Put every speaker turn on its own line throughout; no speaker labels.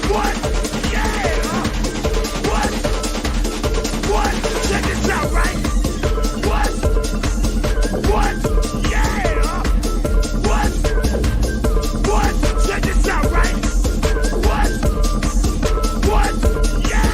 What? Yeah! What? What? Check this out, right? What? What? Yeah! What? What? Check this out, right? What? What? Yeah!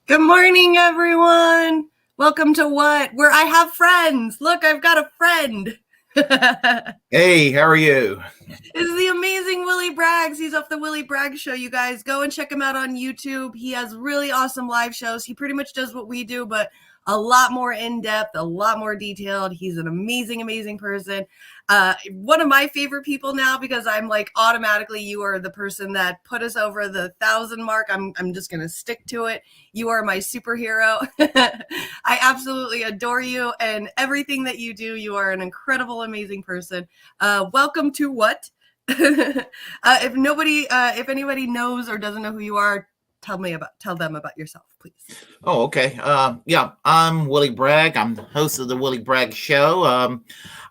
Good morning, everyone. Welcome to What? Where I have friends. Look, I've got a friend.
Hey, how are you?
This is the amazing Willy Braggs. He's off the Willy Braggs show, you guys. Go and check him out on YouTube. He has really awesome live shows. He pretty much does what we do, but a lot more in-depth, a lot more detailed. He's an amazing, amazing person. One of my favorite people now, because I'm like, automatically, you are the person that put us over the 1,000 mark. I'm just going to stick to it. You are my superhero. I absolutely adore you and everything that you do. You are an incredible, amazing person. Welcome to What? If anybody knows or doesn't know who you are, tell them about yourself, please.
Oh, okay. Yeah, I'm Willy Bragg. I'm the host of the Willy Bragg show.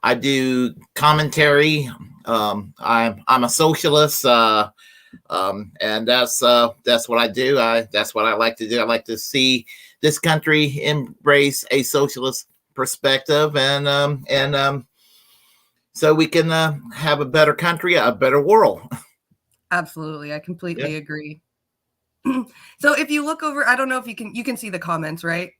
I do commentary. I'm a socialist, and that's what I do. That's what I like to do. I like to see this country embrace a socialist perspective, and so we can have a better country, a better world.
Absolutely, I completely agree. So if you look over, I don't know if you can see the comments, right?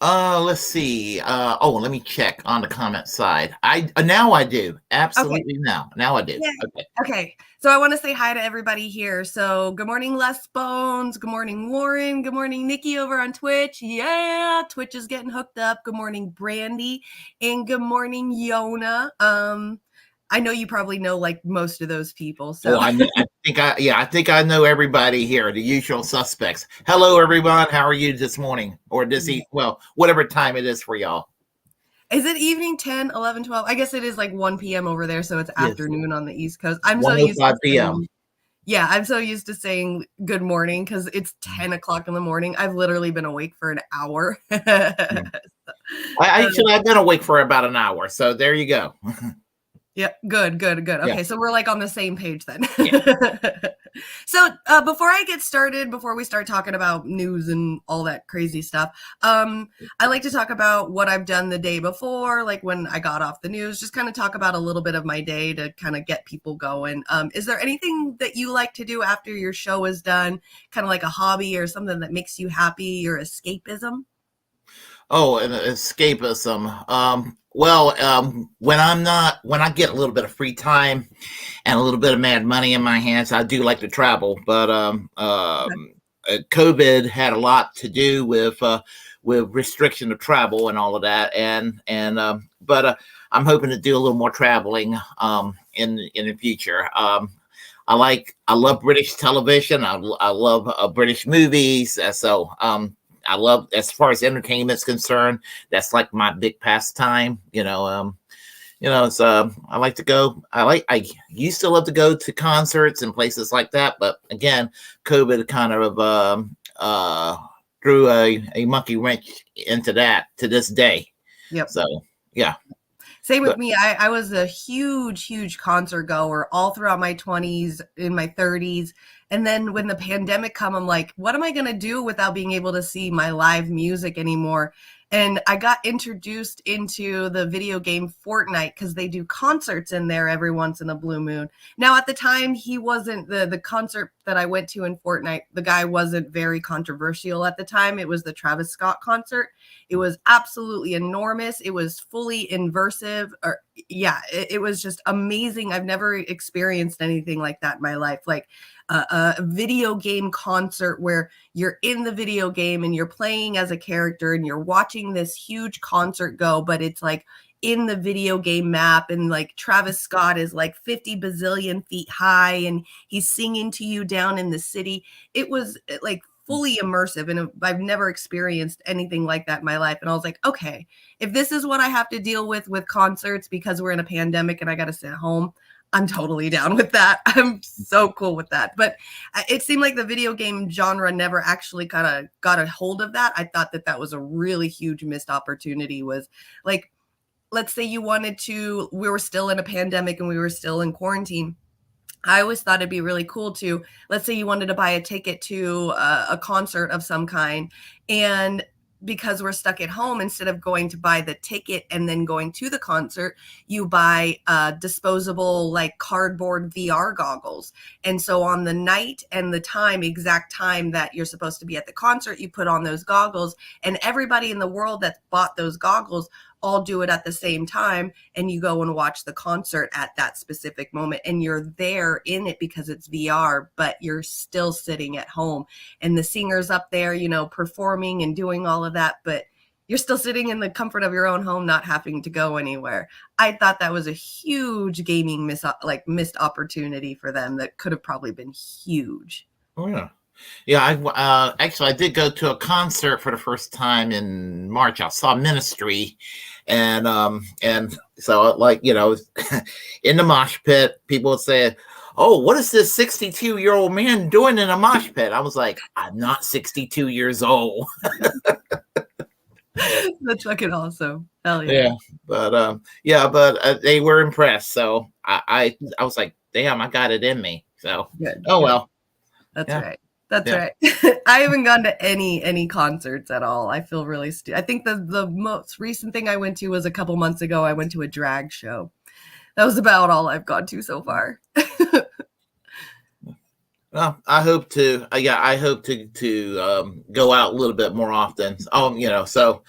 Let's see. Let me check on the comment side. I now I do.
Okay.
Absolutely now I do.
Yeah.
Okay.
Okay. So I want to say hi to everybody here. So good morning, Les Bones. Good morning, Warren. Good morning, Nikki over on Twitch. Yeah, Twitch is getting hooked up. Good morning, Brandy. And good morning, Yona. I know you probably know like most of those people.
Oh,
So
I think I know everybody here, the usual suspects. Hello, everyone. How are you this morning or this evening? Well, whatever time it is for y'all.
is it evening 10, 11, 12? I guess it is like 1 p.m. over there. So it's
Yes,
afternoon on the East Coast. I'm so used to
1:05 p.m.
saying, yeah, I'm so used to saying good morning because it's 10 o'clock in the morning. I've literally been awake for an hour.
I've been awake for about an hour, so there you go.
Yeah, good.
Yeah,
Okay, so we're like on the same page then.
yeah.
So before I get started, before we start talking about news and all that crazy stuff, I like to talk about what I've done the day before, like when I got off the news, just kind of talk about a little bit of my day to kind of get people going. Is there anything that you like to do after your show is done, kind of like a hobby or something that makes you happy, your escapism?
Oh, and escapism. When I get a little bit of free time and a little bit of mad money in my hands, I do like to travel. But COVID had a lot to do with restriction of travel and all of that, but I'm hoping to do a little more traveling in the future. I love British television. I love British movies. I love, as far as entertainment is concerned, that's like my big pastime. I like to go. I used to love to go to concerts and places like that, but again, COVID kind of threw a monkey wrench into that to this day.
Yep.
So yeah.
Same with me. I was a huge concert goer all throughout my 20s, in my 30s. And then when the pandemic come, I'm like, what am I going to do without being able to see my live music anymore? And I got introduced into the video game Fortnite because they do concerts in there every once in a blue moon. Now, at the time, he wasn't the concert that I went to in Fortnite. The guy wasn't very controversial at the time. It was the Travis Scott concert. It was absolutely enormous. It was fully immersive. It was just amazing. I've never experienced anything like that in my life. Like a video game concert where you're in the video game and you're playing as a character and you're watching this huge concert go, but it's like in the video game map, and like Travis Scott is like 50 bazillion feet high and he's singing to you down in the city. It was like fully immersive, and I've never experienced anything like that in my life. And I was like, okay, if this is what I have to deal with concerts because we're in a pandemic and I got to sit home, I'm totally down with that. I'm so cool with that. But it seemed like the video game genre never actually kind of got a hold of that. I thought that was a really huge missed opportunity. Was like, let's say we were still in a pandemic and we were still in quarantine. I always thought it'd be really cool to, let's say you wanted to buy a ticket to a concert of some kind, and because we're stuck at home, instead of going to buy the ticket and then going to the concert, you buy disposable like cardboard VR goggles. And so on the night and the exact time that you're supposed to be at the concert, you put on those goggles, and everybody in the world that's bought those goggles all do it at the same time, and you go and watch the concert at that specific moment, and you're there in it because it's VR, but you're still sitting at home, and the singer's up there, performing and doing all of that, but you're still sitting in the comfort of your own home, not having to go anywhere. I thought that was a huge gaming missed opportunity for them that could have probably been huge.
Oh yeah. Yeah, I did go to a concert for the first time in March. I saw Ministry, and so in the mosh pit, people would say, "Oh, what is this 62-year-old man doing in a mosh pit?" I was like, "I'm not 62 years old."
That's fucking awesome. Hell yeah.
But they were impressed, so I was like, "Damn, I got it in me." So,
Good.
well.
That's right. That's right. I haven't gone to any concerts at all. I feel really I think the most recent thing I went to was a couple months ago. I went to a drag show. That was about all I've gone to so far.
Well, I hope to. I hope to go out a little bit more often. So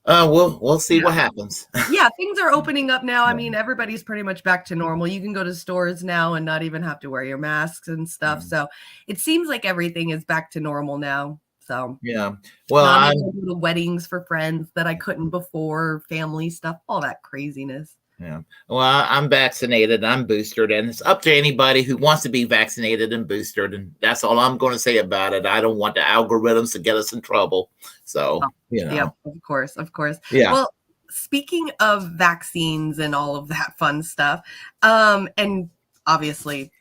we'll see what happens.
Yeah, things are opening up now. I mean, everybody's pretty much back to normal. You can go to stores now and not even have to wear your masks and stuff. So it seems like everything is back to normal now. So
Yeah. Well,
I'm
I'm
able to go to weddings for friends that I couldn't before, family stuff, all that craziness.
Yeah. Well, I'm vaccinated. I'm boosted, and it's up to anybody who wants to be vaccinated and boosted. And that's all I'm going to say about it. I don't want the algorithms to get us in trouble. So,
Yep, of course, of course.
Yeah.
Well, speaking of vaccines and all of that fun stuff, and obviously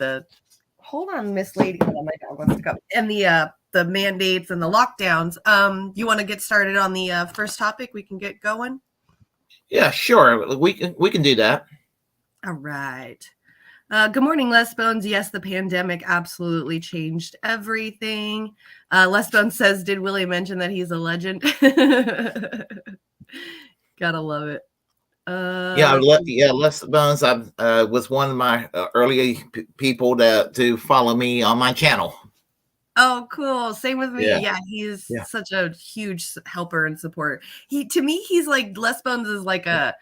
hold on, Miss Lady, oh, my dog wants to go, and the mandates and the lockdowns. You want to get started on the first topic? We can get going.
Yeah, sure. We can do that.
All right. Good morning, Les Bones. Yes, the pandemic absolutely changed everything. Les Bones says, did Willie mention that he's a legend? Gotta love it.
Les Bones. I was one of my early people to follow me on my channel.
Oh, cool. Same with me. Yeah, he's such a huge helper and supporter. To me, he's like Les Bones is like an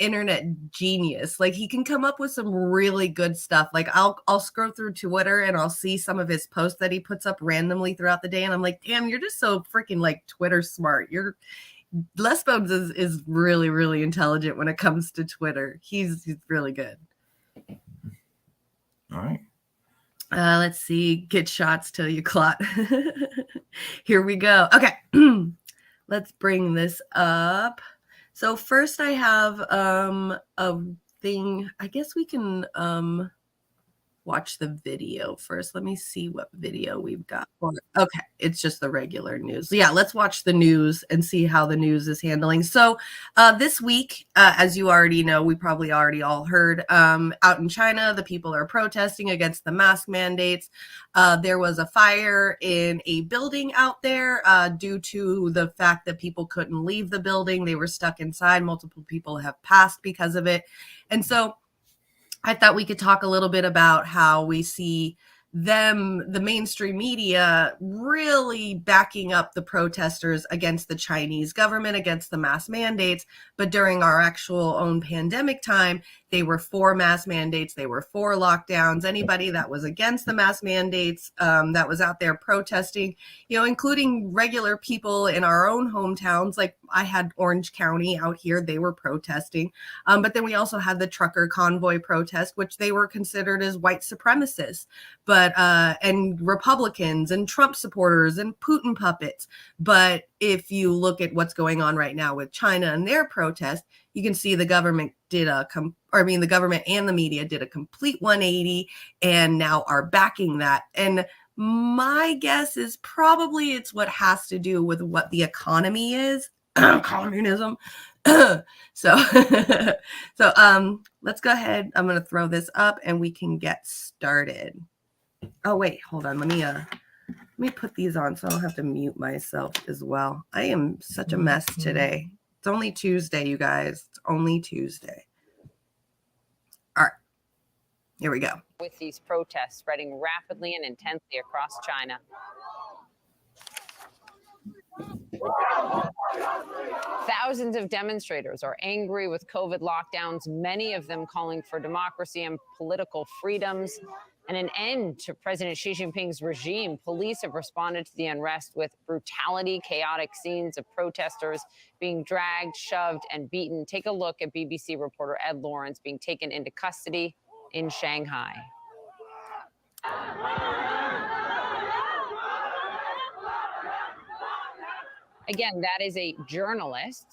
internet genius. Like he can come up with some really good stuff. Like I'll scroll through Twitter and I'll see some of his posts that he puts up randomly throughout the day, and I'm like, damn, you're just so freaking like Twitter smart. Les Bones is really, really intelligent when it comes to Twitter. He's really good.
All right.
Let's see. Get shots till you clot. Here we go. Okay. Let's bring this up. So first I have a thing. I guess we can watch the video first. Let me see what video we've got. Okay, it's just the regular news. Yeah, let's watch the news and see how the news is handling. So this week, as you already know, we probably already all heard, out in China, the people are protesting against the mask mandates. There was a fire in a building out there due to the fact that people couldn't leave the building. They were stuck inside. Multiple people have passed because of it. And so I thought we could talk a little bit about how we see the mainstream media, really backing up the protesters against the Chinese government, against the mask mandates. But during our actual own pandemic time, they were for mask mandates. They were for lockdowns. Anybody that was against the mask mandates, that was out there protesting, including regular people in our own hometowns. Like I had Orange County out here, they were protesting. But then we also had the trucker convoy protest, which they were considered as white supremacists, and Republicans and Trump supporters and Putin puppets. But if you look at what's going on right now with China and their protest, you can see the government the government and the media did a complete 180 and now are backing that. And my guess is probably it's what has to do with what the economy is, communism. So let's go ahead. I'm going to throw this up and we can get started. Oh, wait, hold on. Let me put these on so I don't have to mute myself as well. I am such a mess today. It's only Tuesday, you guys. It's only Tuesday. All right. Here we go.
With these protests spreading rapidly and intensely across China. Thousands of demonstrators are angry with COVID lockdowns, many of them calling for democracy and political freedoms and an end to President Xi Jinping's regime. Police have responded to the unrest with brutality, chaotic scenes of protesters being dragged, shoved, and beaten. Take a look at BBC reporter Ed Lawrence being taken into custody in Shanghai. Again, that is a journalist.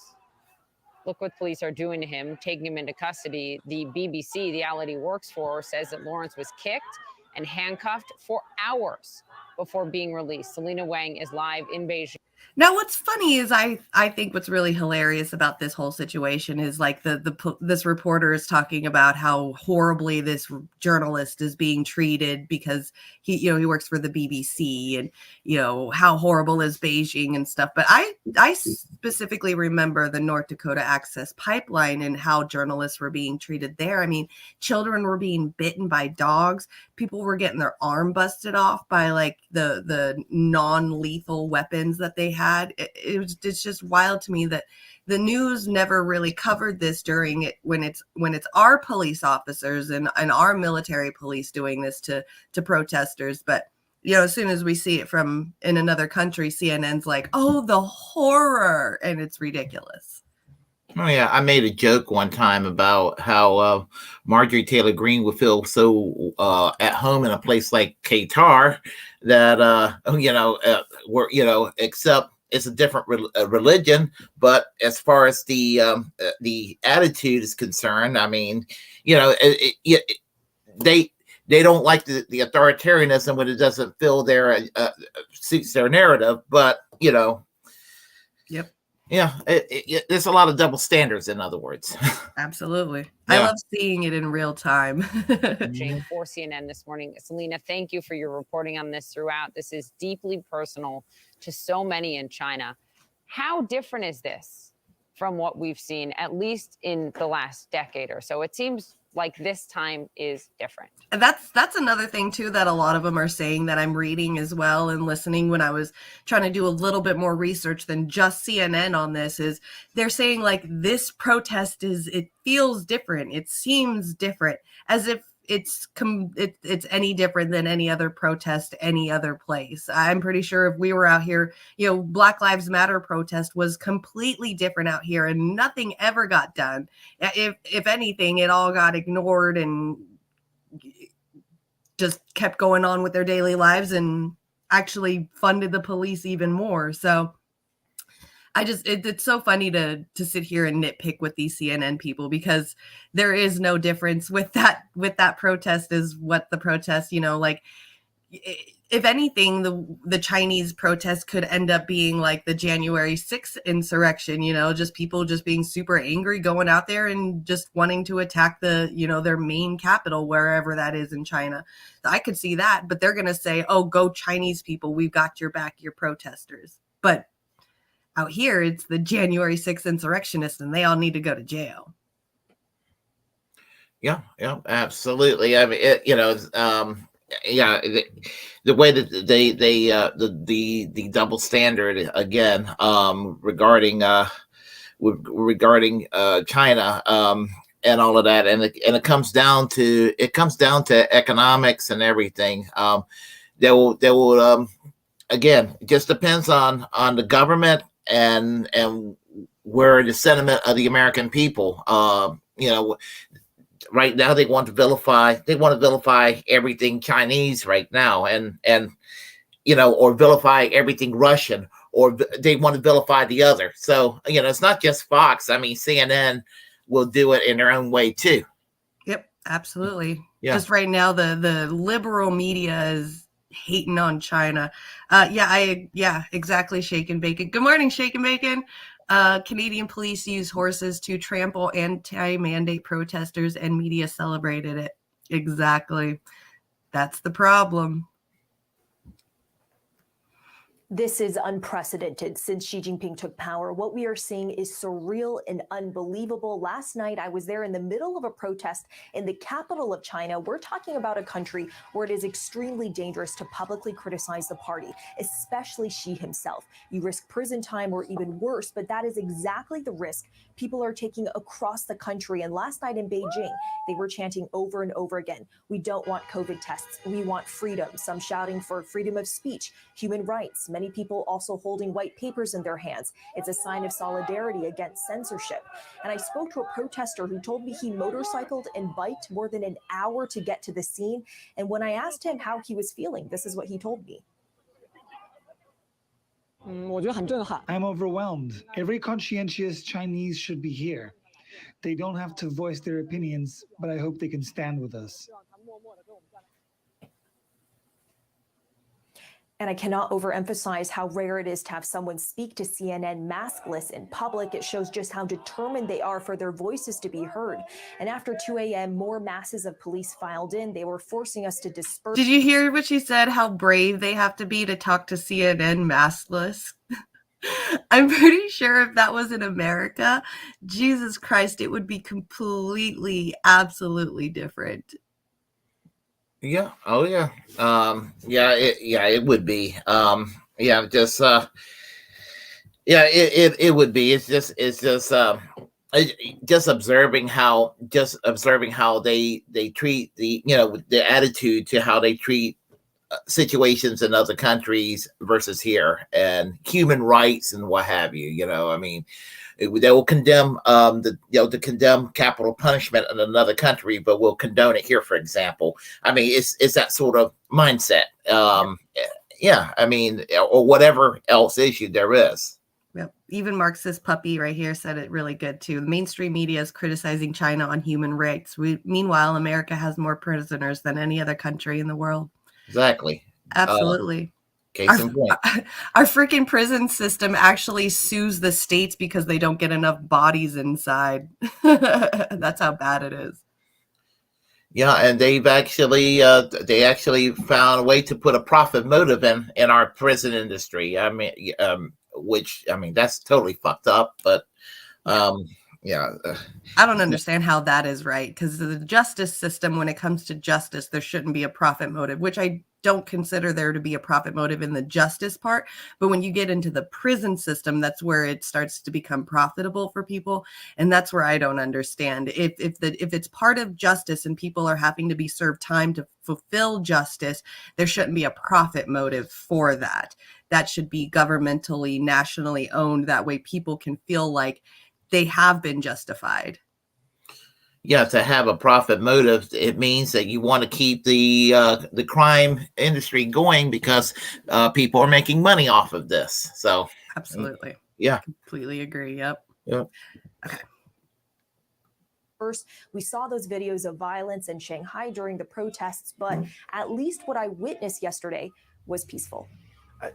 Look what police are doing to him, taking him into custody. The BBC, the outlet he works for, says that Lawrence was kicked and handcuffed for hours before being released. Selena Wang is live in Beijing.
Now, what's funny is I think what's really hilarious about this whole situation is like this reporter is talking about how horribly this journalist is being treated because he works for the BBC, and how horrible is Beijing and stuff. But I specifically remember the North Dakota Access Pipeline and how journalists were being treated there. I mean, children were being bitten by dogs. People were getting their arm busted off by like the non-lethal weapons that they had. It's just wild to me that the news never really covered this during it when it's our police officers and our military police doing this to protesters. But as soon as we see it from in another country, CNN's like, oh, the horror, and it's ridiculous.
Oh yeah, I made a joke one time about how Marjorie Taylor Greene would feel so at home in a place like Qatar that where except it's a different religion, but as far as the attitude is concerned, I mean, they don't like the authoritarianism when it doesn't fill their suits their narrative, but
Yep.
Yeah, there's a lot of double standards, in other words.
Absolutely.
Yeah.
I love seeing it in real time.
For CNN this morning. Selena, thank you for your reporting on this throughout. This is deeply personal to so many in China. How different is this from what we've seen, at least in the last decade or so? It seems like this time is different.
That's another thing too that a lot of them are saying that I'm reading as well and listening when I was trying to do a little bit more research than just CNN on this, is they're saying like this protest it feels different. It seems different, as if it's any different than any other protest any other place. I'm pretty sure if we were out here, Black Lives Matter protest was completely different out here and nothing ever got done. If anything, it all got ignored and just kept going on with their daily lives and actually funded the police even more. So it's so funny to sit here and nitpick with these CNN people, because there is no difference with that protest as what the protest, like if anything, the Chinese protest could end up being like the January 6th insurrection, just people just being super angry, going out there and just wanting to attack their main capital, wherever that is in China. I could see that, but they're going to say, oh, go Chinese people, we've got your back, your protesters. But out here, it's the January 6th insurrectionists, and they all need to go to jail.
Yeah, absolutely. I mean, the way that the double standard again regarding China and all of that, and it comes down to economics and everything. There will again, it just depends on the government and where the sentiment of the American people. Right now they want to vilify everything Chinese right now, and or vilify everything Russian, or they want to vilify the other. So it's not just Fox. I mean, CNN will do it in their own way too.
Yep, absolutely.
Yeah.
Just right now, the liberal media is hating on China. Exactly. Shake and Bacon. Good morning, Shake and Bacon. Canadian police use horses to trample anti-mandate protesters, and media celebrated it. Exactly. That's the problem.
This is unprecedented since Xi Jinping took power. What we are seeing is surreal and unbelievable. Last night, I was there in the middle of a protest in the capital of China. We're talking about a country where it is extremely dangerous to publicly criticize the party, especially Xi himself. You risk prison time or even worse, but that is exactly the risk people are taking across the country. And last night in Beijing, they were chanting over and over again, we don't want COVID tests. We want freedom. Some shouting for freedom of speech, human rights. Many people also holding white papers in their hands. It's a sign of solidarity against censorship. And I spoke to a protester who told me he motorcycled and biked more than an hour to get to the scene. And when I asked him how he was feeling, this is what he told me.
I'm overwhelmed. Every conscientious Chinese should be here. They don't have to voice their opinions, but I hope they can stand with us.
And I cannot overemphasize how rare it is to have someone speak to CNN maskless in public. It shows just how determined they are for their voices to be heard. And after 2 a.m., more masses of police filed in. They were forcing us to disperse.
Did you hear what she said? How brave they have to be to talk to CNN maskless? I'm pretty sure if that was in America, Jesus Christ, it would be completely, absolutely different.
Yeah. Oh yeah. It would be. It would be. Just observing how they treat the attitude to how they treat situations in other countries versus here, and human rights and what have you. I mean, they will condemn to condemn capital punishment in another country, but will condone it here, for example. I mean, it's that sort of mindset. I mean, or whatever else issue there is.
Yep. Even Marxist Puppy right here said it really good too. The mainstream media is criticizing China on human rights. Meanwhile, America has more prisoners than any other country in the world.
Exactly.
Absolutely.
Case in point.
Our freaking prison system actually sues the states because they don't get enough bodies inside. That's how bad it is.
Yeah, and they actually found a way to put a profit motive in our prison industry. I mean, that's totally fucked up. But I
don't understand how that is right, because the justice system, when it comes to justice, there shouldn't be a profit motive, which I don't consider there to be a profit motive in the justice part. But when you get into the prison system, that's where it starts to become profitable for people. And that's where I don't understand. If it's part of justice and people are having to be served time to fulfill justice, there shouldn't be a profit motive for that. That should be governmentally, nationally owned. That way people can feel like they have been justified.
Yeah, to have a profit motive, it means that you want to keep the crime industry going because people are making money off of this. So
absolutely,
yeah,
completely agree. Yep. Okay.
First, we saw those videos of violence in Shanghai during the protests, but at least what I witnessed yesterday was peaceful.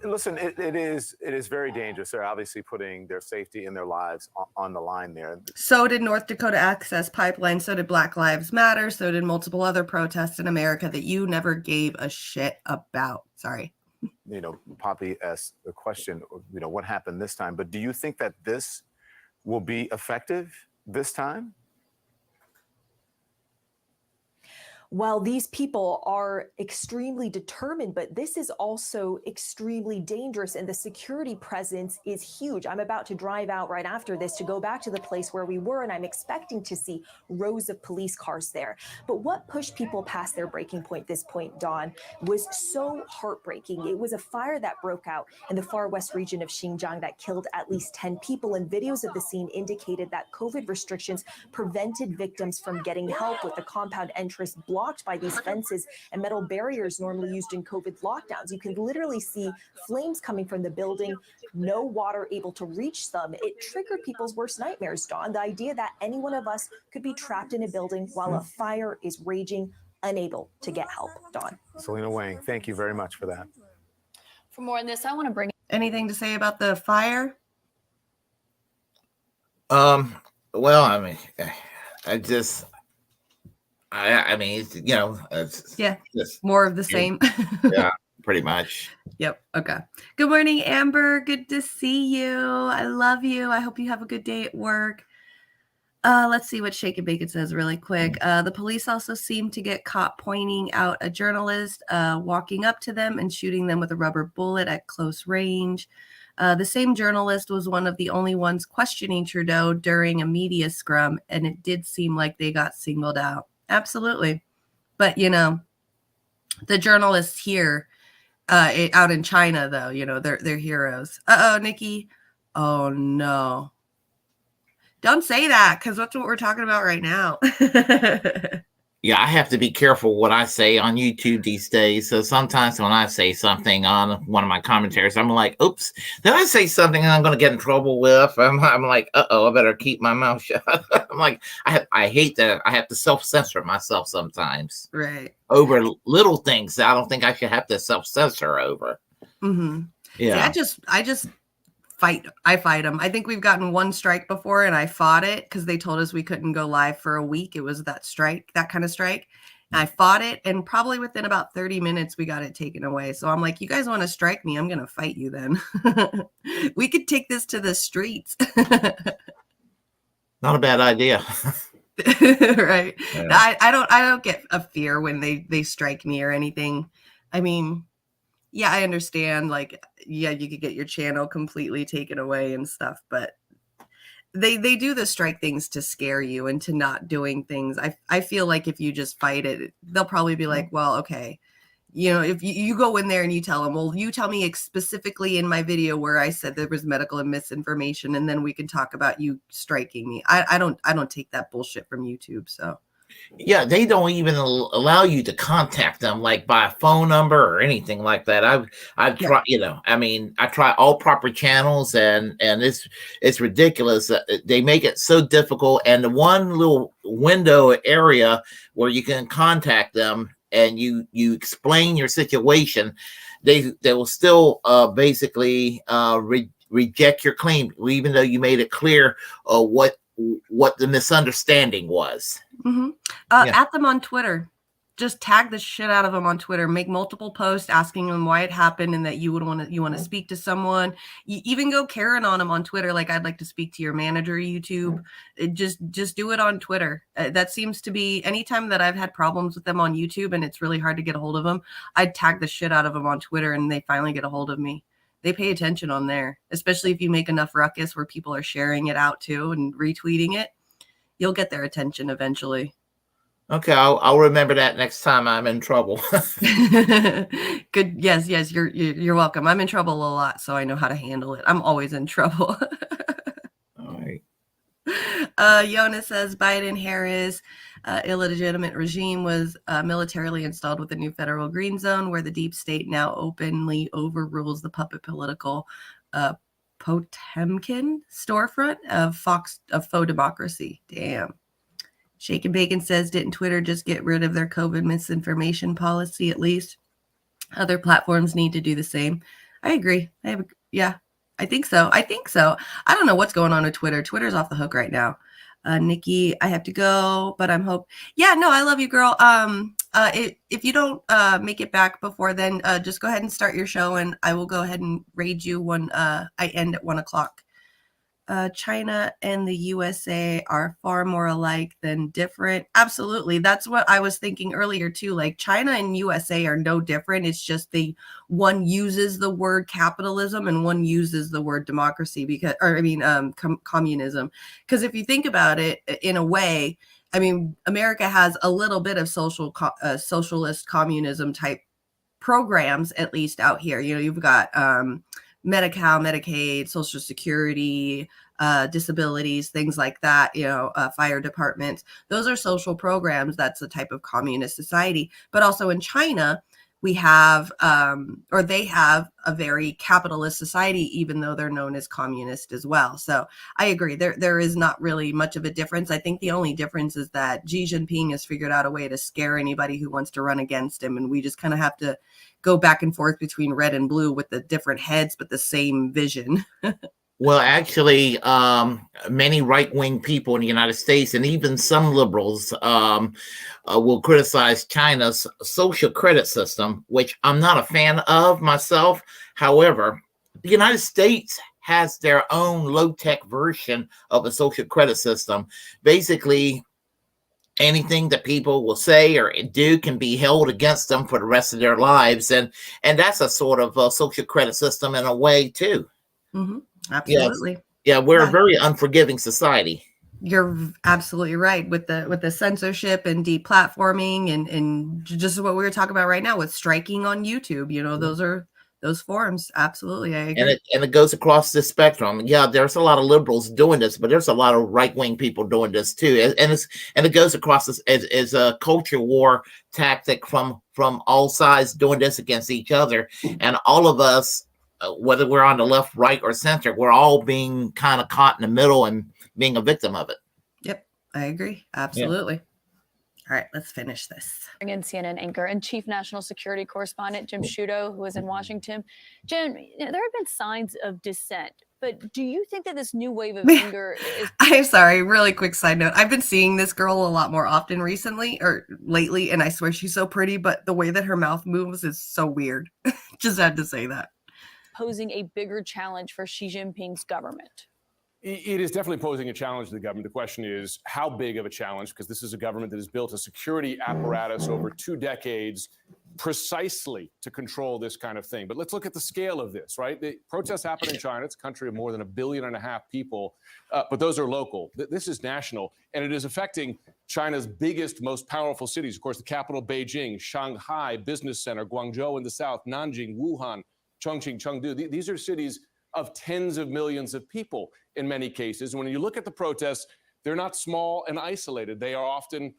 Listen, it is very dangerous. They're obviously putting their safety and their lives on the line there.
So did North Dakota Access Pipeline. So did Black Lives Matter. So did multiple other protests in America that you never gave a shit about. Sorry.
Poppy asked the question, what happened this time? But do you think that this will be effective this time?
While these people are extremely determined, but this is also extremely dangerous, and the security presence is huge. I'm about to drive out right after this to go back to the place where we were, and I'm expecting to see rows of police cars there. But what pushed people past their breaking point this point, Dawn, was so heartbreaking. It was a fire that broke out in the far west region of Xinjiang that killed at least 10 people, and videos of the scene indicated that COVID restrictions prevented victims from getting help, with the compound entrance blocked by these fences and metal barriers normally used in COVID lockdowns. You can literally see flames coming from the building, no water able to reach them. It triggered people's worst nightmares, Dawn. The idea that any one of us could be trapped in a building while a fire is raging, unable to get help, Dawn.
Selena Wang, thank you very much for that.
For more on this, I want to bring...
Anything to say about the fire?
Well, I mean, I mean, it's just
more of the same.
Yeah, pretty much.
Yep. Okay. Good morning, Amber. Good to see you. I love you. I hope you have a good day at work. Let's see what Shake and Bacon says really quick. The police also seem to get caught pointing out a journalist, walking up to them and shooting them with a rubber bullet at close range. The same journalist was one of the only ones questioning Trudeau during a media scrum, and it did seem like they got singled out. Absolutely. But, the journalists here out in China, though, they're heroes. Uh-oh, Nikki. Oh, no. Don't say that, because that's what we're talking about right now.
Yeah, I have to be careful what I say on YouTube these days. So sometimes when I say something on one of my commentaries, I'm like, oops, did I say something I'm going to get in trouble with? I'm like, uh-oh, I better keep my mouth shut. I'm like, I hate that. I have to self-censor myself sometimes.
Right.
Over little things that I don't think I should have to self-censor over.
Mm-hmm.
Yeah.
See, I just fight. I fight them. I think we've gotten one strike before, and I fought it because they told us we couldn't go live for a week. It was that strike, that kind of strike. And I fought it, and probably within about 30 minutes, we got it taken away. So I'm like, you guys want to strike me? I'm going to fight you then. We could take this to the streets.
Not a bad idea.
Right.
Yeah.
I don't get a fear when they strike me or anything. I mean, yeah, I understand. Like, yeah, you could get your channel completely taken away and stuff, but they do the strike things to scare you into not doing things. I feel like if you just fight it, they'll probably be like, well, okay, you know, if you go in there and you tell them, well, you tell me specifically in my video where I said there was medical and misinformation, and then we can talk about you striking me. I don't take that bullshit from YouTube. So
Yeah, they don't even allow you to contact them like by a phone number or anything like that. I've tried, you know, I mean, I try all proper channels, and it's ridiculous. They make it so difficult, and the one little window area where you can contact them and you explain your situation, they will still basically reject your claim, even though you made it clear what the misunderstanding was.
mm-hmm. At them on Twitter. Just tag the shit out of them on Twitter. Make multiple posts asking them why it happened and that you want to speak to someone. You even go Karen on them on Twitter. Like, I'd like to speak to your manager, YouTube. Just do it on Twitter. That seems to be anytime that I've had problems with them on YouTube and it's really hard to get a hold of them, I'd tag the shit out of them on Twitter and they finally get a hold of me. They pay attention on there, especially if you make enough ruckus where people are sharing it out too and retweeting it. You'll get their attention eventually.
Okay, I'll remember that next time I'm in trouble.
Good. Yes, you're welcome. I'm in trouble a lot, so I know how to handle it. I'm always in trouble.
All right.
Yona says Biden-Harris illegitimate regime was militarily installed with the new federal green zone, where the deep state now openly overrules the puppet political Potemkin storefront of faux democracy. Damn. Shake and Bacon says, didn't Twitter just get rid of their COVID misinformation policy at least? Other platforms need to do the same. I agree. Yeah, I think so. I don't know what's going on with Twitter. Twitter's off the hook right now. Nikki, I have to go, but I'm Yeah, no, I love you, girl. If you don't make it back before then, just go ahead and start your show, and I will go ahead and raid you when I end at 1:00. China and the USA are far more alike than different. Absolutely. That's what I was thinking earlier too. Like, China and USA are no different. It's just one uses the word capitalism and one uses the word democracy communism. Because if you think about it in a way, I mean, America has a little bit of socialist communism type programs, at least out here. You know, you've got Medi-Cal, Medicaid, Social Security, disabilities, things like that, you know, fire departments. Those are social programs. That's a type of communist society. But also in China, we have, or they have, a very capitalist society, even though they're known as communist as well. So I agree. There is not really much of a difference. I think the only difference is that Xi Jinping has figured out a way to scare anybody who wants to run against him. And we just kind of have to go back and forth between red and blue with the different heads, but the same vision.
Well, actually, many right-wing people in the United States and even some liberals will criticize China's social credit system, which I'm not a fan of myself. However, the United States has their own low-tech version of a social credit system. Basically, anything that people will say or do can be held against them for the rest of their lives. And that's a sort of a social credit system in a way, too.
Mm-hmm. Absolutely.
Yes. Yeah, we're a very unforgiving society.
You're absolutely right with the censorship and deplatforming and just what we were talking about right now with striking on YouTube. You know, those are those forms. Absolutely, I agree.
And it goes across the spectrum. Yeah, there's a lot of liberals doing this, but there's a lot of right-wing people doing this too. And it goes across this as a culture war tactic from all sides doing this against each other. And all of us, whether we're on the left, right, or center, we're all being kind of caught in the middle and being a victim of it.
Yep, I agree. Absolutely. All right, let's finish this.
Bring in CNN anchor and chief national security correspondent Jim Sciutto, who is in Washington. Jim, there have been signs of dissent, but do you think that this new wave of anger is...
I'm sorry, really quick side note. I've been seeing this girl a lot more often recently or lately, and I swear she's so pretty, but the way that her mouth moves is so weird. Just had to say that.
posing a bigger challenge for Xi Jinping's government?
It is definitely posing a challenge to the government. The question is how big of a challenge, because this is a government that has built a security apparatus over 2 decades precisely to control this kind of thing. But let's look at the scale of this, right? The protests happen in China. It's a country of more than 1.5 billion people, but those are local. This is national, and it is affecting China's biggest, most powerful cities. Of course, the capital, Beijing, Shanghai, business center, Guangzhou in the south, Nanjing, Wuhan, Chongqing, Chengdu. These are cities of tens of millions of people in many cases. And when you look at the protests, they're not small and isolated. They are often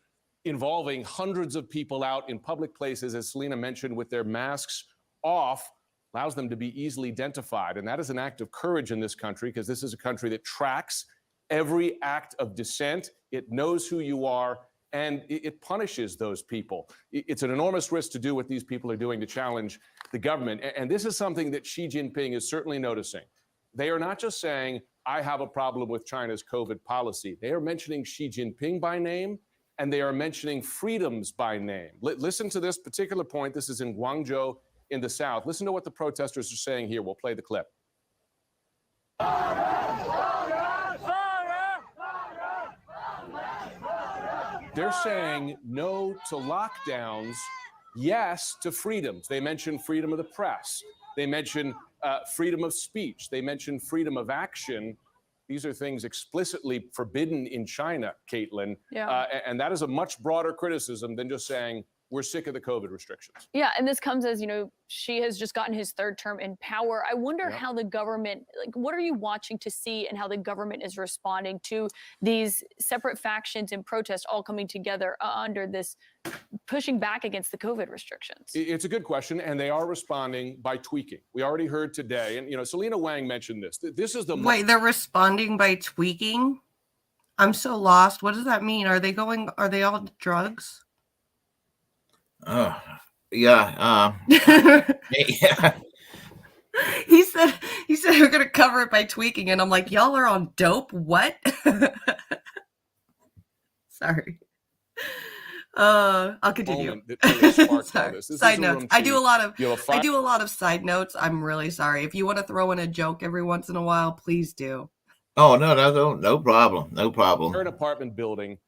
involving hundreds of people out in public places, as Selena mentioned, with their masks off, allows them to be easily identified. And that is an act of courage in this country, because this is a country that tracks every act of dissent. It knows who you are, and it punishes those people. It's an enormous risk to do what these people are doing to challenge the government. And this is something that Xi Jinping is certainly noticing. They are not just saying, I have a problem with China's COVID policy. They are mentioning Xi Jinping by name, and they are mentioning freedoms by name. Listen to this particular point. This is in Guangzhou in the south. Listen to what the protesters are saying here. We'll play the clip. They're saying no to lockdowns, yes to freedoms. They mention freedom of the press. They mention freedom of speech. They mention freedom of action. These are things explicitly forbidden in China, Caitlin.
Yeah.
And that is a much broader criticism than just saying we're sick of the COVID restrictions.
Yeah, and this comes as, Xi has just gotten his 3rd term in power. I wonder how the government, what are you watching to see and how the government is responding to these separate factions and protests all coming together under this pushing back against the COVID restrictions?
It's a good question, and they are responding by tweaking. We already heard today, and Selena Wang mentioned this. This is the
Wait, they're responding by tweaking? I'm so lost. What does that mean? Are they all drugs?
Yeah. Yeah.
He said we're gonna cover it by tweaking, and I'm like, y'all are on dope. What? Sorry. I'll continue. Sorry. Side notes. I do a lot of side notes. I'm really sorry. If you want to throw in a joke every once in a while, please do.
Oh no problem. No problem.
Third apartment building.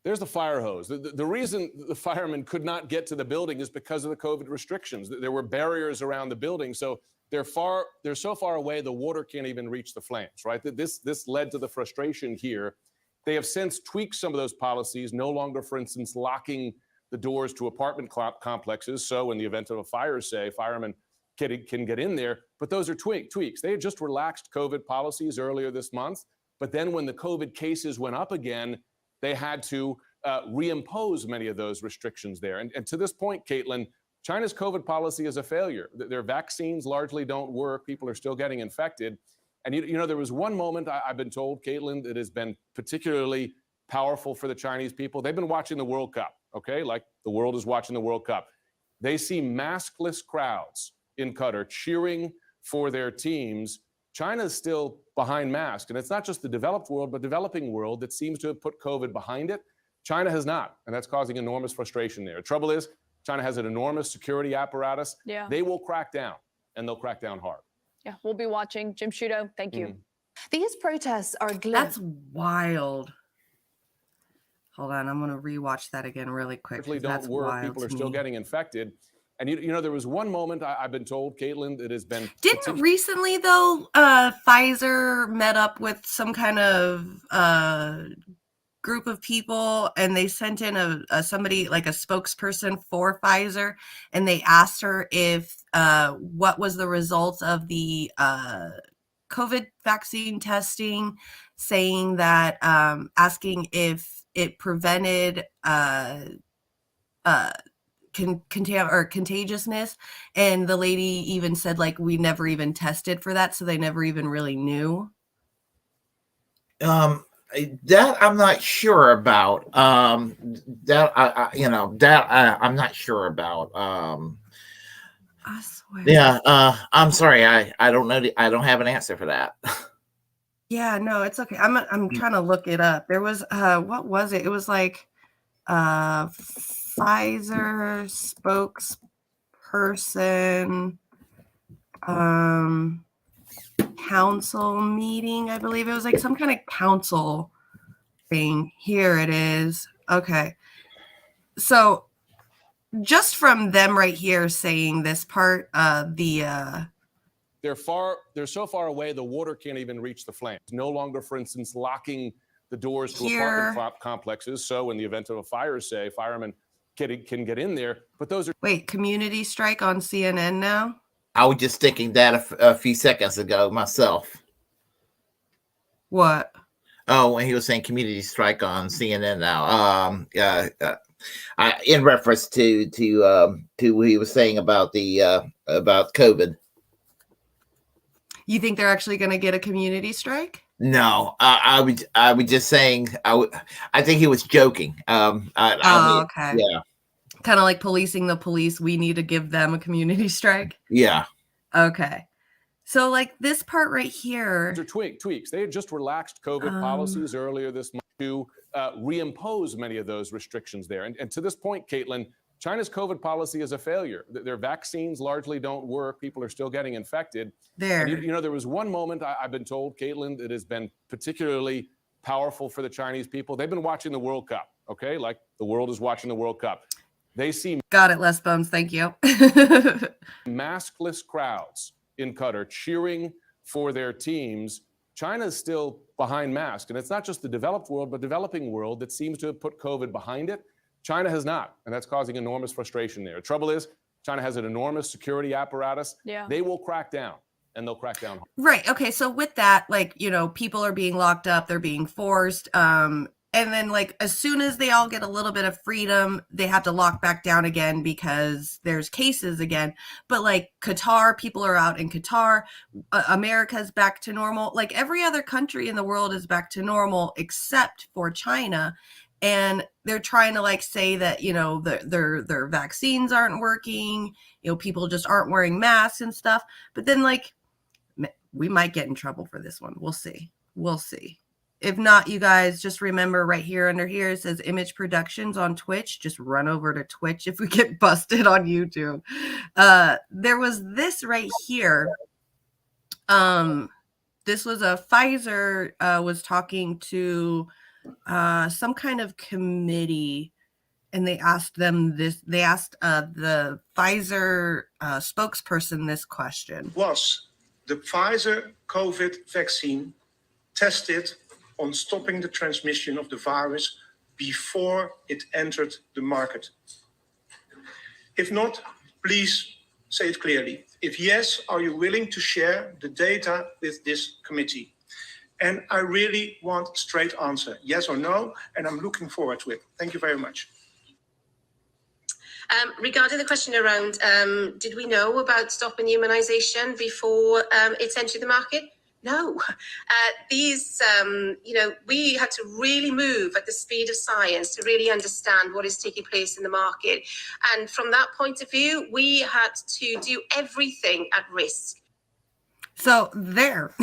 There's the fire hose. The reason the firemen could not get to the building is because of the COVID restrictions. There were barriers around the building, so they're so far away the water can't even reach the flames. Right? This led to the frustration here. They have since tweaked some of those policies, no longer, for instance, locking the doors to apartment complexes. So in the event of a fire, say, firemen can get in there. But those are tweaks. They had just relaxed COVID policies earlier this month. But then when the COVID cases went up again, they had to reimpose many of those restrictions there. And to this point, Caitlin, China's COVID policy is a failure. Their vaccines largely don't work. People are still getting infected. And there was one moment I've been told, Caitlin, that has been particularly powerful for the Chinese people. They've been watching the World Cup, okay? Like the world is watching the World Cup. They see maskless crowds in Qatar cheering for their teams. China's still behind masks. And it's not just the developed world, but developing world that seems to have put COVID behind it. China has not, and that's causing enormous frustration there. The trouble is, China has an enormous security apparatus.
Yeah.
They will crack down, and they'll crack down hard.
Yeah, we'll be watching. Jim Sciutto, thank you.
These protests are
That's wild. Hold on, I'm going to rewatch that again really quick.
Don't work. People are still getting infected. And there was one moment I've been told, Caitlin, that has been...
Didn't recently, though, Pfizer met up with some kind of group of people, and they sent in somebody, like a spokesperson for Pfizer, and they asked her if what was the results of the COVID vaccine testing, saying that, asking if it prevented contagiousness, and the lady even said, like, we never even tested for that, so they never even really knew.
That I'm not sure about. That I'm not sure about.
I swear.
Yeah. I'm sorry. I don't know. I don't have an answer for that.
Yeah, no, it's okay. I'm trying to look it up. There was what was it? It was like Pfizer spokesperson council meeting, I believe. It was like some kind of council thing. Here it is. Okay. So just from them right here saying this part,
they're so far away, the water can't even reach the flames. No longer, for instance, locking the doors to apartment complexes. So in the event of a fire, say, firemen can get in there. But those are...
Wait, community strike on CNN now?
I was just thinking that a few seconds ago myself.
What?
Oh, when he was saying community strike on CNN now. In reference to what he was saying about about COVID.
You think they're actually going to get a community strike?
No, I was just saying. I think he was joking.
Okay.
Yeah.
Kind of like policing the police. We need to give them a community strike.
Yeah.
Okay. So like this part right here.
These are tweaks. They had just relaxed COVID policies earlier this month to reimpose many of those restrictions there. And to this point, Caitlin, China's COVID policy is a failure. Their vaccines largely don't work. People are still getting infected.
There.
And there was one moment I've been told, Caitlin, that has been particularly powerful for the Chinese people. They've been watching the World Cup, okay? Like the world is watching the World Cup. They see...
Got it, Les Bones. Thank you.
maskless crowds in Qatar cheering for their teams. China's still behind masks. And it's not just the developed world, but developing world that seems to have put COVID behind it. China has not, and that's causing enormous frustration there. The trouble is, China has an enormous security apparatus.
Yeah.
They will crack down, and they'll crack down hard.
Right. Okay. So with that, like, people are being locked up, they're being forced. And then like as soon as they all get a little bit of freedom, they have to lock back down again because there's cases again. But like Qatar, people are out in Qatar. America's back to normal. Like every other country in the world is back to normal except for China. And they're trying to like say that, their vaccines aren't working, people just aren't wearing masks and stuff. But then like we might get in trouble for this one. We'll see. If not, you guys just remember right here under here, it says Image Productions on Twitch. Just run over to Twitch if we get busted on YouTube. There was this right here. This was a Pfizer was talking to some kind of committee, and they asked them this. They asked the Pfizer spokesperson this question.
Was the Pfizer COVID vaccine tested on stopping the transmission of the virus before it entered the market? If not, please say it clearly. If yes, are you willing to share the data with this committee? And I really want a straight answer, yes or no, and I'm looking forward to it. Thank you very much.
Regarding the question around, did we know about stopping immunization before it entered the market? No, we had to really move at the speed of science to really understand what is taking place in the market. And from that point of view, we had to do everything at risk.
So there's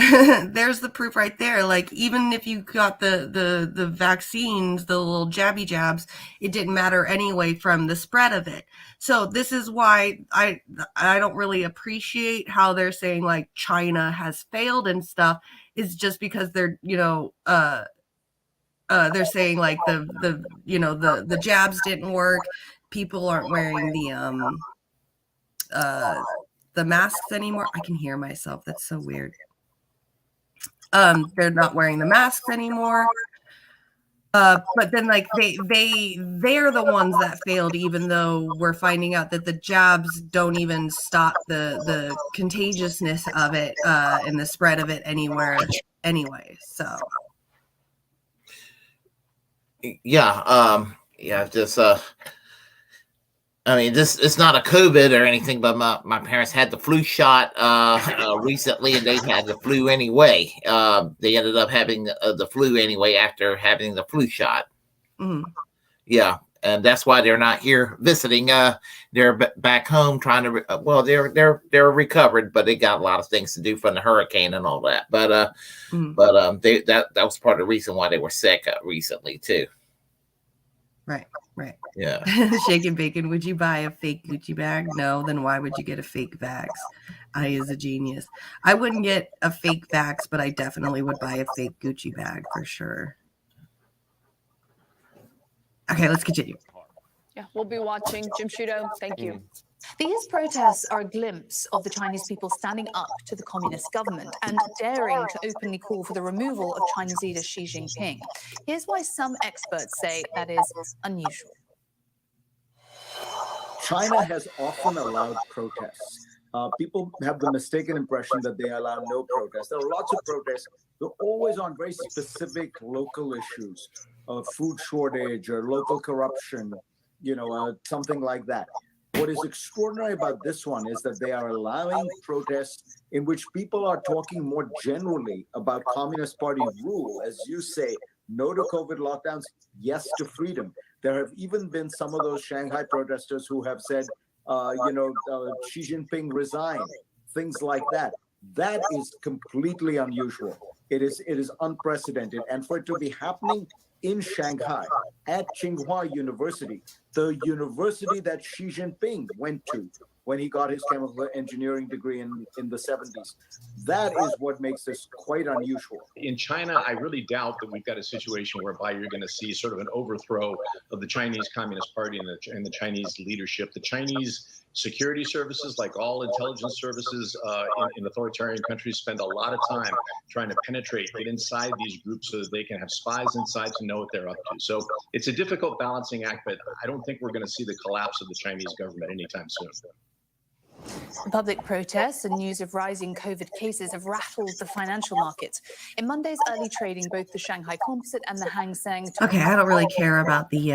the proof right there. Like, even if you got the vaccines, the little jabby jabs, it didn't matter anyway from the spread of it. So this is why I don't really appreciate how they're saying like China has failed and stuff. Is just because they're they're saying like the jabs didn't work. People aren't wearing the masks anymore. I can hear myself. That's so weird. They're not wearing the masks anymore. But then like they're the ones that failed, even though we're finding out that the jabs don't even stop the contagiousness of it and the spread of it anywhere anyway. So
just I mean, it's not a COVID or anything, but my parents had the flu shot recently, and they had the flu anyway. They ended up having the flu anyway after having the flu shot. Yeah, and that's why they're not here visiting. They're back home trying to. Well, they're recovered, but they got a lot of things to do from the hurricane and all that. But that was part of the reason why they were sick recently too.
Right.
Yeah.
Shaken Bacon, would you buy a fake Gucci bag? No, then why would you get a fake Vax? I is a genius. I wouldn't get a fake Vax, but I definitely would buy a fake Gucci bag for sure. Okay, let's continue.
Yeah, we'll be watching. Jim Sciutto, thank you.
These protests are a glimpse of the Chinese people standing up to the communist government and daring to openly call for the removal of Chinese leader Xi Jinping. Here's why some experts say that is unusual.
China has often allowed protests. People have the mistaken impression that they allow no protests. There are lots of protests. They're always on very specific local issues, food shortage or local corruption, something like that. What is extraordinary about this one is that they are allowing protests in which people are talking more generally about Communist Party rule. As you say, no to COVID lockdowns, yes to freedom. There have even been some of those Shanghai protesters who have said, Xi Jinping resign, things like that. That is completely unusual. It is unprecedented. And for it to be happening in Shanghai at Tsinghua University, the university that Xi Jinping went to when he got his chemical engineering degree in the 70s. That is what makes this quite unusual.
In China, I really doubt that we've got a situation whereby you're going to see sort of an overthrow of the Chinese Communist Party and the Chinese leadership. The Chinese security services, like all intelligence services in authoritarian countries, spend a lot of time trying to penetrate, get inside these groups so that they can have spies inside to know what they're up to. So it's a difficult balancing act, but I don't think we're going to see the collapse of the Chinese government anytime soon.
Public protests and news of rising COVID cases have rattled the financial markets. In Monday's early trading, both the Shanghai Composite and the Hang Seng...
Okay, I don't really care about the,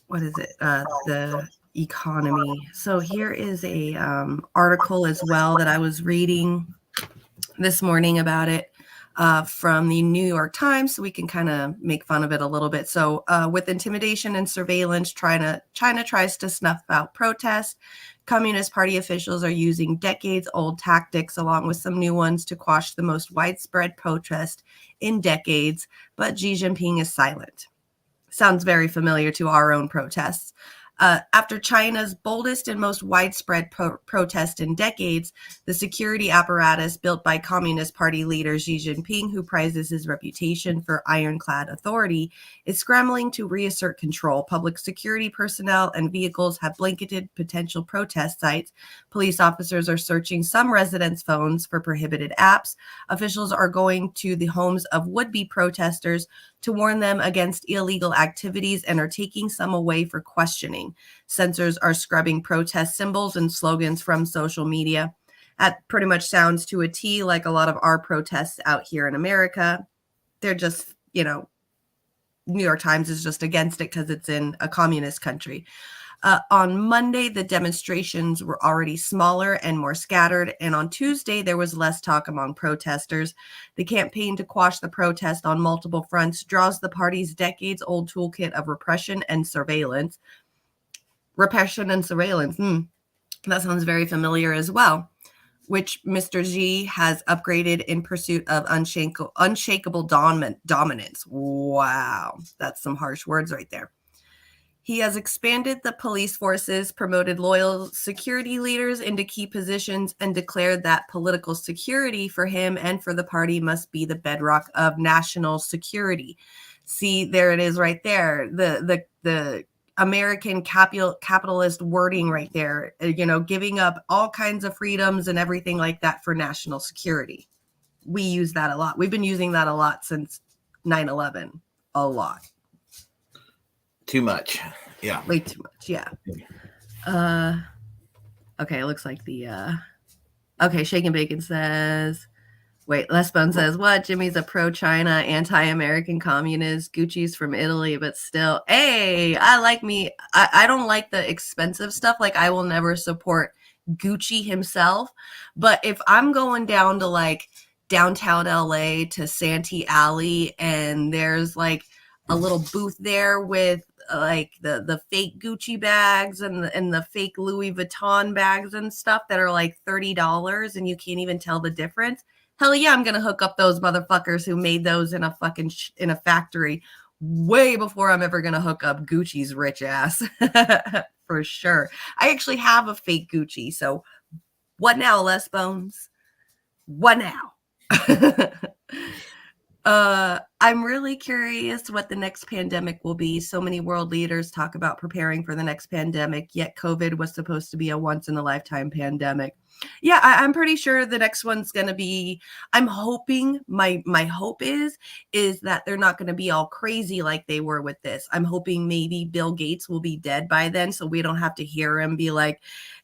the economy. So here is a article as well that I was reading this morning about it. From the New York Times, so we can kind of make fun of it a little bit. So with intimidation and surveillance, China tries to snuff out protests. Communist Party officials are using decades-old tactics along with some new ones to quash the most widespread protest in decades, but Xi Jinping is silent. Sounds very familiar to our own protests. After China's boldest and most widespread protest in decades, the security apparatus built by Communist Party leader Xi Jinping, who prizes his reputation for ironclad authority, is scrambling to reassert control. Public security personnel and vehicles have blanketed potential protest sites. Police officers are searching some residents' phones for prohibited apps. Officials are going to the homes of would-be protesters to warn them against illegal activities and are taking some away for questioning. Censors are scrubbing protest symbols and slogans from social media. That pretty much sounds to a T like a lot of our protests out here in America. They're just, New York Times is just against it because it's in a communist country. On Monday, the demonstrations were already smaller and more scattered, and on Tuesday, there was less talk among protesters. The campaign to quash the protest on multiple fronts draws the party's decades-old toolkit of repression and surveillance. Repression and surveillance, that sounds very familiar as well, which Mr. Xi has upgraded in pursuit of unshakable dominance. Wow, that's some harsh words right there. He has expanded the police forces, promoted loyal security leaders into key positions, and declared that political security for him and for the party must be the bedrock of national security. See, there it is right there. The American capitalist wording right there, giving up all kinds of freedoms and everything like that for national security. We use that a lot. We've been using that a lot since 9/11. A lot.
Too much. Yeah.
Way too much. Yeah. Okay. It looks like okay. Shake and Bacon says, Wait, Lesbon says, what? Jimmy's a pro-China, anti-American communist. Gucci's from Italy, but still. Hey, I like me. I don't like the expensive stuff. Like, I will never support Gucci himself. But if I'm going down to, like, downtown LA to Santee Alley, and there's, like, a little booth there with, like, the fake Gucci bags and the fake Louis Vuitton bags and stuff that are, like, $30, and you can't even tell the difference. Hell yeah, I'm gonna hook up those motherfuckers who made those in a fucking in a factory way before I'm ever gonna hook up Gucci's rich ass. For sure. I actually have a fake Gucci, so what now, Les Bones? What now? I'm really curious what the next pandemic will be. So many world leaders talk about preparing for the next pandemic, yet COVID was supposed to be a once-in-a-lifetime pandemic. Yeah, I'm pretty sure the next one's going to be, I'm hoping, my hope is that they're not going to be all crazy like they were with this. I'm hoping maybe Bill Gates will be dead by then, so we don't have to hear him be like,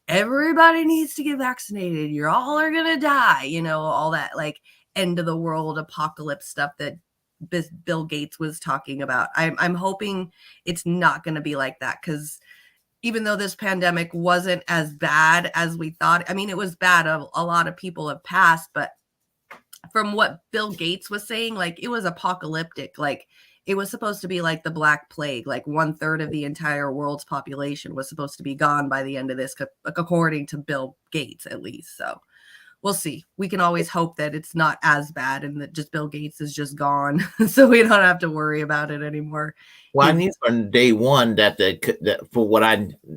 everybody needs to get vaccinated. You're all are going to die. You know, all that like end of the world apocalypse stuff that Bill Gates was talking about. I'm hoping it's not going to be like that, because even though this pandemic wasn't as bad as we thought, I mean, it was bad. A lot of people have passed, but from what Bill Gates was saying, like, it was apocalyptic. Like, it was supposed to be like the Black Plague. Like 1/3 of the entire world's population was supposed to be gone by the end of this, according to Bill Gates, at least. So we'll see. We can always hope that it's not as bad and that just Bill Gates is just gone, so we don't have to worry about it anymore.
Well, I knew from day one that for what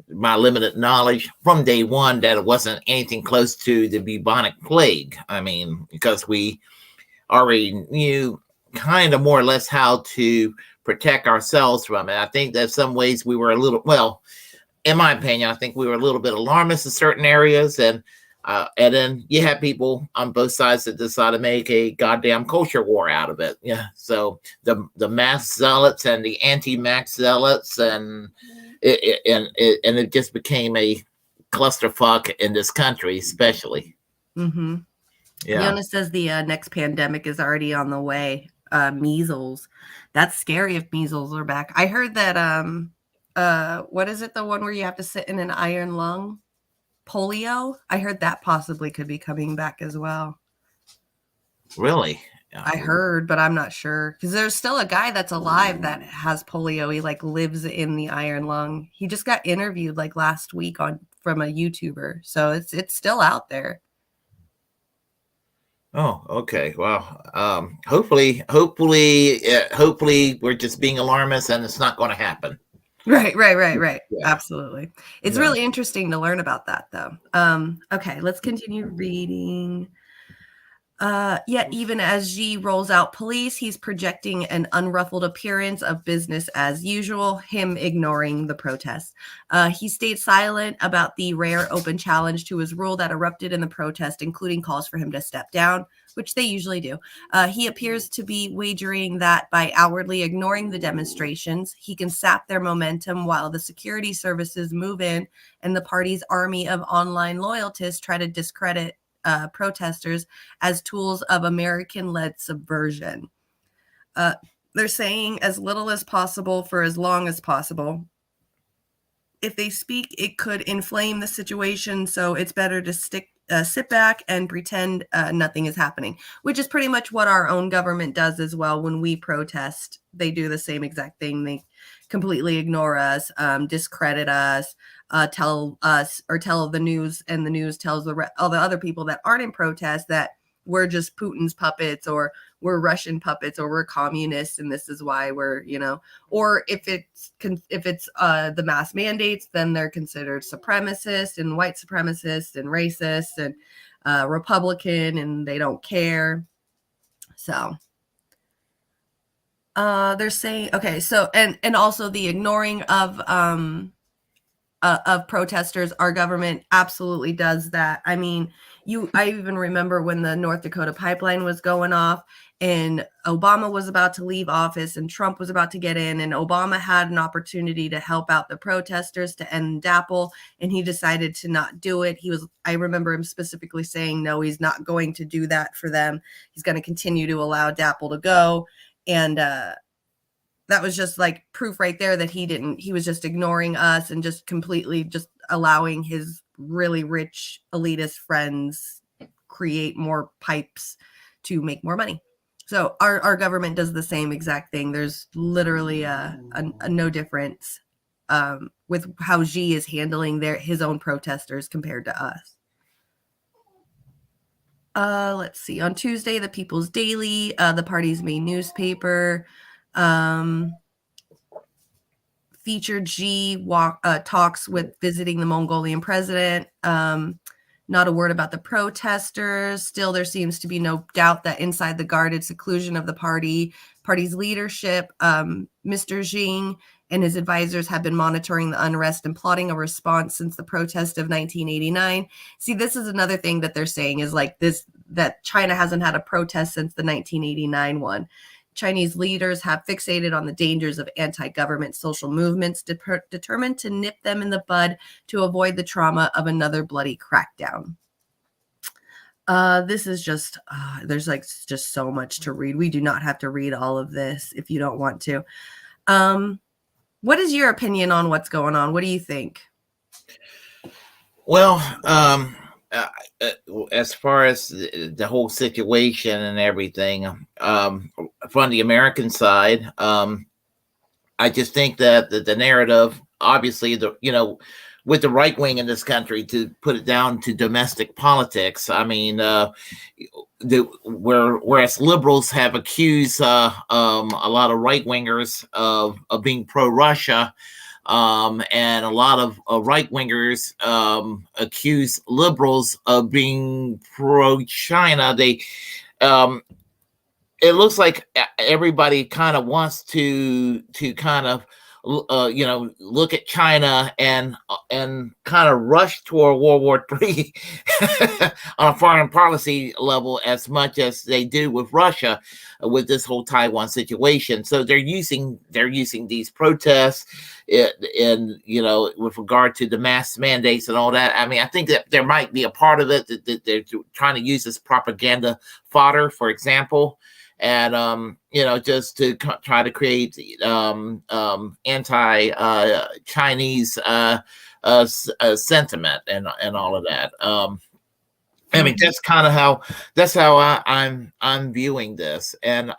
my limited knowledge from day one, that it wasn't anything close to the bubonic plague. I mean, because we already knew kind of more or less how to protect ourselves from it. I think that some ways we were a little, well, in my opinion, I think we were a little bit alarmist in certain areas, and then you have people on both sides that decide to make a goddamn culture war out of it. Yeah. So the mask zealots and the anti-mask zealots, and it just became a clusterfuck in this country, especially.
Mm-hmm.
Yeah.
Fiona says the next pandemic is already on the way. Measles. That's scary if measles are back. I heard that what is it? The one where you have to sit in an iron lung? Polio. I heard that possibly could be coming back as well.
Really?
I heard, but I'm not sure, because there's still a guy that's alive that has polio. He like lives in the iron lung. He just got interviewed like last week from a YouTuber, so it's still out there.
Oh, okay. Well, hopefully we're just being alarmist and it's not going to happen.
Right.
Yeah.
Absolutely. It's really interesting to learn about that, though. Okay, let's continue reading. Yet even as Xi rolls out police, he's projecting an unruffled appearance of business as usual, him ignoring the protests. He stayed silent about the rare open challenge to his rule that erupted in the protest, including calls for him to step down, which they usually do. He appears to be wagering that by outwardly ignoring the demonstrations, he can sap their momentum while the security services move in and the party's army of online loyalists try to discredit protesters as tools of American-led subversion. They're saying as little as possible for as long as possible. If they speak, it could inflame the situation, so it's better to sit back and pretend nothing is happening, which is pretty much what our own government does as well. When we protest, they do the same exact thing. They completely ignore us, discredit us, tell the news, and the news tells all the other people that aren't in protest that we're just Putin's puppets, or we're Russian puppets, or we're communists, and this is why we're, or if it's the mass mandates, then they're considered supremacist and white supremacist and racist and Republican, and they don't care. So they're saying, okay, so and also the ignoring of of protesters. Our government absolutely does that. I mean, I even remember when the North Dakota pipeline was going off and Obama was about to leave office and Trump was about to get in, and Obama had an opportunity to help out the protesters to end DAPL, and he decided to not do it. I remember him specifically saying, no, he's not going to do that for them. He's going to continue to allow DAPL to go. And that was just like proof right there that he was just ignoring us and just completely just allowing his really rich elitist friends create more pipes to make more money. So our government does the same exact thing. There's literally a no difference with how Xi is handling his own protesters compared to us. Let's see. On Tuesday, the People's Daily, the party's main newspaper, featured Xi talks with visiting the Mongolian president. Not a word about the protesters. Still, there seems to be no doubt that inside the guarded seclusion of the party's leadership, Mr. Xi and his advisors have been monitoring the unrest and plotting a response since the protest of 1989. See, this is another thing that they're saying is like this, that China hasn't had a protest since the 1989 one. Chinese leaders have fixated on the dangers of anti-government social movements, determined to nip them in the bud to avoid the trauma of another bloody crackdown. This is just, there's like just so much to read. We do not have to read all of this if you don't want to. What is your opinion on what's going on? What do you think?
Well, as far as the whole situation and everything, from the American side, I just think that the narrative, obviously, with the right wing in this country, to put it down to domestic politics, I mean, whereas liberals have accused a lot of right wingers of being pro-Russia. And a lot of right-wingers accuse liberals of being pro-China. It looks like everybody kind of wants to kind of look at China and kind of rush toward World War III on a foreign policy level as much as they do with Russia with this whole Taiwan situation. So they're using these protests in with regard to the mask mandates and all that. I mean, I think that there might be a part of it that they're trying to use as propaganda fodder, for example. And just to try to create anti-Chinese sentiment and all of that. I mean, that's how I'm viewing this. And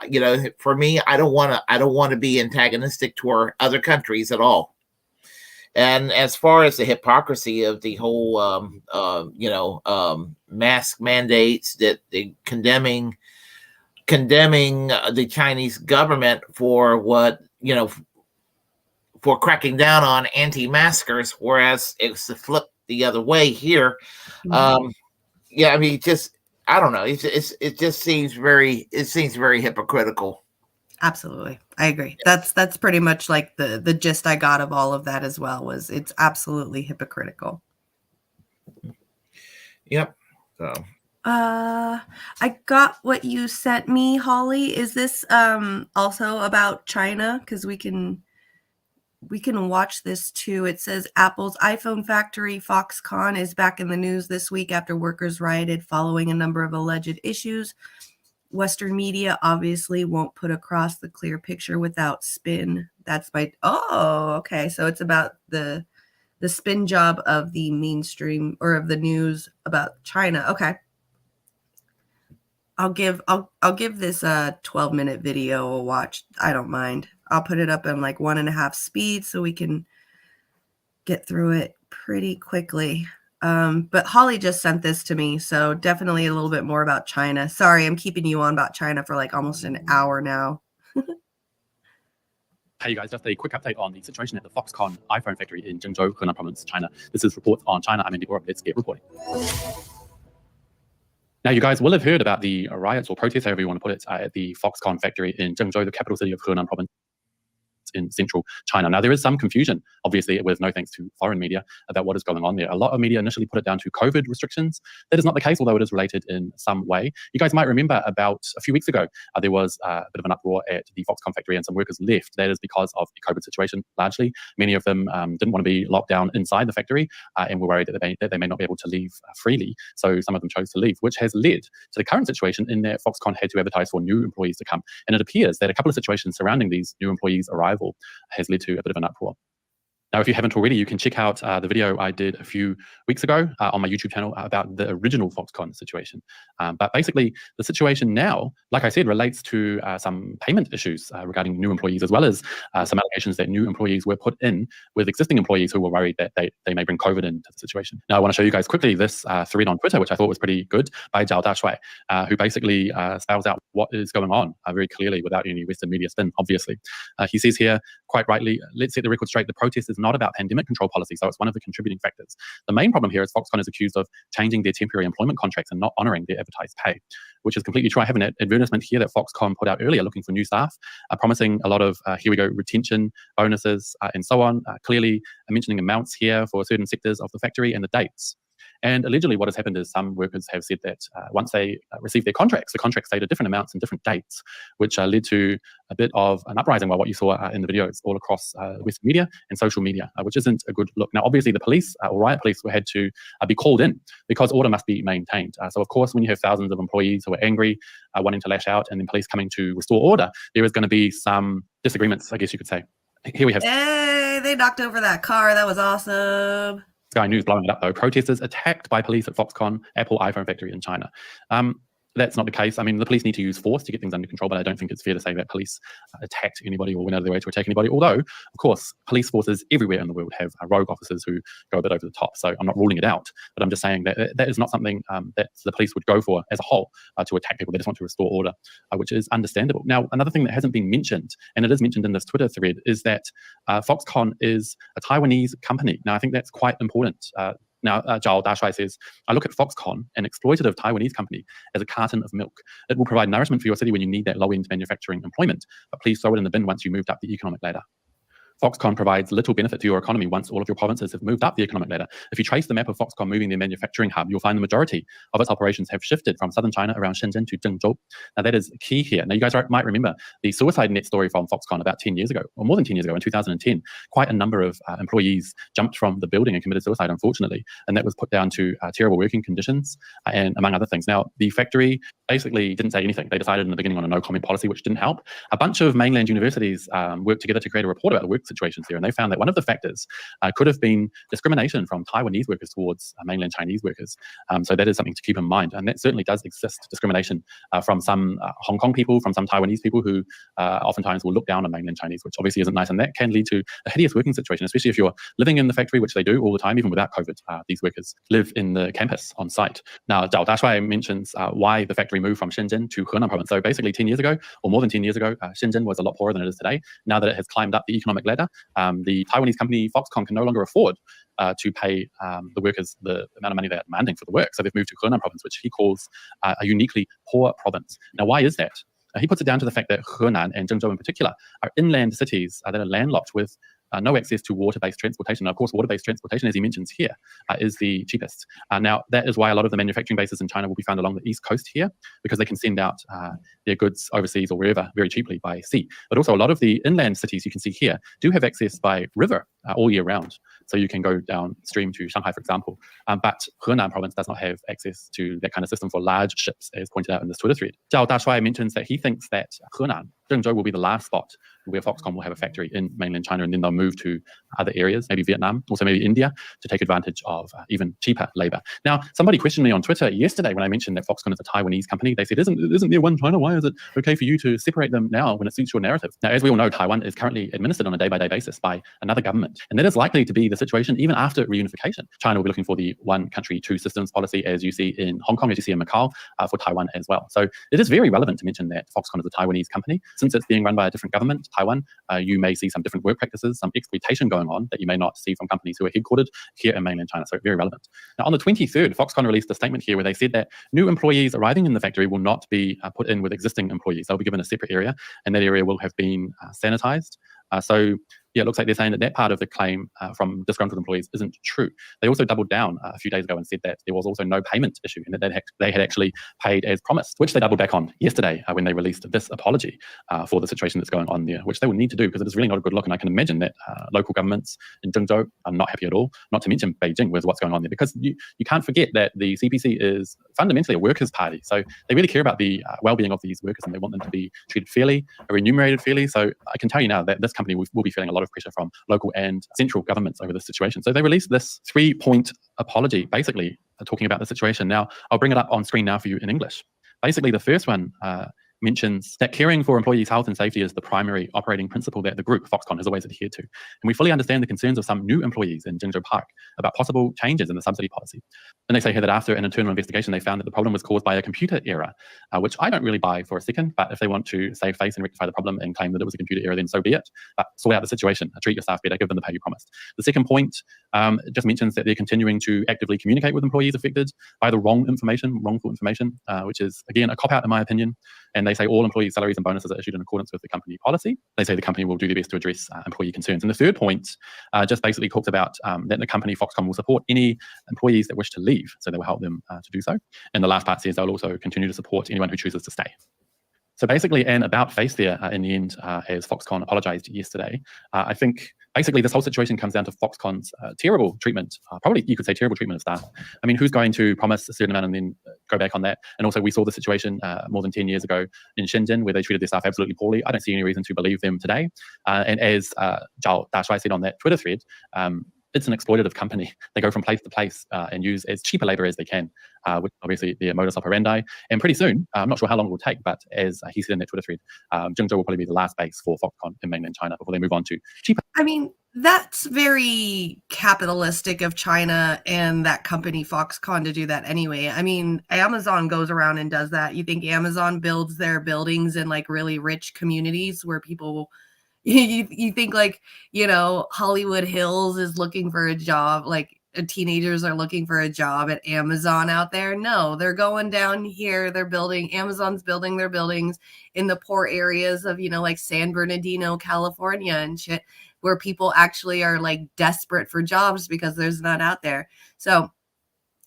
for me, I don't want to be antagonistic toward other countries at all. And as far as the hypocrisy of the whole mask mandates, that they condemning the Chinese government for for cracking down on anti-maskers, whereas it's the flip the other way here. I mean, I don't know. It just seems very hypocritical.
Absolutely, I agree. That's pretty much like the gist I got of all of that as well. Was it's absolutely hypocritical.
Yep. So.
I got what you sent me, Holly. Is this also about China? Because we can watch this too. It says Apple's iPhone factory Foxconn is back in the news this week after workers rioted following a number of alleged issues. Western media obviously won't put across the clear picture without spin. That's okay. So it's about the spin job of the mainstream or of the news about China. Okay. I'll give this a 12-minute video a watch. I don't mind. I'll put it up in like 1.5 speed so we can get through it pretty quickly. But Holly just sent this to me, so definitely a little bit more about China. Sorry, I'm keeping you on about China for like almost an hour now.
Hey, you guys, just a quick update on the situation at the Foxconn iPhone factory in Zhengzhou, Henan Province, China. This is reports on China. I'm Andy Bora. Let's get reporting. Now, you guys will have heard about the riots or protests, however you want to put it, at the Foxconn factory in Zhengzhou, the capital city of Henan Province. in central China. Now, there is some confusion, obviously, with no thanks to foreign media about what is going on there. A lot of media initially put it down to COVID restrictions. That is not the case, although it is related in some way. You guys might remember about a few weeks ago, there was a bit of an uproar at the Foxconn factory and some workers left. That is because of the COVID situation, largely. Many of them didn't want to be locked down inside the factory and were worried that they may not be able to leave freely. So some of them chose to leave, which has led to the current situation in that Foxconn had to advertise for new employees to come. And it appears that a couple of situations surrounding these new employees' arrival has led to a bit of an uproar. Now, if you haven't already, you can check out the video I did a few weeks ago on my YouTube channel about the original Foxconn situation. But basically, the situation now, like I said, relates to some payment issues regarding new employees, as well as some allegations that new employees were put in with existing employees who were worried that they may bring COVID into the situation. Now, I want to show you guys quickly this thread on Twitter, which I thought was pretty good, by Zhao Dashui, who basically spells out what is going on very clearly without any Western media spin, obviously. He says here, quite rightly, let's set the record straight, the protest is not about pandemic control policy, so it's one of the contributing factors. The main problem here is Foxconn is accused of changing their temporary employment contracts and not honouring their advertised pay, which is completely true. I have an advertisement here that Foxconn put out earlier looking for new staff, promising a lot of, here we go, retention, bonuses, and so on, clearly mentioning amounts here for certain sectors of the factory and the dates. And allegedly what has happened is some workers have said that once they received their contracts, the contracts stated different amounts and different dates, which led to a bit of an uprising by what you saw in the videos all across Western media and social media, which isn't a good look. Now, obviously, the police or riot police had to be called in because order must be maintained. So, of course, when you have thousands of employees who are angry, wanting to lash out, and then police coming to restore order, there is going to be some disagreements, I guess you could say. Here we have...
Hey, they knocked over that car. That was awesome.
Sky News blowing it up, though. Protesters attacked by police at Foxconn Apple iPhone factory in China. That's not the case. I mean, the police need to use force to get things under control, but I don't think it's fair to say that police attacked anybody or went out of their way to attack anybody. Although, of course, police forces everywhere in the world have rogue officers who go a bit over the top. So I'm not ruling it out, but I'm just saying that that is not something that the police would go for as a whole to attack people. They just want to restore order, which is understandable. Now, another thing that hasn't been mentioned, and it is mentioned in this Twitter thread, is that Foxconn is a Taiwanese company. Now, I think that's quite important. Now, Zhao Dashui says, I look at Foxconn, an exploitative Taiwanese company, as a carton of milk. It will provide nourishment for your city when you need that low-end manufacturing employment, but please throw it in the bin once you moved up the economic ladder. Foxconn provides little benefit to your economy once all of your provinces have moved up the economic ladder. If you trace the map of Foxconn moving their manufacturing hub, you'll find the majority of its operations have shifted from southern China around Shenzhen to Zhengzhou. Now, that is key here. Now, you guys might remember the suicide net story from Foxconn about 10 years ago, or more than 10 years ago, in 2010. Quite a number of employees jumped from the building and committed suicide, unfortunately, and that was put down to terrible working conditions and among other things. Now, the factory basically didn't say anything. They decided in the beginning on a no-comment policy, which didn't help. A bunch of mainland universities worked together to create a report about the work situations there, and they found that one of the factors could have been discrimination from Taiwanese workers towards mainland Chinese workers. So that is something to keep in mind. And that certainly does exist, discrimination from some Hong Kong people, from some Taiwanese people who oftentimes will look down on mainland Chinese, which obviously isn't nice. And that can lead to a hideous working situation, especially if you're living in the factory, which they do all the time, even without COVID. These workers live in the campus on site. Now, Zhao Dashui mentions why the factory moved from Shenzhen to Henan province. So basically 10 years ago, or more than 10 years ago, Shenzhen was a lot poorer than it is today. Now that it has climbed up the economic ladder, the Taiwanese company Foxconn can no longer afford to pay the workers the amount of money they're demanding for the work. So they've moved to Henan province, which he calls a uniquely poor province. Now, why is that? He puts it down to the fact that Henan and Zhengzhou in particular are inland cities that are landlocked with no access to water-based transportation. Now, of course, water-based transportation, as he mentions here, is the cheapest. Now, that is why a lot of the manufacturing bases in China will be found along the east coast here, because they can send out their goods overseas or wherever very cheaply by sea. But also, a lot of the inland cities you can see here do have access by river all year round. So you can go downstream to Shanghai, for example. But Henan province does not have access to that kind of system for large ships, as pointed out in this Twitter thread. Zhao Dashui mentions that he thinks that Henan, Zhengzhou, will be the last spot where Foxconn will have a factory in mainland China, and then they'll move to other areas, maybe Vietnam, also maybe India, to take advantage of even cheaper labor. Now, somebody questioned me on Twitter yesterday when I mentioned that Foxconn is a Taiwanese company. They said, isn't there one China? Why is it okay for you to separate them now when it suits your narrative? Now, as we all know, Taiwan is currently administered on a day-by-day basis by another government, and that is likely to be the situation even after reunification. China will be looking for the one country, two systems policy, as you see in Hong Kong, as you see in Macau, for Taiwan as well. So it is very relevant to mention that Foxconn is a Taiwanese company. Since it's being run by a different government, Taiwan, you may see some different work practices, some exploitation going on that you may not see from companies who are headquartered here in mainland China. So very relevant. Now, on the 23rd, Foxconn released a statement here where they said that new employees arriving in the factory will not be put in with existing employees. They'll be given a separate area, and that area will have been sanitized So yeah, it looks like they're saying that that part of the claim from disgruntled employees isn't true. They also doubled down a few days ago and said that there was also no payment issue and that they had actually paid as promised, which they doubled back on yesterday when they released this apology for the situation that's going on there, which they will need to do because it is really not a good look. And I can imagine that local governments in Zhengzhou are not happy at all, not to mention Beijing with what's going on there, because you can't forget that the CPC is fundamentally a workers' party. So they really care about the well-being of these workers and they want them to be treated fairly, remunerated fairly. So I can tell you now that this company will be feeling a lot of pressure from local and central governments over this situation. So they released this 3-point apology, basically talking about the situation. Now, I'll bring it up on screen now for you in English. Basically, the first one mentions that caring for employees' health and safety is the primary operating principle that the group, Foxconn, has always adhered to. And we fully understand the concerns of some new employees in Zhengzhou Park about possible changes in the subsidy policy. And they say here that after an internal investigation, they found that the problem was caused by a computer error, which I don't really buy for a second, but if they want to save face and rectify the problem and claim that it was a computer error, then so be it. But sort out the situation, treat your staff better, give them the pay you promised. The second point just mentions that they're continuing to actively communicate with employees affected by the wrongful information, which is, again, a cop-out in my opinion. And they say all employee salaries and bonuses are issued in accordance with the company policy. They say the company will do their best to address employee concerns. And the third point just basically talks about that the company, Foxconn, will support any employees that wish to leave. So they will help them to do so. And the last part says they'll also continue to support anyone who chooses to stay. So basically, an about face there in the end, as Foxconn apologized yesterday. I think basically this whole situation comes down to Foxconn's terrible treatment, probably you could say terrible treatment of staff. I mean, who's going to promise a certain amount and then go back on that? And also we saw the situation more than 10 years ago in Shenzhen where they treated their staff absolutely poorly. I don't see any reason to believe them today. And as Zhao Dashuai said on that Twitter thread, it's an exploitative company. They go from place to place and use as cheaper labor as they can, which obviously their modus operandi. And pretty soon, I'm not sure how long it will take, but as he said in that Twitter thread, Zhengzhou will probably be the last base for Foxconn in mainland China before they move on to cheaper.
I mean, that's very capitalistic of China and that company Foxconn to do that anyway. I mean, Amazon goes around and does that. You think Amazon builds their buildings in like really rich communities where people you think like, you know, Hollywood Hills is looking for a job, like teenagers are looking for a job at Amazon out there? No, they're going down here. Amazon's building their buildings in the poor areas of, you know, like San Bernardino, California and shit, where people actually are like desperate for jobs because there's none out there. So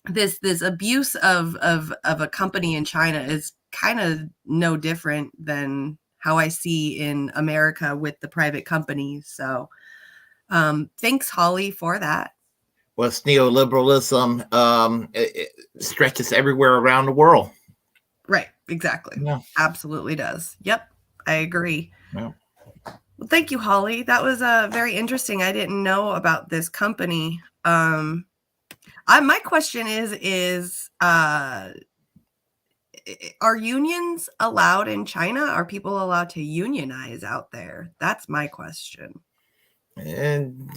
this abuse of a company in China is kind of no different than how I see in America with the private companies. So thanks, Holly, for that.
Well, it's neoliberalism. It stretches everywhere around the world.
Right, exactly. Yeah. Absolutely does. Yep, I agree.
Yeah.
Well, thank you, Holly. That was very interesting. I didn't know about this company. My question is are unions allowed in China? Are people allowed to unionize out there? That's my question.
And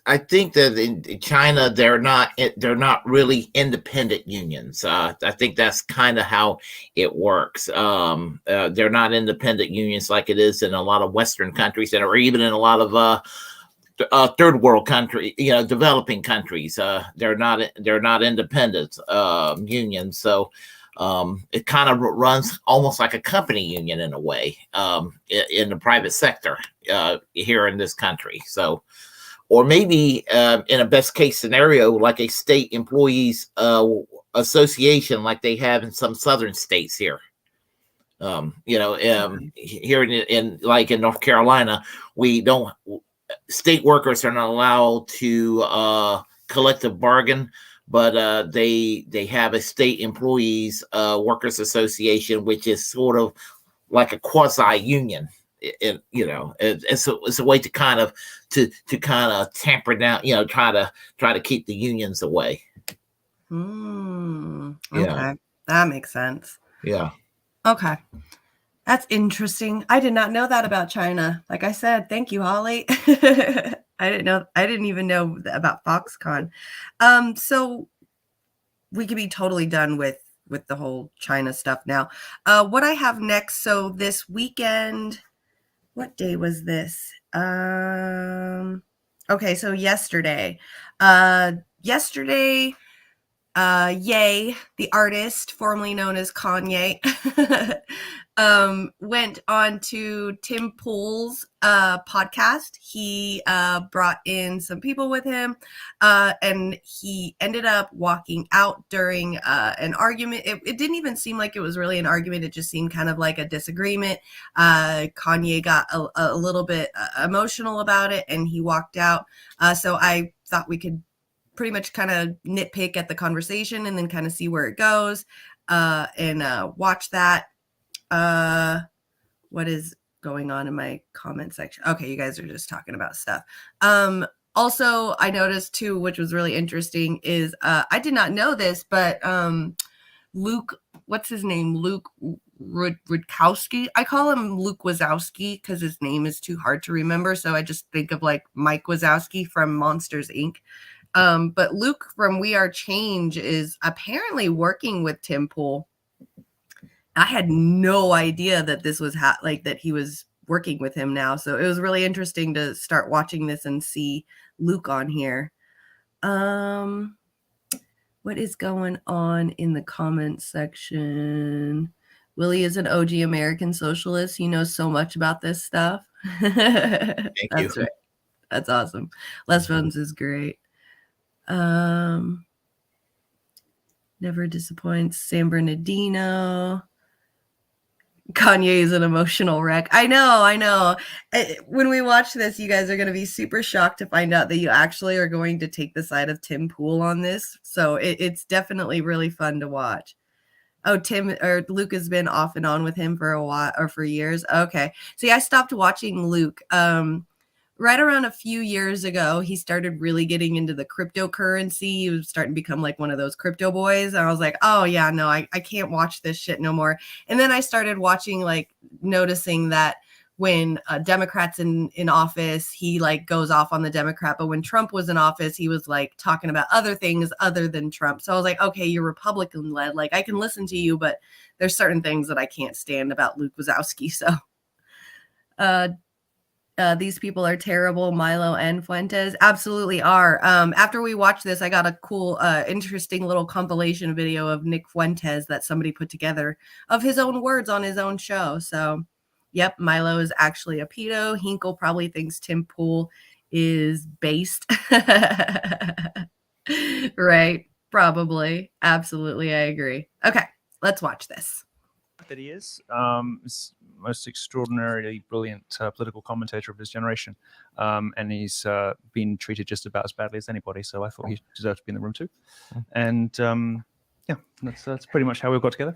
I think that in China they're not really independent unions. I think that's kind of how it works. They're not independent unions like it is in a lot of Western countries, or even in a lot of third world country, developing countries. They're not independent unions. So it kind of runs almost like a company union in a way in the private sector here in this country. So, or maybe in a best case scenario, like a state employees association, like they have in some southern states here. Here in like in North Carolina, state workers are not allowed to collective bargain. But they have a state employees workers association, which is sort of like a quasi union. It's a way to kind of tamper down, try to keep the unions away.
Okay, that makes sense.
Yeah.
Okay, that's interesting. I did not know that about China. Like I said, thank you, Holly. I didn't even know about Foxconn. So we could be totally done with the whole China stuff now. What I have next, so this weekend, what day was this? Okay, so yesterday. Ye, the artist formerly known as Kanye, went on to Tim Pool's podcast. He brought in some people with him, and he ended up walking out during an argument. It didn't even seem like it was really an argument. It just seemed kind of like a disagreement. Kanye got a little bit emotional about it, and he walked out. So I thought we could pretty much kind of nitpick at the conversation and then kind of see where it goes, and watch that. What is going on in my comment section? Okay, you guys are just talking about stuff. Also, I noticed too, which was really interesting, is I did not know this, but Luke, what's his name? Luke Rudkowski. I call him Luke Wazowski because his name is too hard to remember, so I just think of like Mike Wazowski from Monsters Inc. But Luke from We Are Change is apparently working with Tim Pool. I had no idea that this was that he was working with him now. So it was really interesting to start watching this and see Luke on here. What is going on in the comments section? Willie is an OG American socialist. He knows so much about this stuff.
Thank you.
That's right. That's awesome. Les Bones is great. Never disappoints. San Bernardino. Kanye is an emotional wreck. I know. When we watch this, you guys are going to be super shocked to find out that you actually are going to take the side of Tim Pool on this. So it's definitely really fun to watch. Oh, Luke has been off and on with him for a while or for years. Okay. See, I stopped watching Luke. Right around a few years ago, he started really getting into the cryptocurrency. He was starting to become like one of those crypto boys. And I was like, oh yeah, no, I can't watch this shit no more. And then I started watching, like noticing that when Democrats in office, he like goes off on the Democrat. But when Trump was in office, he was like talking about other things other than Trump. So I was like, okay, you're Republican led. Like I can listen to you, but there's certain things that I can't stand about Luke Wazowski. So, these people are terrible. Milo and Fuentes absolutely are. After we watched this, I got a cool, interesting little compilation video of Nick Fuentes that somebody put together of his own words on his own show. So, yep, Milo is actually a pedo. Hinkle probably thinks Tim Pool is based. Right. Probably. Absolutely. I agree. Okay. Let's watch this.
That he is. Most extraordinarily brilliant political commentator of his generation, and he's been treated just about as badly as anybody. So I thought he deserved to be in the room too. And yeah, that's pretty much how we got together.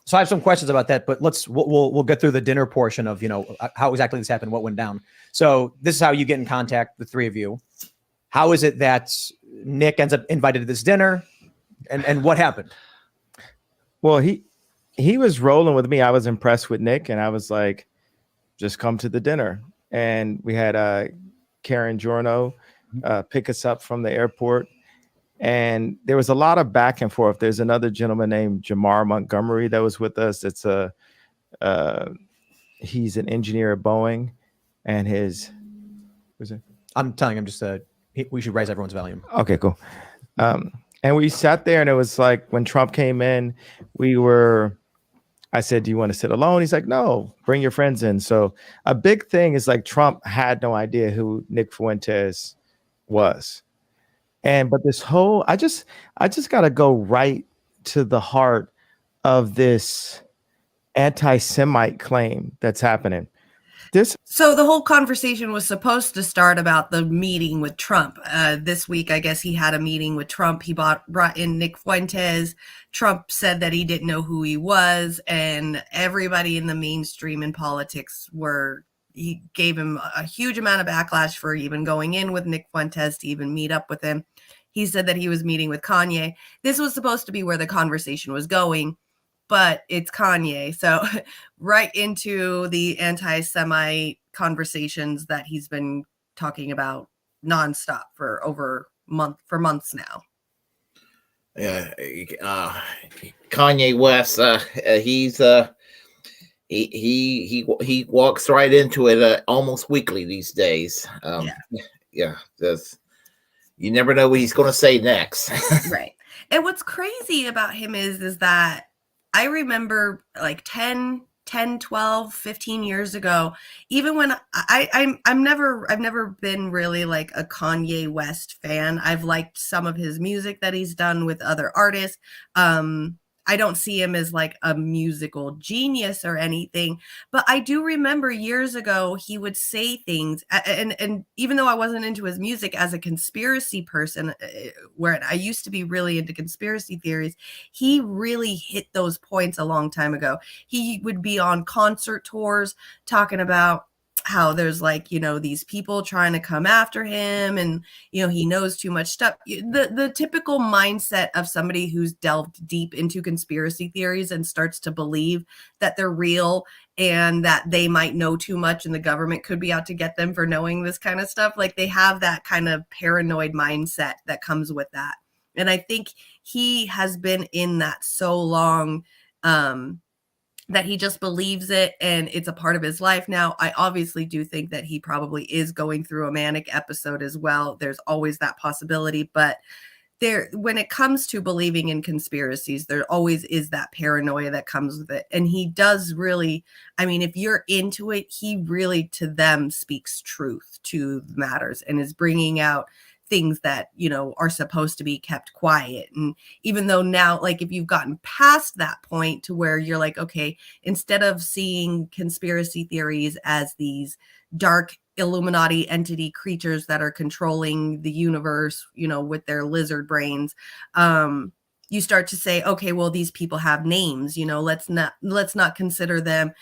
So I have some questions about that, but we'll get through the dinner portion of how exactly this happened, what went down. So this is how you get in contact, the three of you. How is it that Nick ends up invited to this dinner, and what happened?
Well, he was rolling with me. I was impressed with Nick, and I was like, just come to the dinner. And we had Karen Giorno pick us up from the airport. And there was a lot of back and forth. There's another gentleman named Jamar Montgomery that was with us. He's an engineer at Boeing, and
I'm telling him we should raise everyone's volume.
Okay, cool. And we sat there, and it was like when Trump came in, I said, do you want to sit alone? He's like, no, bring your friends in. So a big thing is like Trump had no idea who Nick Fuentes was. But this whole, I just got to go right to the heart of this anti-Semite claim that's happening.
So the whole conversation was supposed to start about the meeting with Trump. This week, I guess he had a meeting with Trump. He brought in Nick Fuentes. Trump said that he didn't know who he was, and everybody in the mainstream in politics he gave him a huge amount of backlash for even going in with Nick Fuentes to even meet up with him. He said that he was meeting with Kanye. This was supposed to be where the conversation was going, but it's Kanye. So right into the anti-Semite conversations that he's been talking about nonstop for months now.
Yeah, Kanye West. He walks right into it almost weekly these days. You never know what he's going to say next.
Right. And what's crazy about him is that I remember like 10, 10, 12, 15 years ago, even when I've never been really like a Kanye West fan. I've liked some of his music that he's done with other artists. I don't see him as like a musical genius or anything, but I do remember years ago he would say things, and even though I wasn't into his music, as a conspiracy person, where I used to be really into conspiracy theories, he really hit those points a long time ago. He would be on concert tours talking about how there's like, these people trying to come after him, and he knows too much stuff. The typical mindset of somebody who's delved deep into conspiracy theories and starts to believe that they're real and that they might know too much and the government could be out to get them for knowing this kind of stuff. Like, they have that kind of paranoid mindset that comes with that. And I think he has been in that so long, that he just believes it and it's a part of his life now. I obviously do think that he probably is going through a manic episode as well. There's always that possibility, but when it comes to believing in conspiracies, there always is that paranoia that comes with it. And he does really, if you're into it, he really to them speaks truth to matters and is bringing out things that, are supposed to be kept quiet. And even though now, like, if you've gotten past that point to where you're like, okay, instead of seeing conspiracy theories as these dark Illuminati entity creatures that are controlling the universe, with their lizard brains, you start to say, okay, well, these people have names, let's not consider them,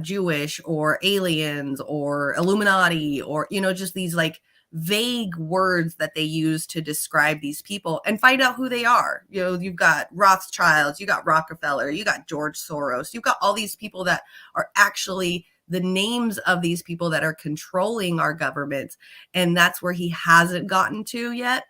Jewish or aliens or Illuminati or, just these like vague words that they use to describe these people, and find out who they are. You've got Rothschilds, you got Rockefeller, you got George Soros, you've got all these people that are actually the names of these people that are controlling our governments. And that's where he hasn't gotten to yet.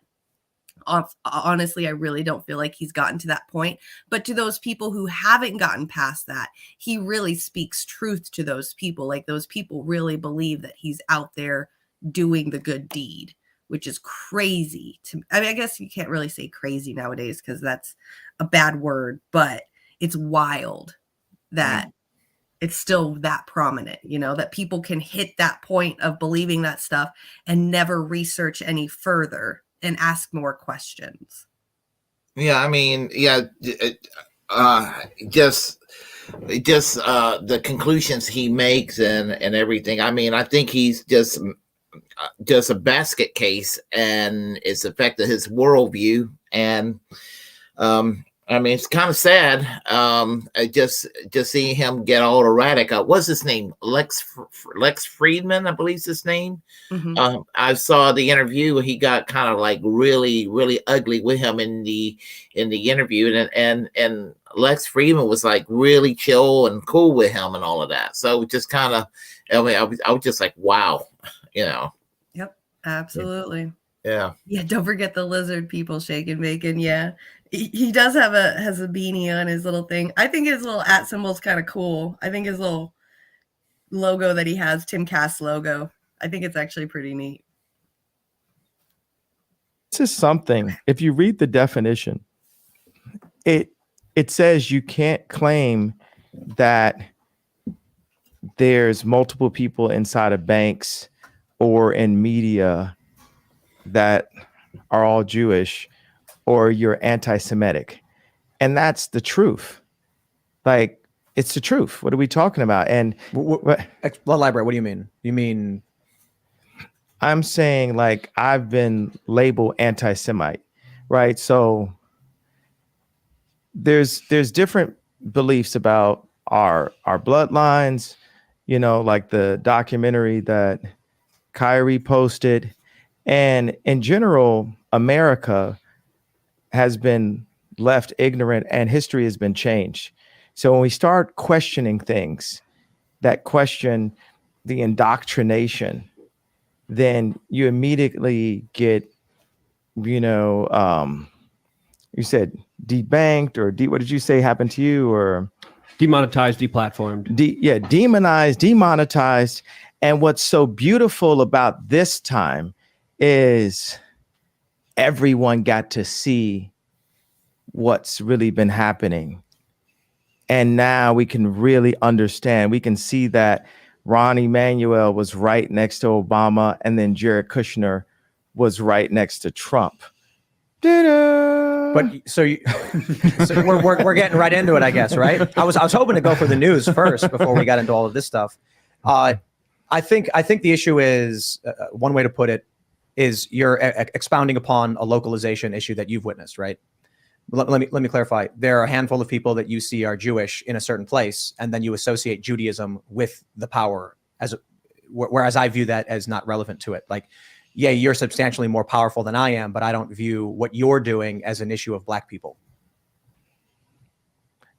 Honestly, I really don't feel like he's gotten to that point. But to those people who haven't gotten past that, he really speaks truth to those people. Like, those people really believe that he's out there doing the good deed, which is crazy to I guess you can't really say crazy nowadays because that's a bad word, but it's wild that it's still that prominent, that people can hit that point of believing that stuff and never research any further and ask more questions.
Yeah, just the conclusions he makes and everything. I think he's just a basket case, and it's affected his worldview. And it's kind of sad. Just seeing him get all erratic. What's his name? Lex Friedman, I believe is his name.
Mm-hmm.
I saw the interview. He got kind of like really, really ugly with him in the interview, and Lex Friedman was like really chill and cool with him and all of that. So just kind of, I was just like, wow,
Yep, absolutely.
Yeah.
Yeah, don't forget the lizard people shaking bacon. Yeah. He does has a beanie on his little thing. I think his little @ symbol is kind of cool. I think his little logo that he has, Tim Cass logo, I think it's actually pretty neat.
This is something, if you read the definition, it says you can't claim that there's multiple people inside of banks or in media that are all Jewish, or you're anti-Semitic. And that's the truth. Like, it's the truth. What are we talking about? And
Blood Library, what do you mean? You mean?
I'm saying, like, I've been labeled anti-Semite, right? So there's different beliefs about our bloodlines, like the documentary that Kyrie posted. And in general, America has been left ignorant and history has been changed. So when we start questioning things that question the indoctrination, then you immediately get, you said debanked, or what did you say happened to you? Or
demonetized, deplatformed.
Demonized, demonetized. And what's so beautiful about this time is everyone got to see what's really been happening. And now we can really understand. We can see that Ron Emanuel was right next to Obama, and then Jared Kushner was right next to Trump.
But so we're getting right into it, I guess, right? I was hoping to go for the news first before we got into all of this stuff. I think the issue is one way to put it is you're expounding upon a localization issue that you've witnessed, right? Let me clarify. There are a handful of people that you see are Jewish in a certain place, and then you associate Judaism with the power, whereas I view that as not relevant to it. Like, yeah, you're substantially more powerful than I am, but I don't view what you're doing as an issue of Black people.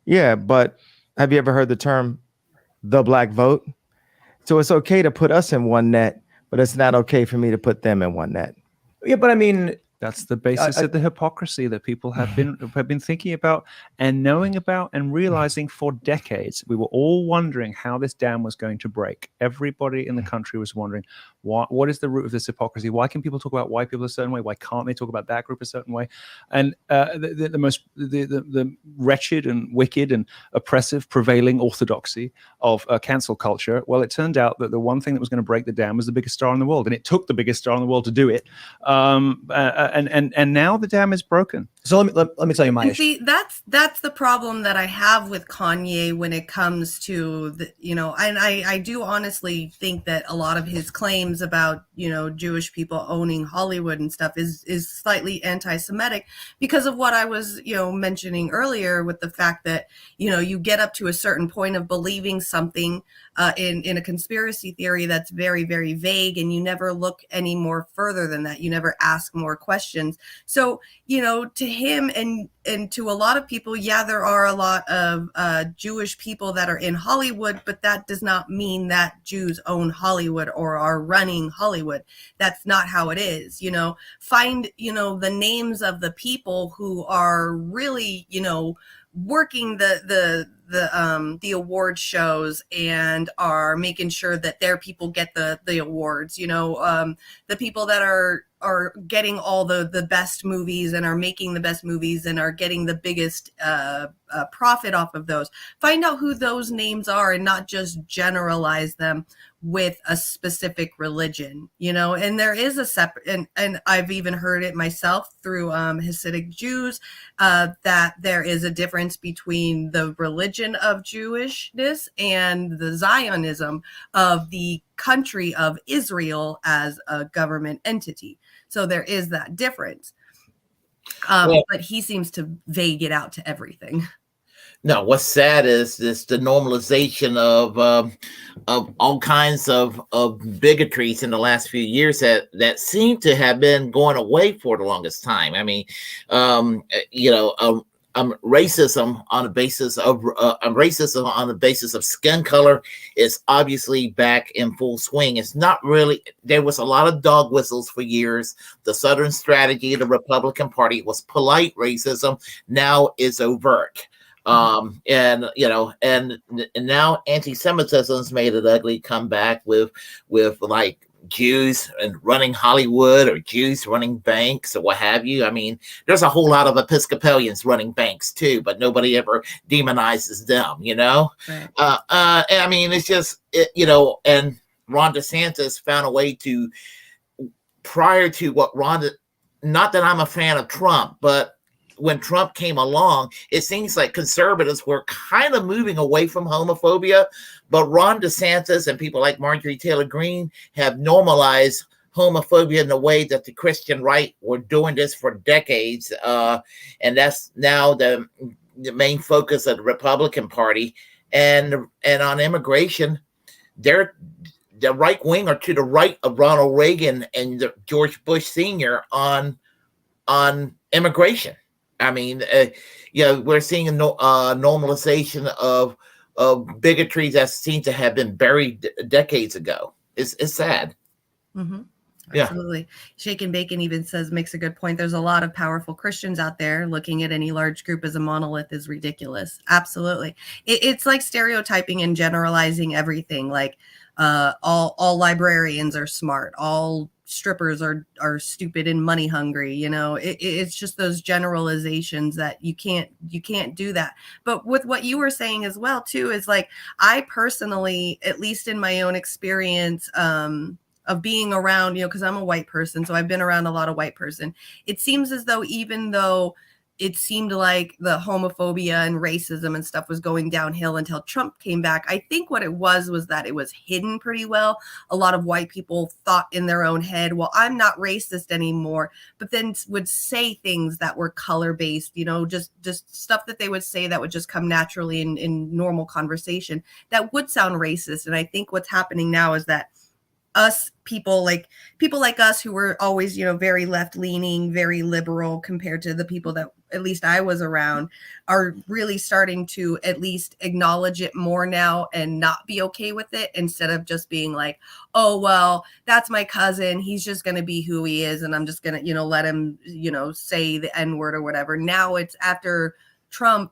Yeah, but have you ever heard the term the Black vote? So it's okay to put us in one net, but it's not okay for me to put them in one net.
Yeah, but I mean,
that's the basis of the hypocrisy that people have been thinking about and knowing about and realizing for decades. We were all wondering how this dam was going to break. Everybody in the country was wondering what is the root of this hypocrisy? Why can people talk about white people a certain way? Why can't they talk about that group a certain way? And the wretched and wicked and oppressive prevailing orthodoxy of cancel culture. Well, it turned out that the one thing that was going to break the dam was the biggest star in the world, and it took the biggest star in the world to do it. And now the dam is broken.
So let me tell you my issue.
See, that's the problem that I have with Kanye when it comes to the, and I do honestly think that a lot of his claims about, Jewish people owning Hollywood and stuff is slightly anti-Semitic because of what I was, mentioning earlier with the fact that, you get up to a certain point of believing something in a conspiracy theory that's very, very vague, and you never look any more further than that. You never ask more questions. So, to him and to a lot of people, yeah, there are a lot of Jewish people that are in Hollywood, but that does not mean that Jews own Hollywood or are running Hollywood. That's not how it is. Find, the names of the people who are really, working the award shows and are making sure that their people get the awards, the people that are getting all the best movies and are making the best movies and are getting the biggest profit off of those. Find out who those names are and not just generalize them with a specific religion, and there is a separate, and I've even heard it myself through Hasidic Jews, that there is a difference between the religion of Jewishness and the Zionism of the country of Israel as a government entity. So there is that difference. But he seems to vague it out to everything.
No, what's sad is the normalization of all kinds of bigotries in the last few years that seem to have been going away for the longest time. I mean, racism on the basis of skin color is obviously back in full swing. It's not really. There was a lot of dog whistles for years. The Southern strategy of the Republican Party was polite racism. Now it's overt. And now anti-Semitism's made an ugly comeback with like Jews and running Hollywood or Jews running banks or what have you. I mean, there's a whole lot of Episcopalians running banks too, but nobody ever demonizes them, Right. I mean, it's just, and Ron DeSantis found a way to, prior to what not that I'm a fan of Trump, but when Trump came along, it seems like conservatives were kind of moving away from homophobia, but Ron DeSantis and people like Marjorie Taylor Greene have normalized homophobia in a way that the Christian right were doing this for decades. And that's now the main focus of the Republican Party. And on immigration, they're the right wing are to the right of Ronald Reagan and George Bush Sr. on immigration. I mean, we're seeing a normalization of bigotry that seems to have been buried decades ago. It's sad.
Mm-hmm.
Yeah.
Absolutely. Shaken Bacon even makes a good point. There's a lot of powerful Christians out there. Looking at any large group as a monolith is ridiculous. Absolutely. It's like stereotyping and generalizing everything. Like all librarians are smart. All strippers are stupid and money hungry. You know, it's just those generalizations that you can't do that. But with what you were saying as well too, is like, I personally, at least in my own experience, of being around, you know, because I'm a white person, so I've been around a lot of white person. It seems as though, even though it seemed like the homophobia and racism and stuff was going downhill until Trump came back, I think what it was that it was hidden pretty well. A lot of white people thought in their own head, well, I'm not racist anymore, but then would say things that were color-based, you know, just stuff that they would say that would just come naturally in normal conversation that would sound racist. And I think what's happening now is that people like us, who were always, you know, very left leaning, very liberal compared to the people that at least I was around, are really starting to at least acknowledge it more now and not be okay with it, instead of just being like, oh, well, that's my cousin, he's just going to be who he is, and I'm just going to, you know, let him, you know, say the N-word or whatever. Now it's after Trump,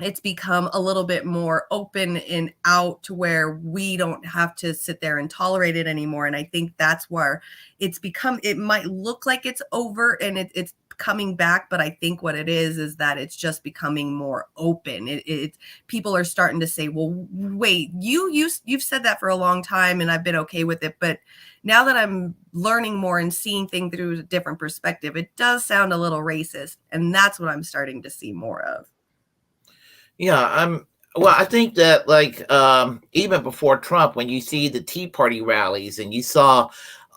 it's become a little bit more open and out to where we don't have to sit there and tolerate it anymore. And I think that's where it's become, it might look like it's over and it's coming back, but I think what it is that it's just becoming more open. It people are starting to say, well, wait, you've said that for a long time and I've been okay with it, but now that I'm learning more and seeing things through a different perspective, it does sound a little racist. And that's what I'm starting to see more of.
Yeah, well, I think that, like, even before Trump, when you see the Tea Party rallies and you saw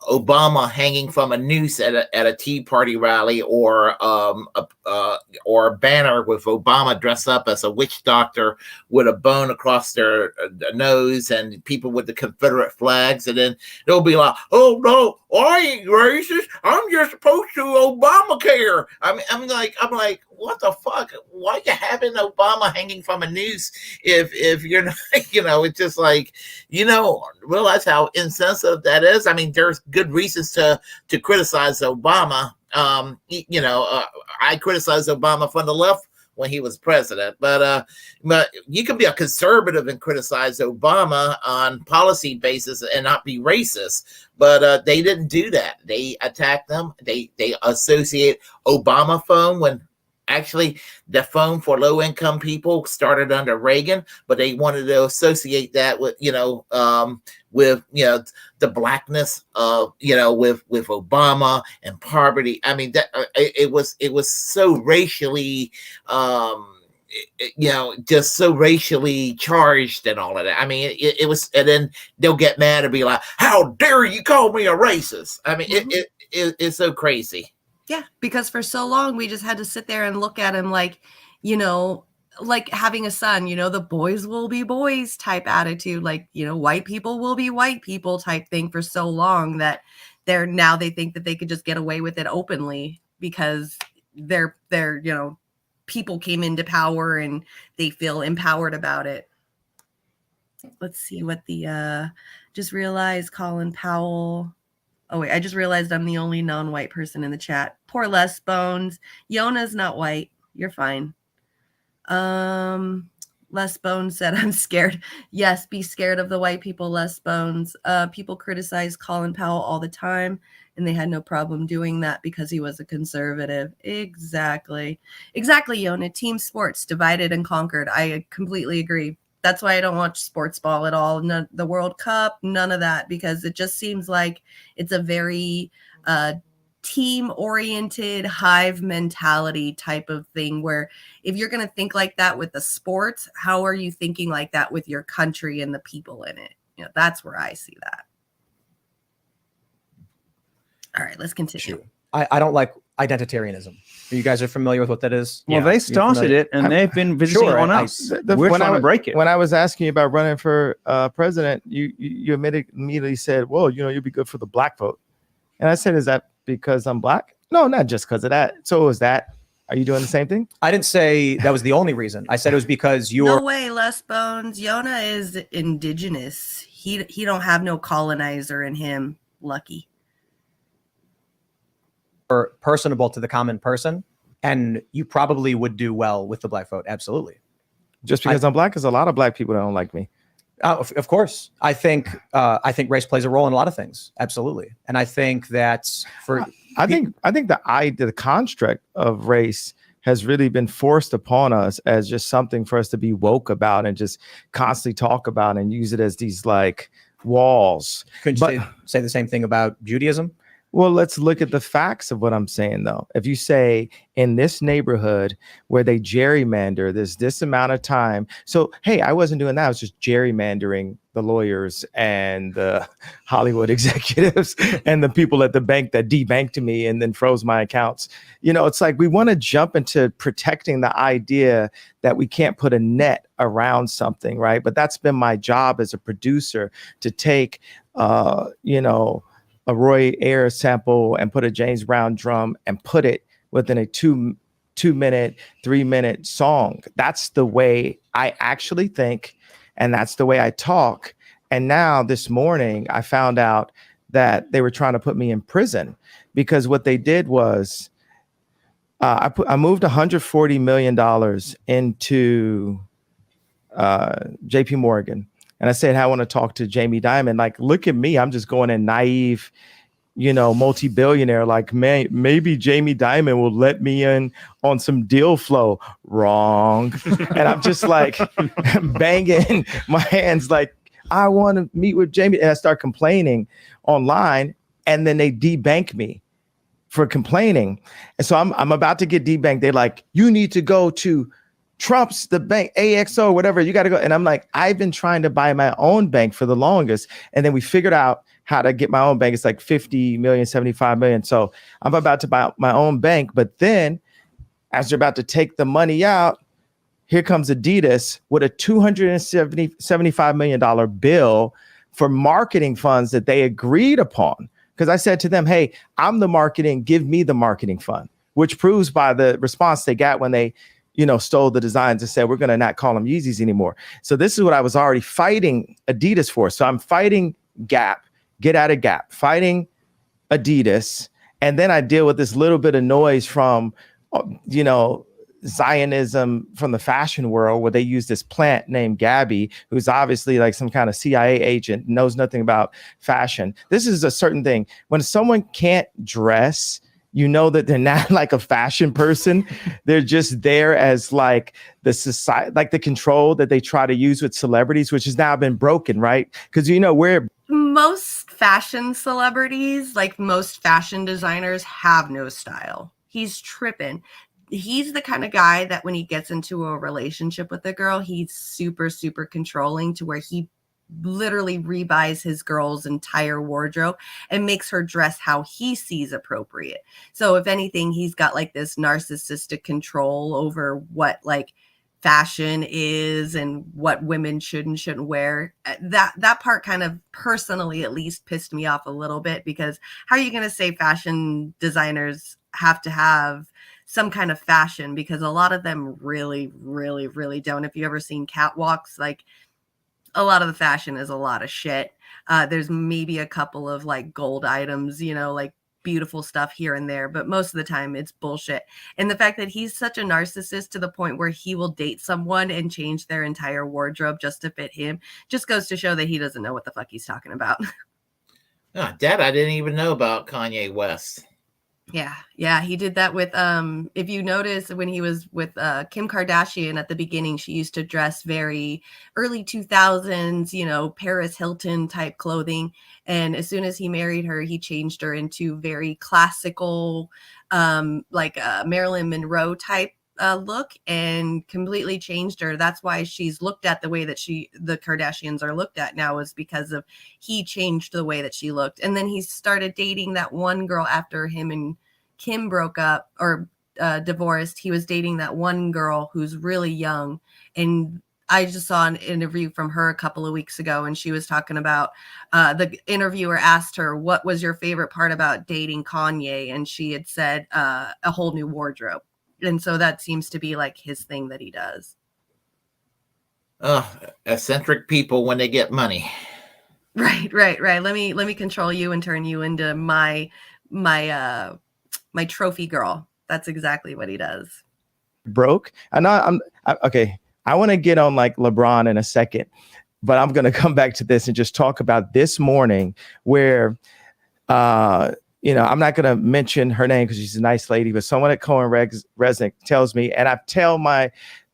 Obama hanging from a noose at a Tea Party rally, or a banner with Obama dressed up as a witch doctor with a bone across their nose, and people with the Confederate flags, and then they'll be like, "Oh no, I ain't racist. I'm just opposed to Obamacare." I'm like, what the fuck? Why are you having Obama hanging from a noose if you're not, you know? It's just like, you know, realize how insensitive that is. I mean, there's good reasons to criticize Obama. You know, I criticize Obama from the left when he was president, but you can be a conservative and criticize Obama on policy basis and not be racist. But they didn't do that. They attacked them. They associate Obama phone, when actually the phone for low income people started under Reagan, but they wanted to associate that with, you know, the blackness of, you know, with Obama and poverty. I mean, that it was so racially, you know, just so racially charged and all of that. I mean, it was, and then they'll get mad and be like, "How dare you call me a racist?" I mean, it's so crazy.
Yeah, because for so long we just had to sit there and look at him like, you know, like having a son, you know, the boys will be boys type attitude, like, you know, white people will be white people type thing for so long, that they think that they could just get away with it openly because they're you know, people came into power and they feel empowered about it. Let's see what just realized Colin Powell. Oh, wait, I just realized I'm the only non-white person in the chat. Poor Les Bones. Yona's not white. You're fine. Les Bones said, "I'm scared." Yes, be scared of the white people, Les Bones. People criticize Colin Powell all the time, and they had no problem doing that because he was a conservative. Exactly. Exactly, Yona. Team sports, divided and conquered. I completely agree. That's why I don't watch sports ball at all. None, the World Cup, none of that, because it just seems like it's a very team-oriented hive mentality type of thing, where if you're going to think like that with the sports, how are you thinking like that with your country and the people in it? You know, that's where I see that. All right, let's continue.
I don't like identitarianism. You guys are familiar with what that is?
Well, they started it, and they've been visiting on us. We're trying to break it.
When I was asking you about running for president, you immediately said, "Well, you know, you'd be good for the black vote." And I said, "Is that because I'm black?" No, not just because of that. So is that? Are you doing the same thing?
I didn't say that was the only reason. I said it was because you're.
No way, Les Bones. Yona is indigenous. He don't have no colonizer in him. Lucky.
Personable to the common person, and you probably would do well with the black vote. Absolutely.
Just because I'm black, because a lot of black people don't like me.
Of course, I think race plays a role in a lot of things. Absolutely, and I think that's for.
I think the construct of race has really been forced upon us as just something for us to be woke about and just constantly talk about and use it as these like walls.
Couldn't you say the same thing about Judaism?
Well, let's look at the facts of what I'm saying, though. If you say in this neighborhood where they gerrymander, there's this amount of time. So, hey, I wasn't doing that. I was just gerrymandering the lawyers and the Hollywood executives and the people at the bank that debanked me and then froze my accounts. You know, it's like we want to jump into protecting the idea that we can't put a net around something, right? But that's been my job as a producer to take, a Roy Ayers sample and put a James Brown drum and put it within a 2 minute, 3 minute song. That's the way I actually think. And that's the way I talk. And now this morning, I found out that they were trying to put me in prison because what they did was I moved $140 million into JP Morgan. And I said, I want to talk to Jamie Dimon. Like, look at me. I'm just going in naive, multi-billionaire. Like, maybe Jamie Dimon will let me in on some deal flow. Wrong. And I'm just like banging my hands like, I want to meet with Jamie. And I start complaining online. And then they debank me for complaining. And so I'm about to get debanked. They're like, you need to go to Trump's the bank, AXO, whatever, you got to go. And I'm like, I've been trying to buy my own bank for the longest. And then we figured out how to get my own bank. It's like 50 million, 75 million. So I'm about to buy my own bank. But then as they're about to take the money out, here comes Adidas with a $275 million bill for marketing funds that they agreed upon. Because I said to them, hey, I'm the marketing, give me the marketing fund, which proves by the response they got when they stole the designs and said, we're going to not call them Yeezys anymore. So this is what I was already fighting Adidas for. So I'm fighting Gap, get out of Gap, fighting Adidas. And then I deal with this little bit of noise from, Zionism from the fashion world where they use this plant named Gabby, who's obviously like some kind of CIA agent, knows nothing about fashion. This is a certain thing. When someone can't dress, you know that they're not like a fashion person. They're just there as like the society, like the control that they try to use with celebrities, which has now been broken, right? Because we're
most fashion celebrities, like most fashion designers, have no style. He's tripping. He's the kind of guy that when he gets into a relationship with a girl, he's super, super controlling to where he literally rebuys his girl's entire wardrobe and makes her dress how he sees appropriate. So if anything, he's got like this narcissistic control over what like fashion is and what women should and shouldn't wear. That part kind of personally at least pissed me off a little bit, because how are you going to say fashion designers have to have some kind of fashion? Because a lot of them really, really, really don't. If you ever seen catwalks, like a lot of the fashion is a lot of shit. There's maybe a couple of like gold items, like beautiful stuff here and there, but most of the time it's bullshit. And the fact that he's such a narcissist to the point where he will date someone and change their entire wardrobe just to fit him just goes to show that he doesn't know what the fuck he's talking about.
Dad, I didn't even know about Kanye West.
Yeah, he did that with if you notice when he was with Kim Kardashian at the beginning, she used to dress very early 2000s, Paris Hilton type clothing, and as soon as he married her, he changed her into very classical like Marilyn Monroe type look, and completely changed her. That's why she's looked at the way that the Kardashians are looked at now, is because of he changed the way that she looked. And then he started dating that one girl after him and Kim broke up or divorced. He was dating that one girl who's really young, and I just saw an interview from her a couple of weeks ago, and she was talking about the interviewer asked her, what was your favorite part about dating Kanye? And she had said a whole new wardrobe. And so that seems to be like his thing that he does.
Eccentric people when they get money.
Right. Let me control you and turn you into my trophy girl. That's exactly what he does.
Broke. Okay. I want to get on like LeBron in a second, but I'm going to come back to this and just talk about this morning where, I'm not going to mention her name because she's a nice lady, but someone at Cohen Resnick tells me, and I tell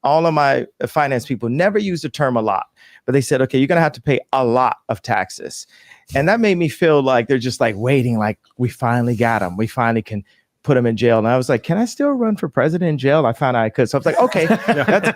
all of my finance people, never use the term a lot, but they said, okay, you're going to have to pay a lot of taxes. And that made me feel like they're just like waiting, like we finally got them. We finally can put him in jail. And I was like, can I still run for president in jail? I found out I could. So I was like, okay,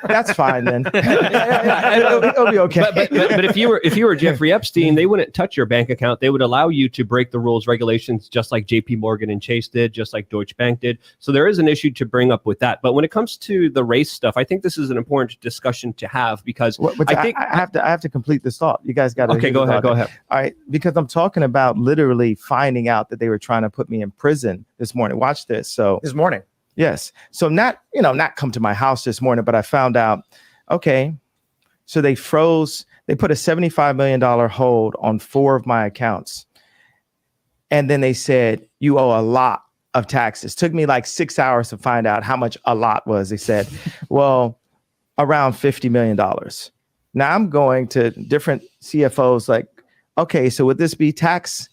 that's fine then. It'll be okay.
But if you were Jeffrey Epstein, they wouldn't touch your bank account. They would allow you to break the rules, regulations, just like JP Morgan and Chase did, just like Deutsche Bank did. So there is an issue to bring up with that. But when it comes to the race stuff, I think this is an important discussion to have because I have to complete this thought. You guys got to.
Okay, go ahead. All right, because I'm talking about literally finding out that they were trying to put me in prison this morning. Watch this. So
this morning.
Yes. So not come to my house this morning, but I found out, okay, so they put a $75 million hold on 4 of my accounts. And then they said, you owe a lot of taxes. Took me like 6 hours to find out how much a lot was. They said, well, around $50 million. Now I'm going to different CFOs like, okay, so would this be tax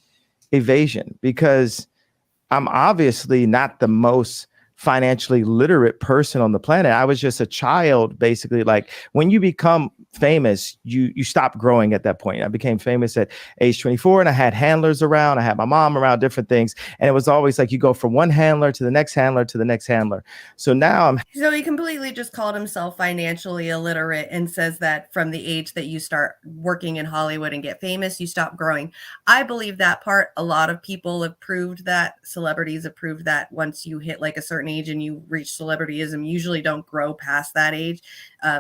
evasion? Because I'm obviously not the most financially literate person on the planet. I was just a child, basically. Like when you become famous, you stop growing at that point. I became famous at age 24 and I had handlers around. I had my mom around, different things. And it was always like you go from one handler to the next handler to the next handler. So now
So he completely just called himself financially illiterate and says that from the age that you start working in Hollywood and get famous, you stop growing. I believe that part. A lot of people have proved that. Celebrities have proved that once you hit like a certain age and you reach celebrityism, you usually don't grow past that age.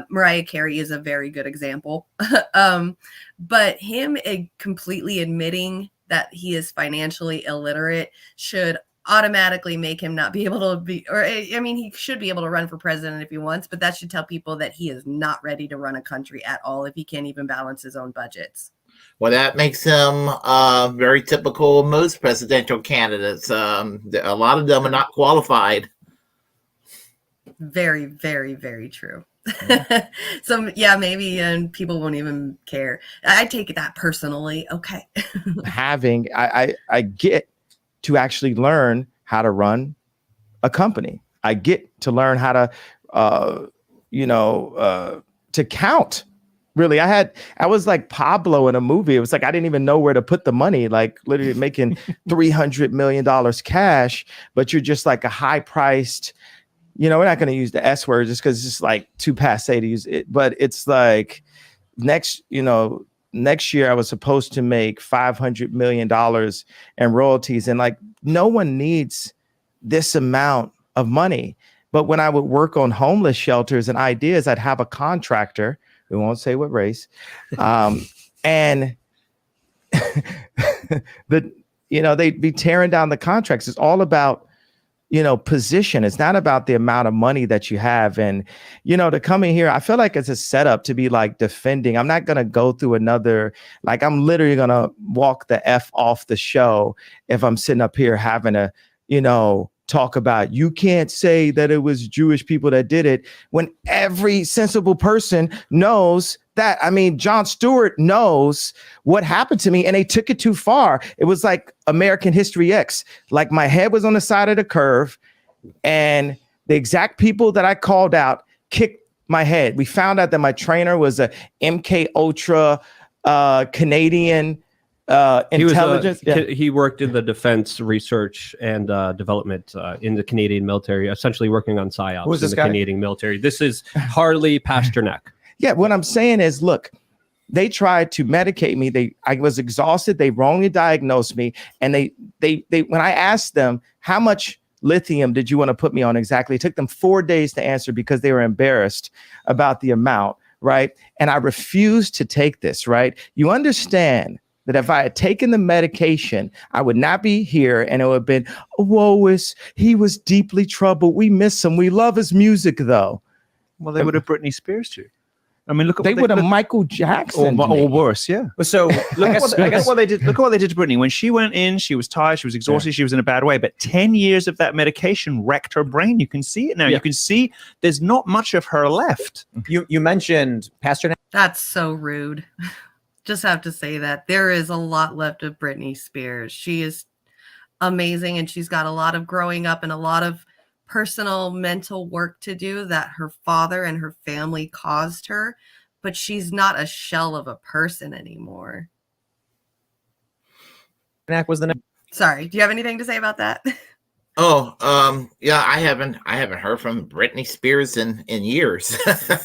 Mariah Carey is a very good example. But him completely admitting that he is financially illiterate should automatically make him not be able to be, or I mean, he should be able to run for president if he wants, but that should tell people that he is not ready to run a country at all if he can't even balance his own budgets.
Well, that makes him very typical of most presidential candidates. A lot of them are not qualified.
Very, very, very true. So yeah, maybe and people won't even care. I take that personally. Okay.
I get to actually learn how to run a company. I get to learn how to count. Really, I was like Pablo in a movie. It was like I didn't even know where to put the money, like literally making $300 million cash, but you're just like a high-priced, we're not going to use the S word just because it's just like too passé to use it. But it's like next year I was supposed to make $500 million in royalties. And like no one needs this amount of money. But when I would work on homeless shelters and ideas, I'd have a contractor. We won't say what race. And they'd be tearing down the contracts. It's all about, position. It's not about the amount of money that you have. And, to come in here, I feel like it's a setup to be like defending. I'm not going to go through I'm literally going to walk the F off the show if I'm sitting up here having a, talk about you can't say that it was Jewish people that did it when every sensible person knows that. I mean, Jon Stewart knows what happened to me and they took it too far. It was like American History X. Like my head was on the side of the curve and the exact people that I called out kicked my head. We found out that my trainer was a MK Ultra Canadian intelligence.
He worked in the defense research and development in the Canadian military, essentially working on PSYOPs.
Who's this
in the
guy?
Canadian military. This is Harley Pasternak.
Yeah, what I'm saying is, look, they tried to medicate me. I was exhausted. They wrongly diagnosed me, and they when I asked them how much lithium did you want to put me on exactly, it took them 4 days to answer because they were embarrassed about the amount, right? And I refused to take this, right? You understand that if I had taken the medication, I would not be here, and it would have been, he was deeply troubled. We miss him. We love his music, though.
Well, they would have Britney Spears too. I mean, look at
they would have Michael Jackson
or worse, yeah.
So
look at what they did. Look at what they did to Britney. When she went in, she was tired, she was exhausted, she was in a bad way. But 10 years of that medication wrecked her brain. You can see it now.
Yeah.
You can see there's not much of her left.
You mentioned Pasternak.
That's so rude. just have to say that there is a lot left of Britney Spears. She is amazing, and she's got a lot of growing up and a lot of personal mental work to do that her father and her family caused her, but she's not a shell of a person anymore.
Was the next.
Sorry, do you have anything to say about that?
Yeah, I haven't heard from Britney Spears in years.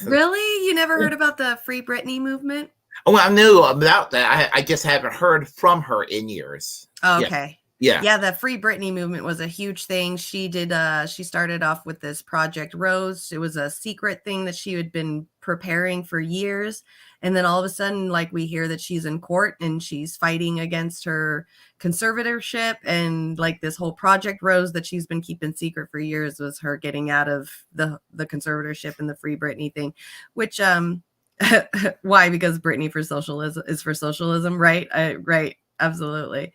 Really? You never heard about the Free Britney movement?
Oh, I knew about that. I just haven't heard from her in years.
Oh, okay.
Yeah.
Yeah, the Free Britney movement was a huge thing. She started off with this Project Rose. It was a secret thing that she had been preparing for years. And then all of a sudden, like, we hear that she's in court and she's fighting against her conservatorship. And like this whole Project Rose that she's been keeping secret for years was her getting out of the conservatorship and the Free Britney thing, which, why? Because Britney for socialism is for socialism, right? Right. Absolutely.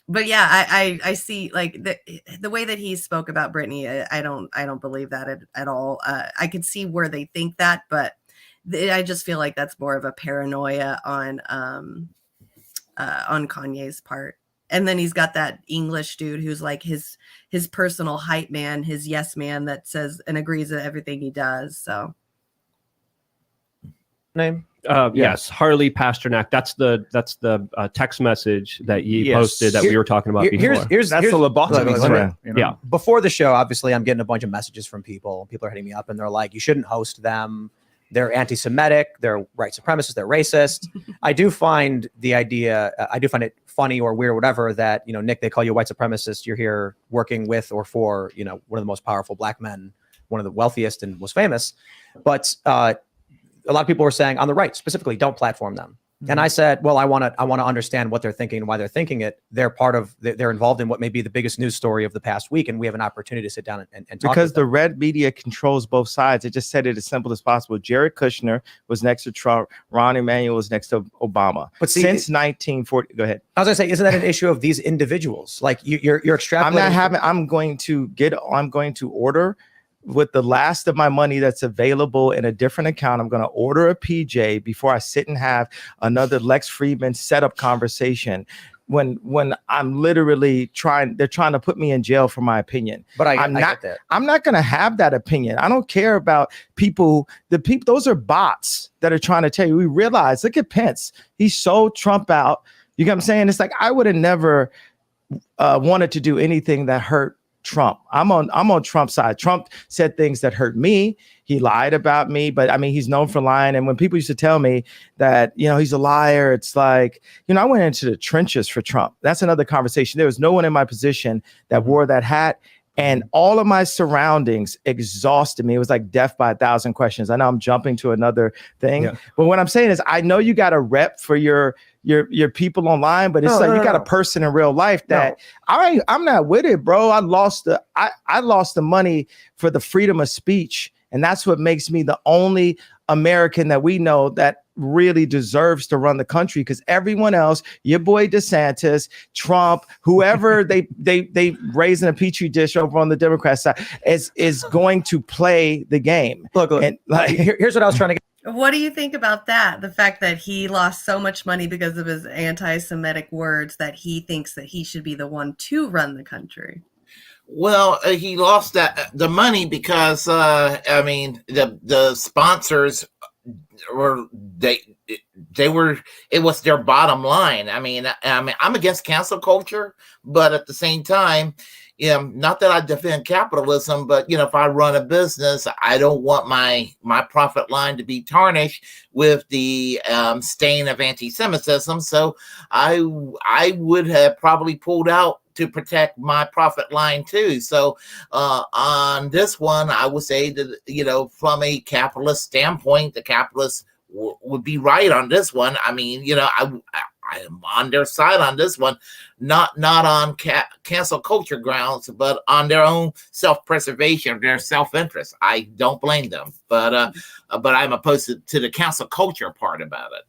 But yeah, I see, like, the way that he spoke about Britney, I don't believe that at all. I could see where they think that, but I just feel like that's more of a paranoia on Kanye's part. And then he's got that English dude who's like his personal hype man, his yes man that says and agrees with everything he does. So
name.
Yes, Harley Pasternak. That's the text message that you posted that we were talking about before.
Here's
the lobotomy thread.
Yeah.
Before the show, obviously, I'm getting a bunch of messages from people. People are hitting me up, and they're like, "You shouldn't host them. They're anti-Semitic. They're white supremacists. They're racist." I do find it funny or weird, or whatever, that Nick, they call you a white supremacist. You're here working with or for one of the most powerful black men, one of the wealthiest and most famous, but a lot of people were saying on the right specifically, don't platform them. Mm-hmm. And I said, well, I want to understand what they're thinking and why they're thinking it. They're involved in what may be the biggest news story of the past week, and we have an opportunity to sit down and talk.
Because the red media controls both sides. It just said it as simple as possible. Jared Kushner was next to Trump. Ron Emanuel was next to Obama. But see, since 1940, go ahead.
I was going to say, isn't that an issue of these individuals? Like you're extrapolating.
I'm going to order with the last of my money that's available in a different account. I'm going to order a PJ before I sit and have another Lex Friedman setup conversation when I'm literally they're trying to put me in jail for my opinion. But I'm not going to have that opinion. I don't care about people. Those are bots that are trying to tell you. We realize, look at Pence. He sold Trump out. You get what I'm saying? It's like, I would have never wanted to do anything that hurt Trump. I'm on Trump's side. Trump said things that hurt me. He lied about me, but I mean, he's known for lying. And when people used to tell me that, he's a liar, it's like, I went into the trenches for Trump. That's another conversation. There was no one in my position that wore that hat. And all of my surroundings exhausted me. It was like death by 1,000 questions. I know I'm jumping to another thing, but what I'm saying is, I know you got a rep for your people online, but it's you got a person in real life that I'm not with it, bro. I lost the money for the freedom of speech. And that's what makes me the only American that we know that really deserves to run the country, because everyone else, your boy DeSantis, Trump, whoever they raise in a petri dish over on the Democrat side is going to play the game.
Look, and here's what I was trying to get.
What do you think about that? The fact that he lost so much money because of his anti-Semitic words, that he thinks that he should be the one to run the country.
Well, he lost the money because the sponsors it was their bottom line. I mean, I'm against cancel culture, but at the same time, not that I defend capitalism, but if I run a business, I don't want my profit line to be tarnished with the stain of anti-Semitism. So I would have probably pulled out to protect my profit line too. So on this one, I would say that, from a capitalist standpoint, the capitalists would be right on this one. I mean, I'm on their side on this one, not on cancel culture grounds, but on their own self-preservation, their self-interest. I don't blame them, but I'm opposed to the cancel culture part about it.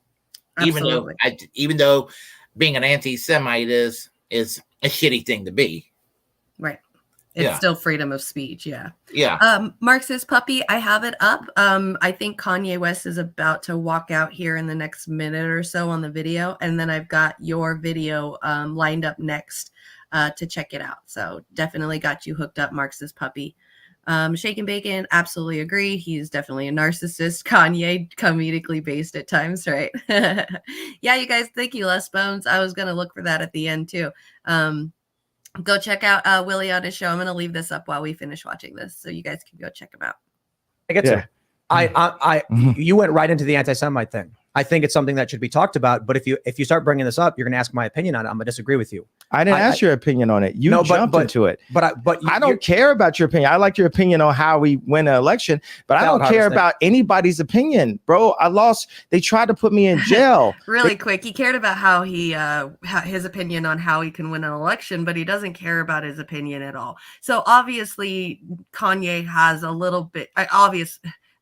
Absolutely.
Even though being an anti-Semite is a shitty thing to be.
Right. It's still freedom of speech. Yeah.
Yeah.
Marxist Puppy, I have it up. I think Kanye West is about to walk out here in the next minute or so on the video. And then I've got your video lined up next to check it out. So definitely got you hooked up, Marxist Puppy. Shake and Bacon, absolutely agree. He's definitely a narcissist. Kanye, comedically based at times, right? Yeah, you guys, thank you, Les Bones. I was going to look for that at the end too. Go check out Willy on his show. I'm going to leave this up while we finish watching this, so you guys can go check him out.
I get to. You went right into the anti-Semite thing. I think it's something that should be talked about. But if you start bringing this up, you're going to ask my opinion on it. I'm going to disagree with you.
I didn't ask your opinion on it. You jumped into it.
But
I don't care about your opinion. I like your opinion on how we win an election, but I don't care about anybody's opinion, bro. I lost. They tried to put me in jail.
Really quick, he cared about how his opinion on how he can win an election, but he doesn't care about his opinion at all. So obviously, Kanye has a little bit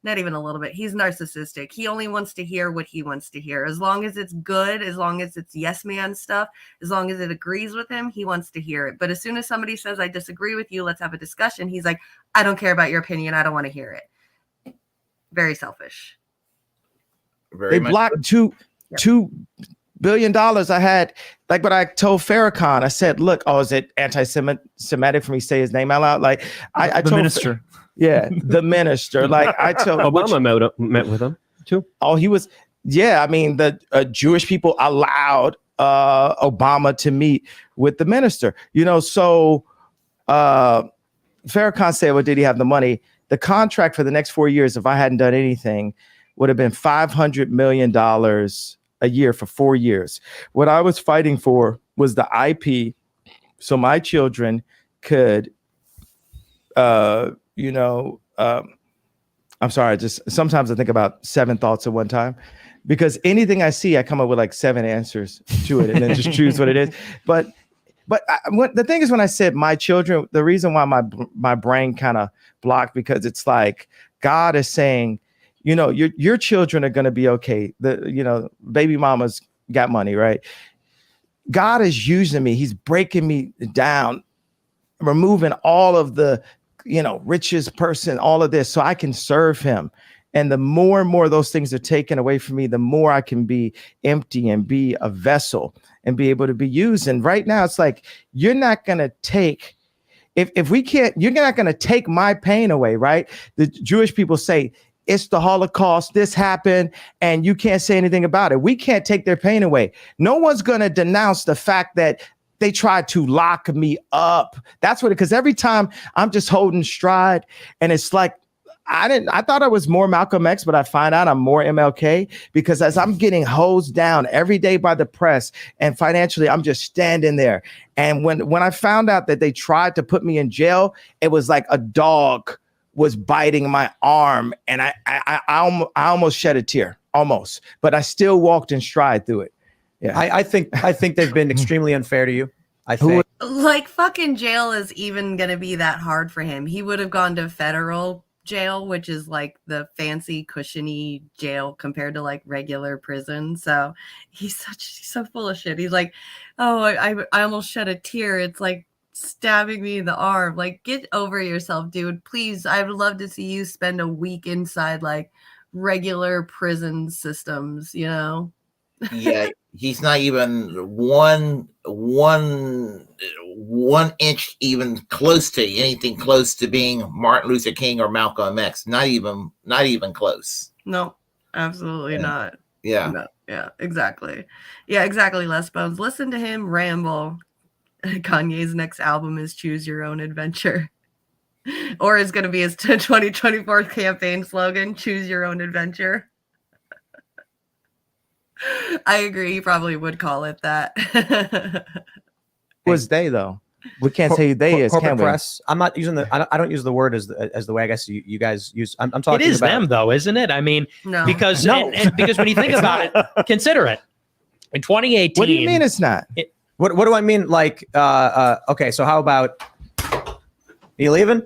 not even a little bit. He's narcissistic. He only wants to hear what he wants to hear. As long as it's good, as long as it's yes man stuff, as long as it agrees with him, he wants to hear it. But as soon as somebody says, I disagree with you, let's have a discussion, he's like, I don't care about your opinion. I don't want to hear it. Very selfish.
They blocked $2 billion. I had, like what I told Farrakhan, I said, look, is it anti-Semitic for me to say his name out loud? Like I told
minister.
Yeah, the minister. Like I told
Obama met with him too.
Oh, he was. Yeah, I mean the Jewish people allowed Obama to meet with the minister. So Farrakhan said, well, did he have the money? The contract for the next 4 years, if I hadn't done anything, would have been $500 million a year for 4 years. What I was fighting for was the IP, so my children could I'm sorry, just sometimes I think about 7 thoughts at one time, because anything I see, I come up with like 7 answers to it and then just choose what it is. But the thing is, when I said my children, the reason why my brain kind of blocked, because it's like God is saying, your children are going to be okay. Baby mama's got money, right? God is using me. He's breaking me down, removing all of the richest person, all of this, so I can serve him. And the more and more those things are taken away from me, the more I can be empty and be a vessel and be able to be used. And right now it's like, you're not going to take, if we can't, you're not going to take my pain away, right? The Jewish people say, it's the Holocaust, this happened, and you can't say anything about it. We can't take their pain away. No one's going to denounce the fact that they tried to lock me up. That's what, because every time I'm just holding stride, and it's like, I thought I was more Malcolm X, but I find out I'm more MLK, because as I'm getting hosed down every day by the press and financially, I'm just standing there. And when I found out that they tried to put me in jail, it was like a dog was biting my arm, and I almost shed a tear, almost, but I still walked in stride through it. Yeah,
I think they've been extremely unfair to you. I think
like fucking jail is even gonna be that hard for him. He would have gone to federal jail, which is like the fancy cushiony jail compared to like regular prison. So he's so full of shit. He's like, oh, I almost shed a tear. It's like stabbing me in the arm. Like, get over yourself, dude. Please, I would love to see you spend a week inside like regular prison systems,
Yeah, he's not even one inch even close to anything close to being Martin Luther King or Malcolm X. Not even close.
No, absolutely not.
Yeah.
No, yeah, exactly. Yeah, exactly, Les Bones. Listen to him ramble. Kanye's next album is Choose Your Own Adventure. Or is going to be his 2024 campaign slogan, Choose Your Own Adventure. I agree. He probably would call it that.
Was they though? We can't say they is
corporate
can we?
press. I'm not using I don't use the word as the way I guess you guys use. I'm talking.
It is
about
them though, isn't it? I mean,
no.
because
No.
and because when you think about it, consider it. In 2018,
What do you mean it's not?
What do I mean? Like, okay, so how about, are you leaving?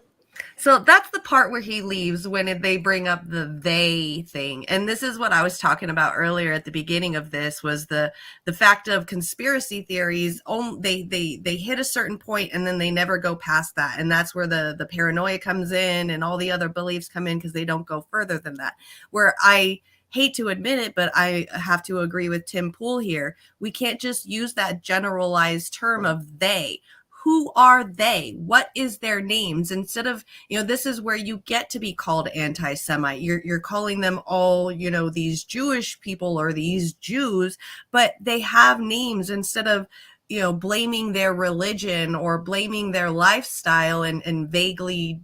So that's the part where he leaves when they bring up the they thing. And this is what I was talking about earlier at the beginning of this, was the fact of conspiracy theories. They hit a certain point and then they never go past that. And that's where the paranoia comes in and all the other beliefs come in, because they don't go further than that. Where I hate to admit it, but I have to agree with Tim Pool here. We can't just use that generalized term of they. Who are they? What is their names? Instead of, this is where you get to be called anti-Semite. You're calling them all, these Jewish people or these Jews, but they have names instead of, blaming their religion or blaming their lifestyle and vaguely,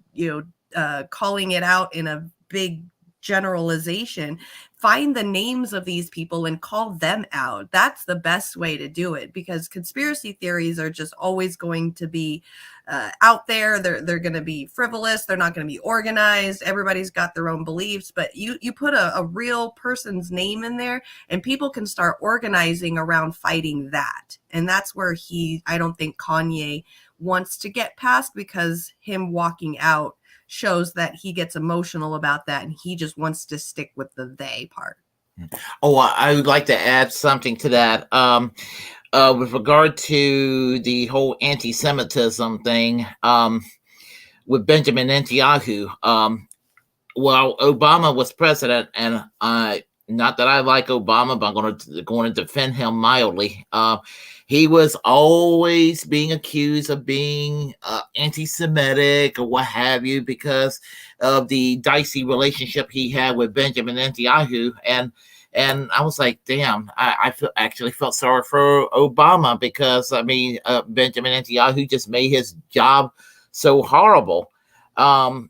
calling it out in a big generalization. Find the names of these people and call them out. That's the best way to do it, because conspiracy theories are just always going to be out there. They're going to be frivolous. They're not going to be organized. Everybody's got their own beliefs, but you put a real person's name in there and people can start organizing around fighting that. And that's where I don't think Kanye wants to get past, because him walking out shows that he gets emotional about that and he just wants to stick with the they part.
Oh, I would like to add something to that. With regard to the whole anti-Semitism thing, with Benjamin Netanyahu, while Obama was president, and not that I like Obama, but I'm going to defend him mildly. He was always being accused of being anti-Semitic or what have you, because of the dicey relationship he had with Benjamin Netanyahu. And I was like, damn, I actually felt sorry for Obama, because, Benjamin Netanyahu just made his job so horrible. But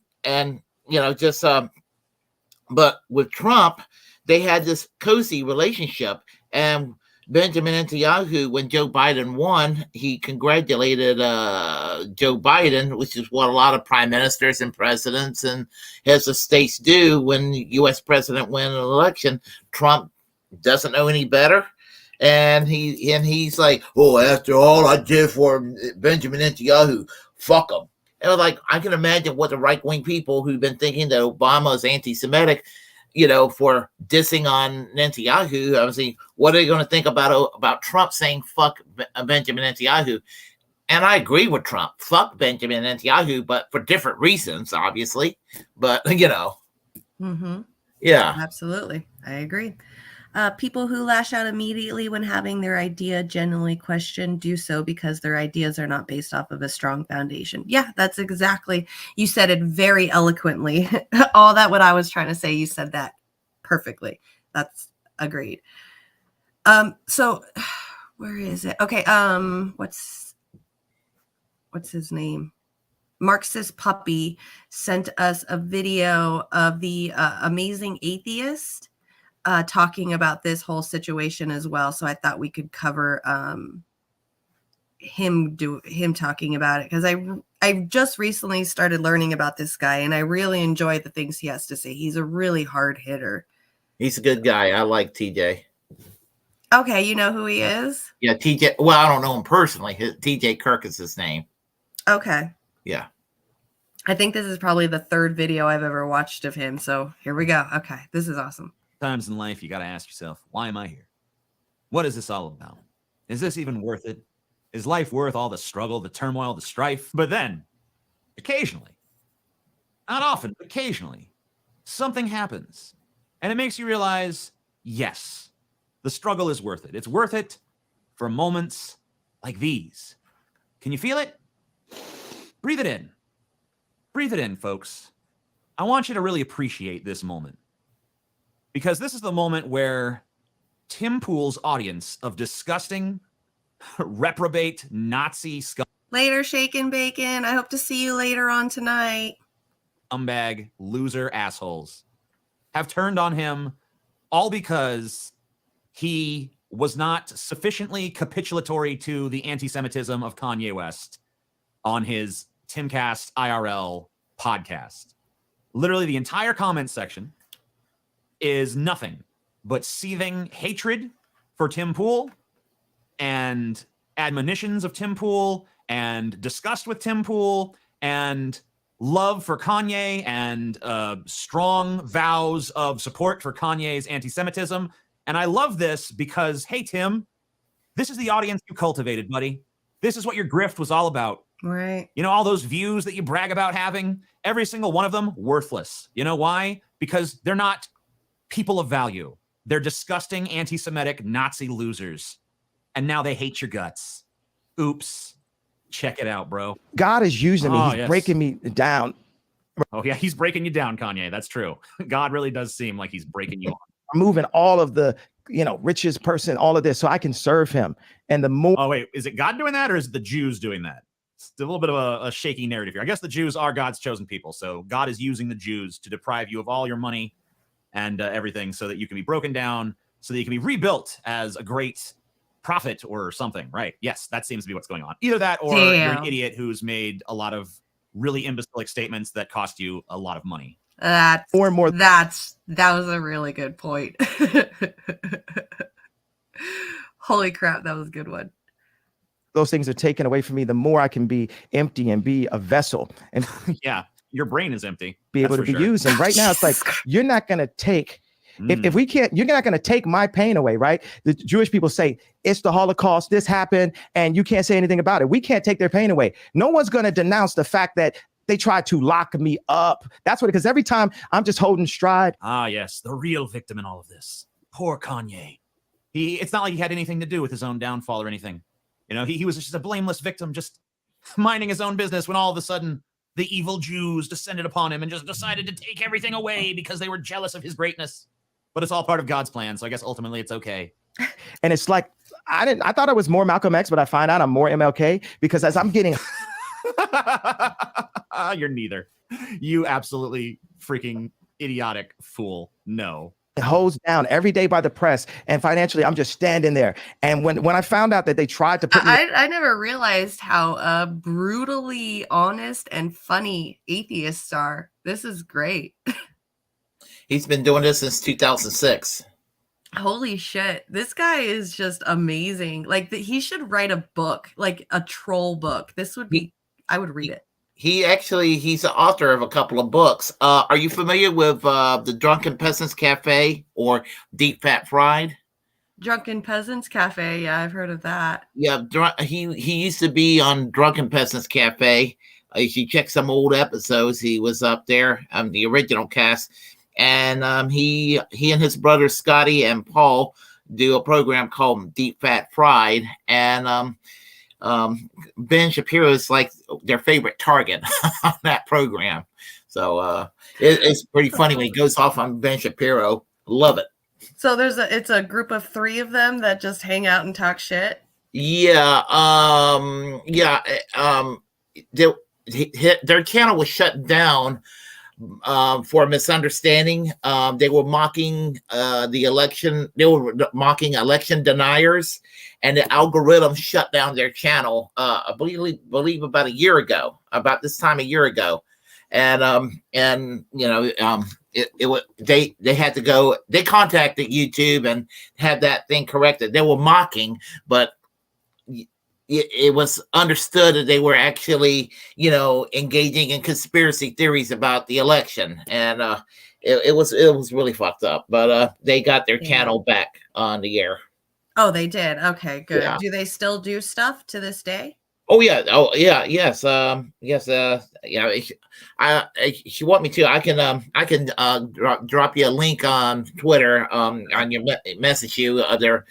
with Trump, they had this cozy relationship. And Benjamin Netanyahu, when Joe Biden won, he congratulated Joe Biden, which is what a lot of prime ministers and presidents and heads of states do when the U.S. president wins an election. Trump doesn't know any better, and he's like, "Oh, after all I did for Benjamin Netanyahu, fuck him." And I can imagine what the right-wing people who've been thinking that Obama is anti-Semitic, for dissing on Netanyahu, obviously, what are they going to think about Trump saying fuck Benjamin Netanyahu? And I agree with Trump. Fuck Benjamin Netanyahu, but for different reasons, obviously. But,
Mm-hmm.
Yeah.
Absolutely. I agree. People who lash out immediately when having their idea genuinely questioned do so because their ideas are not based off of a strong foundation. Yeah, that's exactly. You said it very eloquently. All that what I was trying to say, you said that perfectly. That's agreed. So where is it? Okay. What's his name? Marxist Puppy sent us a video of the Amazing Atheist talking about this whole situation as well. So I thought we could cover him talking about it, because I just recently started learning about this guy and I really enjoy the things he has to say. He's a really hard hitter.
He's a good guy. I like TJ.
Okay, you know who he is?
Yeah, TJ. Well, I don't know him personally. TJ Kirk is his name.
Okay.
Yeah.
I think this is probably the third video I've ever watched of him. So here we go. Okay, this is awesome.
Times in life, you got to ask yourself, why am I here? What is this all about? Is this even worth it? Is life worth all the struggle, the turmoil, the strife? But then, occasionally, not often, but occasionally, something happens. And it makes you realize, yes, the struggle is worth it. It's worth it for moments like these. Can you feel it? Breathe it in. Breathe it in, folks. I want you to really appreciate this moment. Because this is the moment where Tim Pool's audience of disgusting, reprobate, Nazi scum.
Later, Shaken Bacon. I hope to see you later on tonight.
Scumbag, loser assholes have turned on him, all because he was not sufficiently capitulatory to the anti-Semitism of Kanye West on his Timcast IRL podcast. Literally, the entire comment section is nothing but seething hatred for Tim Pool and admonitions of Tim Pool and disgust with Tim Pool and love for Kanye and strong vows of support for Kanye's anti-Semitism. And I love this because, hey, Tim, this is the audience you cultivated, buddy. This is what your grift was all about.
Right.
You know, all those views that you brag about having, every single one of them, worthless. You know why? Because they're not people of value. They're disgusting, anti-Semitic, Nazi losers. And now they hate your guts. Oops. Check it out, bro.
God is using me.
Oh,
He's
yes.
breaking me down.
Oh, yeah, he's breaking you down, Kanye. That's true. God really does seem like he's breaking you on.
Moving all of the, richest person, all of this, so I can serve him. And the more.
Oh, wait, is it God doing that or is it the Jews doing that? It's a little bit of a shaky narrative here. I guess the Jews are God's chosen people. So God is using the Jews to deprive you of all your money and everything so that you can be broken down, so that you can be rebuilt as a great prophet or something, right? Yes, that seems to be what's going on. Either that or you're an idiot who's made a lot of really imbecilic statements that cost you a lot of money.
That was a really good point. Holy crap, that was a good one.
Those things are taken away from me, the more I can be empty and be a vessel and
yeah, your brain is empty.
Be able to be used. And right now it's like, you're not going to take, if we can't, you're not going to take my pain away, right? The Jewish people say it's the Holocaust, this happened, and you can't say anything about it. We can't take their pain away. No one's going to denounce the fact that they tried to lock me up. That's what, because every time I'm just holding stride.
Ah, yes, the real victim in all of this. Poor Kanye. It's not like he had anything to do with his own downfall or anything. You know, he was just a blameless victim, just minding his own business when all of a sudden the evil Jews descended upon him and just decided to take everything away because they were jealous of his greatness. But it's all part of God's plan, so I guess ultimately it's okay.
And it's like, I thought I was more Malcolm X, but I find out I'm more MLK because as I'm getting...
You're neither. You absolutely freaking idiotic fool. No.
Hosed down every day by the press, and financially I'm just standing there. And when I found out that they tried to put me...
I never realized how brutally honest and funny atheists are. This is great.
He's been doing this since 2006.
Holy shit. This guy is just amazing. Like, he should write a book, like a troll book. This would be, I would read it.
He's the author of a couple of books. Are you familiar with the Drunken Peasants Cafe or Deep Fat Fried?
Drunken Peasants Cafe. Yeah, I've heard of that.
Yeah, he used to be on Drunken Peasants Cafe. If you check some old episodes, he was up there, the original cast. And he and his brothers Scotty and Paul do a program called Deep Fat Fried, and Ben Shapiro is like their favorite target on that program. So it's pretty funny when he goes off on Ben Shapiro. Love it.
So it's a group of 3 of them that just hang out and talk shit.
Yeah. Their channel was shut down for a misunderstanding. They were mocking the election. They were mocking election deniers, and the algorithm shut down their channel. I believe about a year ago, about this time a year ago, and you know, they had to go. They contacted YouTube and had that thing corrected. They were mocking, but it was understood that they were actually, you know, engaging in conspiracy theories about the election, and it was really fucked up. But they got their channel back on the air.
Oh, they did. Okay, good.
Yeah.
Do they still do stuff to this day?
Oh yeah. Oh yeah. Yes. Yes. Yeah. If you want me to, I can drop you a link on Twitter. On your message you their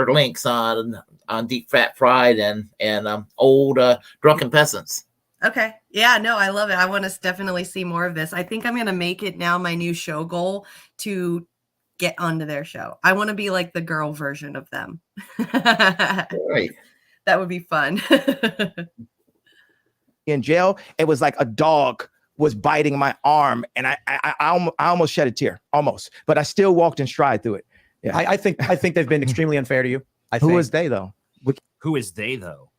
links on Deep Fat Fried and old Drunken Peasants.
Okay. Yeah, no, I love it. I want to definitely see more of this. I think I'm going to make it now my new show goal to get onto their show. I want to be like the girl version of them.
Right.
That would be fun.
In jail, it was like a dog was biting my arm, and I almost shed a tear, almost, but I still walked in stride through it. Yeah.
I think they've been extremely unfair to you.
Who is they though?
Who is they though?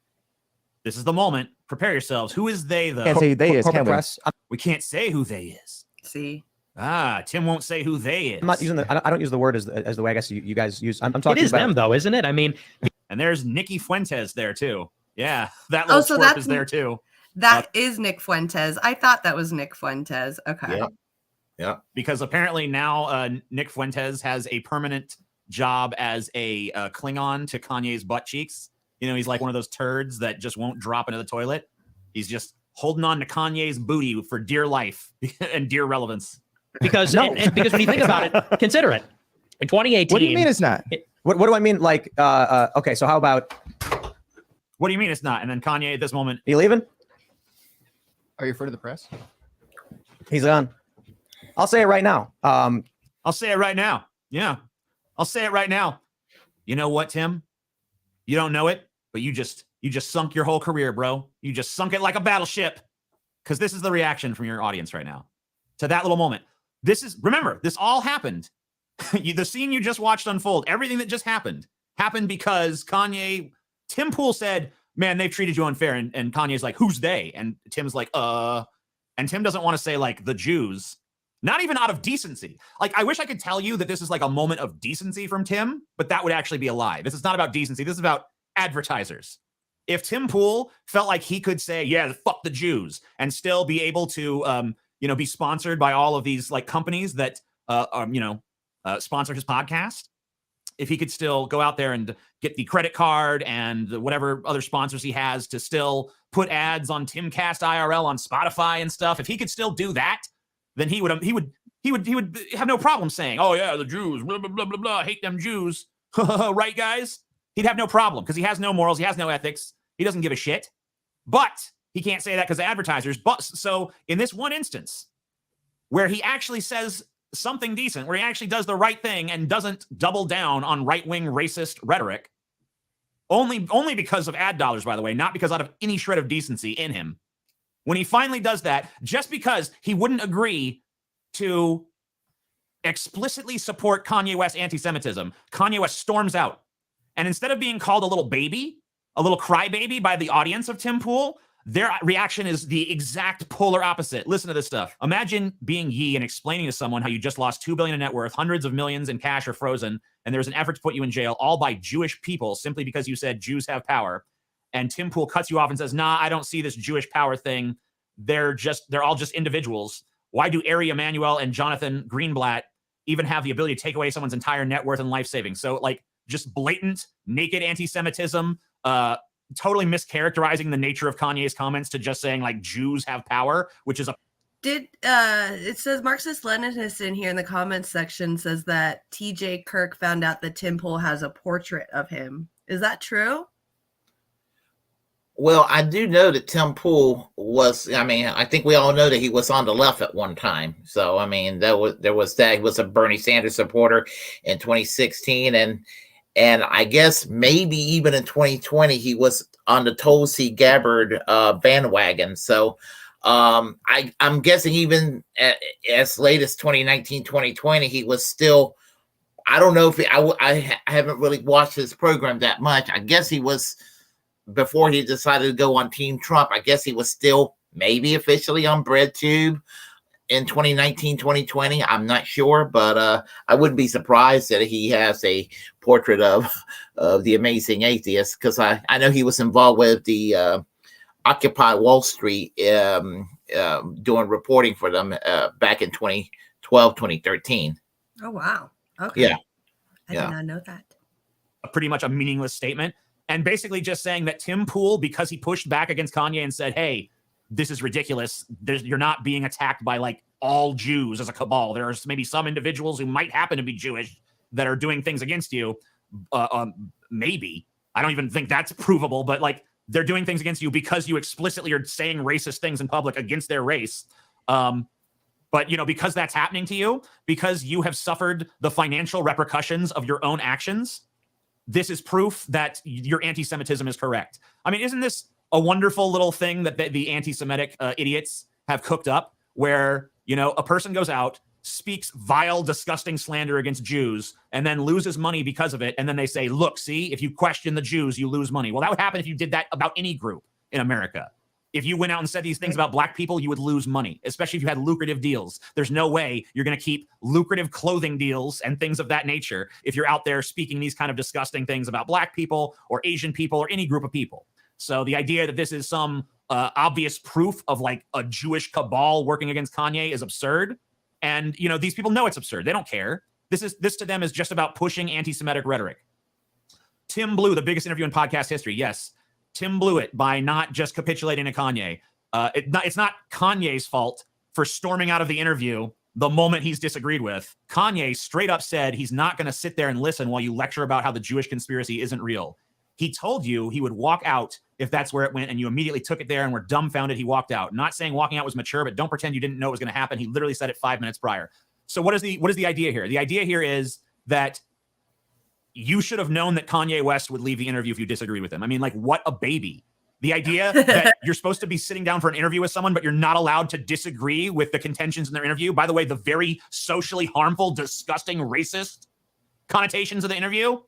This is the moment. Prepare yourselves. Who is they though?
Can't say who they is, can we?
We can't say who they is.
See.
Tim won't say who they is.
I'm not using I don't use the word as the way I guess you guys use. I'm talking
it is
about
them though, isn't it? I mean,
and there's Nikki Fuentes there too. Yeah, that little twerp is there too.
That is Nick Fuentes. I thought that was Nick Fuentes. Okay.
Yeah. Yeah.
Because apparently now Nick Fuentes has a permanent job as a Klingon to Kanye's butt cheeks. You know, he's like one of those turds that just won't drop into the toilet. He's just holding on to Kanye's booty for dear life and dear relevance.
Because because when you think about it, consider it. In 2018.
What do you mean it's not?
What do I mean? Like, okay, so how about?
What do you mean it's not? And then Kanye at this moment.
Are you leaving?
Are you afraid of the press?
He's gone. I'll say it right now.
I'll say it right now. Yeah. I'll say it right now. You know what, Tim? You don't know it, but you just sunk your whole career, bro. You just sunk it like a battleship. Because this is the reaction from your audience right now to that little moment. Remember, this all happened. The scene you just watched unfold, everything that just happened because Tim Pool said, man, they've treated you unfair. And Kanye's like, who's they? And Tim's like, and Tim doesn't want to say like the Jews, not even out of decency. Like, I wish I could tell you that this is like a moment of decency from Tim, but that would actually be a lie. This is not about decency. This is about advertisers. If Tim Pool felt like he could say, yeah, fuck the Jews and still be able to, be sponsored by all of these like companies that, sponsor his podcast, if he could still go out there and get the credit card and whatever other sponsors he has to still put ads on Timcast IRL on Spotify and stuff, if he could still do that, then he would have no problem saying, oh yeah, the Jews, blah, blah, blah, blah, blah, hate them Jews. Right, guys? He'd have no problem because he has no morals. He has no ethics. He doesn't give a shit. But he can't say that because of advertisers. But so in this one instance where he actually says something decent, where he actually does the right thing and doesn't double down on right-wing racist rhetoric, only because of ad dollars, by the way, not because out of any shred of decency in him. When he finally does that, just because he wouldn't agree to explicitly support Kanye West anti-Semitism, Kanye West storms out. And instead of being called a little baby, a little crybaby by the audience of Tim Pool, their reaction is the exact polar opposite. Listen to this stuff. Imagine being Ye and explaining to someone how you just lost $2 billion in net worth, hundreds of millions in cash are frozen, and there's an effort to put you in jail, all by Jewish people, simply because you said Jews have power. And Tim Pool cuts you off and says, nah, I don't see this Jewish power thing. They're all just individuals. Why do Ari Emanuel and Jonathan Greenblatt even have the ability to take away someone's entire net worth and life savings? So like just blatant, naked anti-Semitism, totally mischaracterizing the nature of Kanye's comments to just saying like Jews have power, which is
it says Marxist Leninist in here in the comments section says that TJ Kirk found out that Tim Pool has a portrait of him. Is that true?
Well, I do know that Tim Pool was, I think we all know that he was on the left at one time. So, there was that. He was a Bernie Sanders supporter in 2016. And I guess maybe even in 2020, he was on the Tulsi Gabbard bandwagon. So I'm guessing even as late as 2019, 2020, he was still, I don't know if I haven't really watched his program that much. I guess he was, before he decided to go on Team Trump, I guess he was still maybe officially on BreadTube in 2019, 2020. I'm not sure, but I wouldn't be surprised that he has a portrait of the amazing atheist, because I know he was involved with the Occupy Wall Street doing reporting for them back in 2012, 2013.
Oh, wow. Okay.
Yeah.
I did not know that.
Pretty much a meaningless statement. And basically just saying that Tim Pool, because he pushed back against Kanye and said, hey, this is ridiculous. You're not being attacked by like all Jews as a cabal. There are maybe some individuals who might happen to be Jewish that are doing things against you. Maybe. I don't even think that's provable, but like they're doing things against you because you explicitly are saying racist things in public against their race. But, because that's happening to you, because you have suffered the financial repercussions of your own actions, this is proof that your anti-Semitism is correct. Isn't this a wonderful little thing that the anti-Semitic idiots have cooked up, where, a person goes out, speaks vile, disgusting slander against Jews, and then loses money because of it. And then they say, look, see, if you question the Jews, you lose money. Well, that would happen if you did that about any group in America. If you went out and said these things about black people, you would lose money, especially if you had lucrative deals. There's no way you're going to keep lucrative clothing deals and things of that nature if you're out there speaking these kind of disgusting things about black people or Asian people or any group of people. So the idea that this is some obvious proof of like a Jewish cabal working against Kanye is absurd. And, you know, these people know it's absurd. They don't care. This to them is just about pushing anti-Semitic rhetoric. Tim blew the biggest interview in podcast history. Yes, Tim blew it by not just capitulating to Kanye. It's not Kanye's fault for storming out of the interview the moment he's disagreed with. Kanye straight up said he's not going to sit there and listen while you lecture about how the Jewish conspiracy isn't real. He told you he would walk out if that's where it went, and you immediately took it there and were dumbfounded he walked out. Not saying walking out was mature, but don't pretend you didn't know it was going to happen. He literally said it 5 minutes prior. So what is the idea here? The idea here is that you should have known that Kanye West would leave the interview if you disagreed with him. I mean, like, what a baby. The idea that you're supposed to be sitting down for an interview with someone, but you're not allowed to disagree with the contentions in their interview. By the way, the very socially harmful, disgusting, racist connotations of the interview.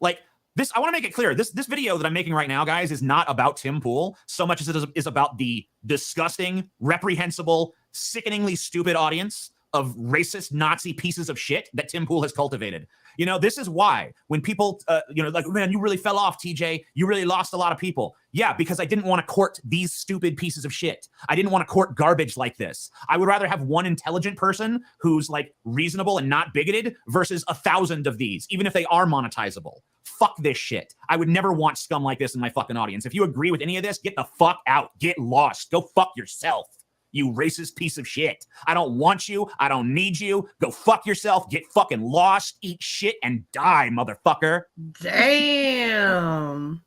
Like this, I want to make it clear. This video that I'm making right now, guys, is not about Tim Pool so much as it is about the disgusting, reprehensible, sickeningly stupid audience of racist Nazi pieces of shit that Tim Pool has cultivated. You know, this is why when people, like, man, you really fell off, TJ. You really lost a lot of people. Yeah, because I didn't want to court these stupid pieces of shit. I didn't want to court garbage like this. I would rather have one intelligent person who's like reasonable and not bigoted versus 1,000 of these, even if they are monetizable. Fuck this shit. I would never want scum like this in my fucking audience. If you agree with any of this, get the fuck out. Get lost. Go fuck yourself. You racist piece of shit. I don't want you. I don't need you. Go fuck yourself. Get fucking lost. Eat shit and die, motherfucker.
Damn.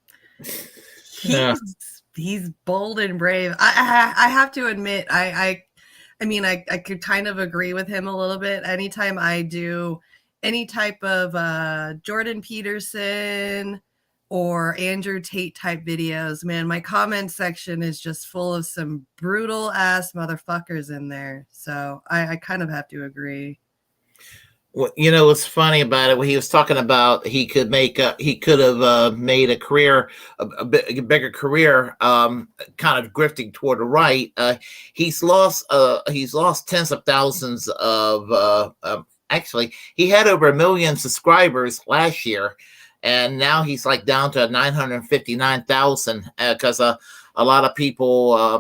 He's bold and brave. I have to admit, I mean, I could kind of agree with him a little bit. Anytime I do any type of Jordan Peterson or Andrew Tate type videos, man, my comment section is just full of some brutal ass motherfuckers in there. So I kind of have to agree.
Well, you know what's funny about it? When he was talking about he could have made a career, a bigger career, kind of grifting toward the right. He's lost tens of thousands of. Actually, he had over 1 million subscribers last year. And now he's like down to 959,000 because a lot of people, I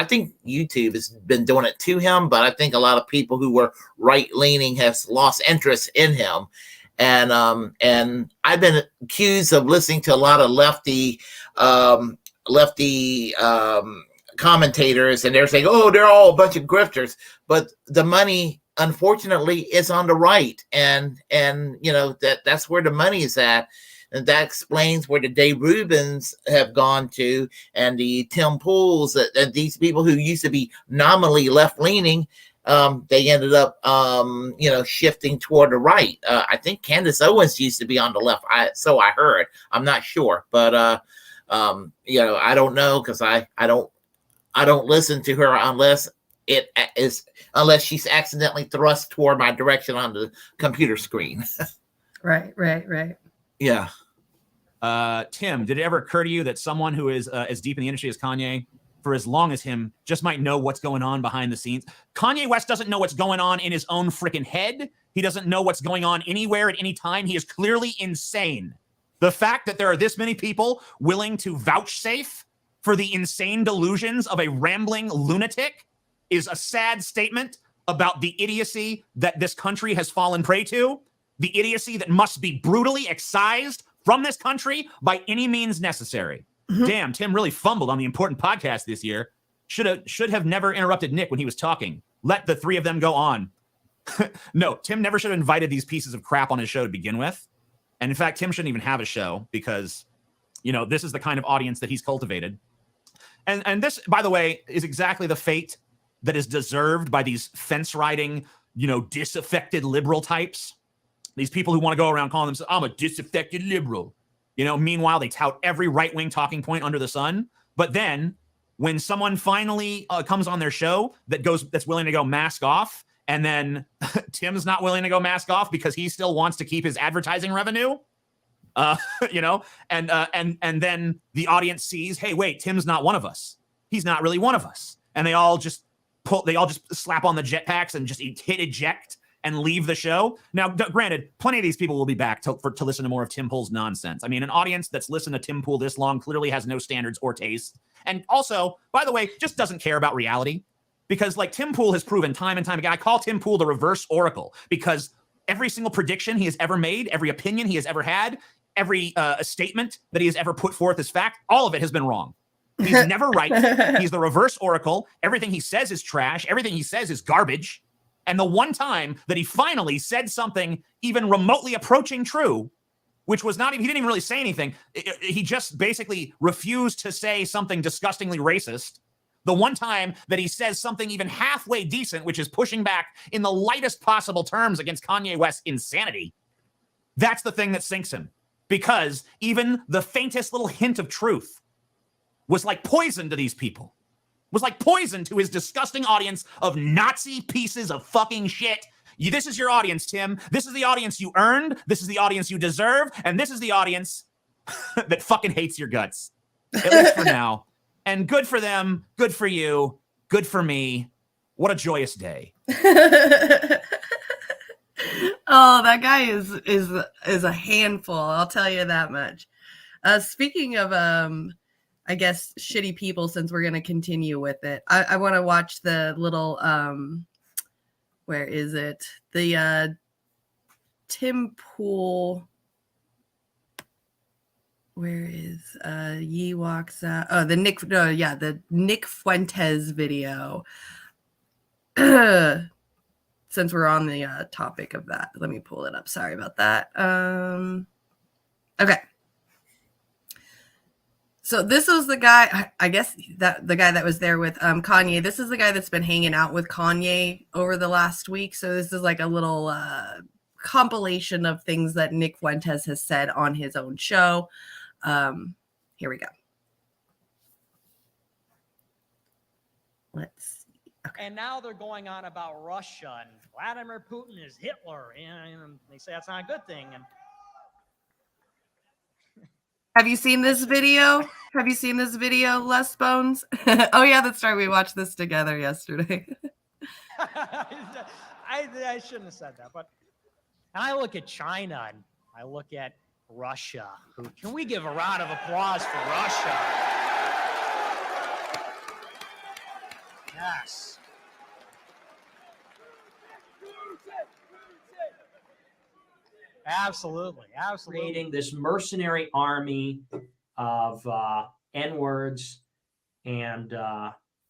think YouTube has been doing it to him, but I think a lot of people who were right leaning has lost interest in him. And I've been accused of listening to a lot of lefty commentators, and they're saying, oh, they're all a bunch of grifters, but the money, unfortunately, is on the right, and you know that's where the money is at, and that explains where the Dave Rubins have gone to, and the Tim Pools, and these people who used to be nominally left leaning, they ended up shifting toward the right. I think Candace Owens used to be on the left. So I heard. I'm not sure, but I don't know because I don't listen to her unless she's accidentally thrust toward my direction on the computer screen.
Right.
Yeah. Tim, did it ever occur to you that someone who is as deep in the industry as Kanye, for as long as him, just might know what's going on behind the scenes? Kanye West doesn't know what's going on in his own freaking head. He doesn't know what's going on anywhere at any time. He is clearly insane. The fact that there are this many people willing to vouchsafe for the insane delusions of a rambling lunatic is a sad statement about the idiocy that this country has fallen prey to, the idiocy that must be brutally excised from this country by any means necessary. Mm-hmm. Damn, Tim really fumbled on the important podcast this year. Should have never interrupted Nick when he was talking. Let the three of them go on. No, Tim never should have invited these pieces of crap on his show to begin with. And in fact, Tim shouldn't even have a show because, this is the kind of audience that he's cultivated. And this, by the way, is exactly the fate that is deserved by these fence-riding, disaffected liberal types. These people who want to go around calling themselves, I'm a disaffected liberal. Meanwhile, they tout every right-wing talking point under the sun. But then when someone finally comes on their show that's willing to go mask off, and then Tim's not willing to go mask off because he still wants to keep his advertising revenue, and then the audience sees, hey, wait, Tim's not one of us. He's not really one of us. And they all just slap on the jetpacks and just hit eject and leave the show. Now, granted, plenty of these people will be back to listen to more of Tim Pool's nonsense. I mean, an audience that's listened to Tim Pool this long clearly has no standards or taste. And also, by the way, just doesn't care about reality. Because like Tim Pool has proven time and time again, I call Tim Pool the reverse oracle, because every single prediction he has ever made, every opinion he has ever had, every statement that he has ever put forth as fact, all of it has been wrong. He's never right. He's the reverse oracle. Everything he says is trash. Everything he says is garbage. And the one time that he finally said something even remotely approaching true, which was not even, he didn't even really say anything. He just basically refused to say something disgustingly racist. The one time that he says something even halfway decent, which is pushing back in the lightest possible terms against Kanye West's insanity, that's the thing that sinks him. Because even the faintest little hint of truth was like poison to these people, was like poison to his disgusting audience of Nazi pieces of fucking shit. This is your audience, Tim. This is the audience you earned. This is the audience you deserve. And this is the audience that fucking hates your guts, at least for now. And good for them. Good for you. Good for me. What a joyous day.
Oh, that guy is a handful. I'll tell you that much. Speaking of, I guess, shitty people, since we're going to continue with it, I want to watch the little, where is it? The Tim Pool. Where is Ye Walks Out? Oh, the Nick Fuentes video. Since we're on the topic of that, let me pull it up. Sorry about that. Okay. So this was the guy, I guess that the guy that was there with Kanye. This is the guy that's been hanging out with Kanye over the last week. So this is like a little compilation of things that Nick Fuentes has said on his own show. Here we go. Let's see. Okay.
And now they're going on about Russia and Vladimir Putin is Hitler, and they say that's not a good thing. And
have you seen this video? Have you seen this video, Les Bones? Oh yeah, that's right. We watched this together yesterday.
I shouldn't have said that, but I look at China and I look at Russia. Can we give a round of applause for Russia? Yes. Absolutely.
Creating this mercenary army of N-words and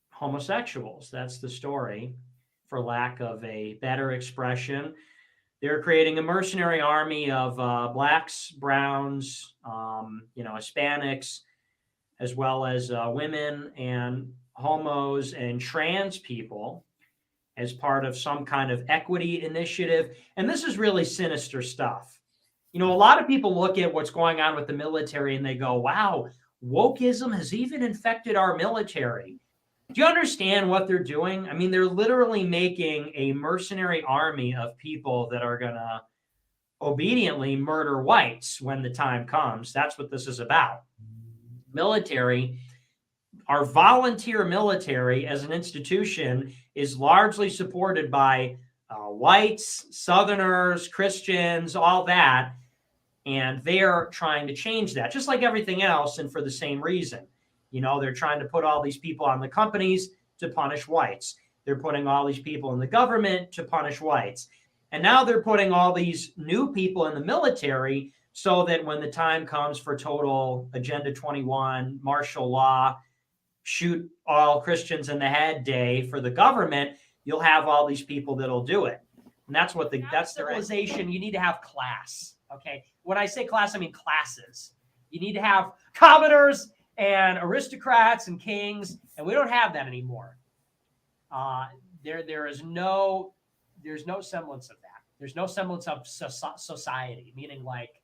homosexuals. That's the story, for lack of a better expression. They're creating a mercenary army of blacks, browns, Hispanics, as well as women and homos and trans people as part of some kind of equity initiative. And this is really sinister stuff. A lot of people look at what's going on with the military and they go, wow, wokeism has even infected our military. Do you understand what they're doing? I mean, they're literally making a mercenary army of people that are going to obediently murder whites when the time comes. That's what this is about. Military, our volunteer military as an institution is largely supported by whites, Southerners, Christians, all that. And they're trying to change that, just like everything else, and for the same reason. They're trying to put all these people on the companies to punish whites. They're putting all these people in the government to punish whites. And now they're putting all these new people in the military so that when the time comes for total Agenda 21, martial law, shoot all Christians in the head day for the government, you'll have all these people that'll do it. And that's civilization. You need to have class. Okay. When I say class, I mean classes. You need to have commoners and aristocrats and kings, and we don't have that anymore. There's no semblance of that. There's no semblance of society, meaning like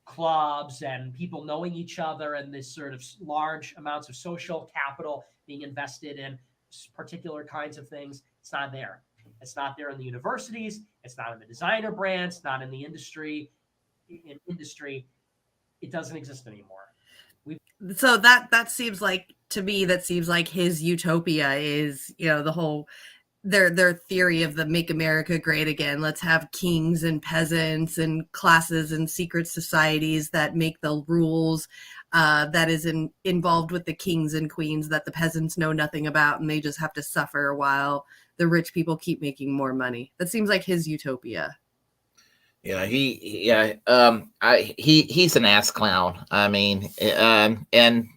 clubs and people knowing each other and this sort of large amounts of social capital being invested in particular kinds of things. It's not there. It's not there in the universities. It's not in the designer brands. It's not in the industry. It doesn't exist anymore.
So that seems like, to me, that seems like his utopia is, the whole their theory of the Make America Great Again. Let's have kings and peasants and classes and secret societies that make the rules, that is involved with the kings and queens that the peasants know nothing about, and they just have to suffer while the rich people keep making more money. That seems like his utopia.
Yeah, he's an ass clown. I mean, and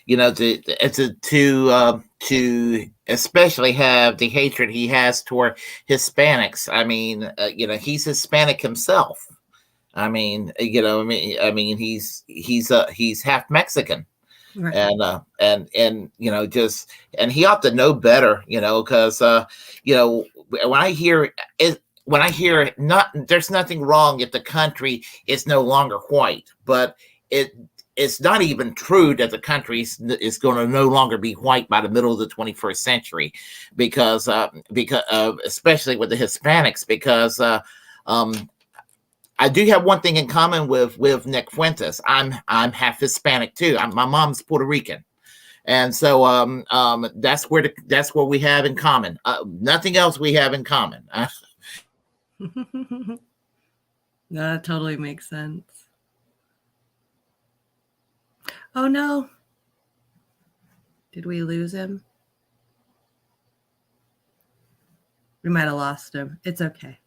you know, to especially have the hatred he has toward Hispanics. I mean, you know, he's Hispanic himself. I mean, you know, he's half Mexican.
Right.
And you know, just, and he ought to know better, you know, because you know, when I hear there's nothing wrong if the country is no longer white, but it's not even true that the country is going to no longer be white by the middle of the 21st century, because especially with the Hispanics, because I do have one thing in common with Nick Fuentes. I'm half Hispanic too. My mom's Puerto Rican, and so that's where we have in common. Nothing else we have in common.
No, that totally makes sense. Oh no. Did we lose him? We might have lost him. It's okay.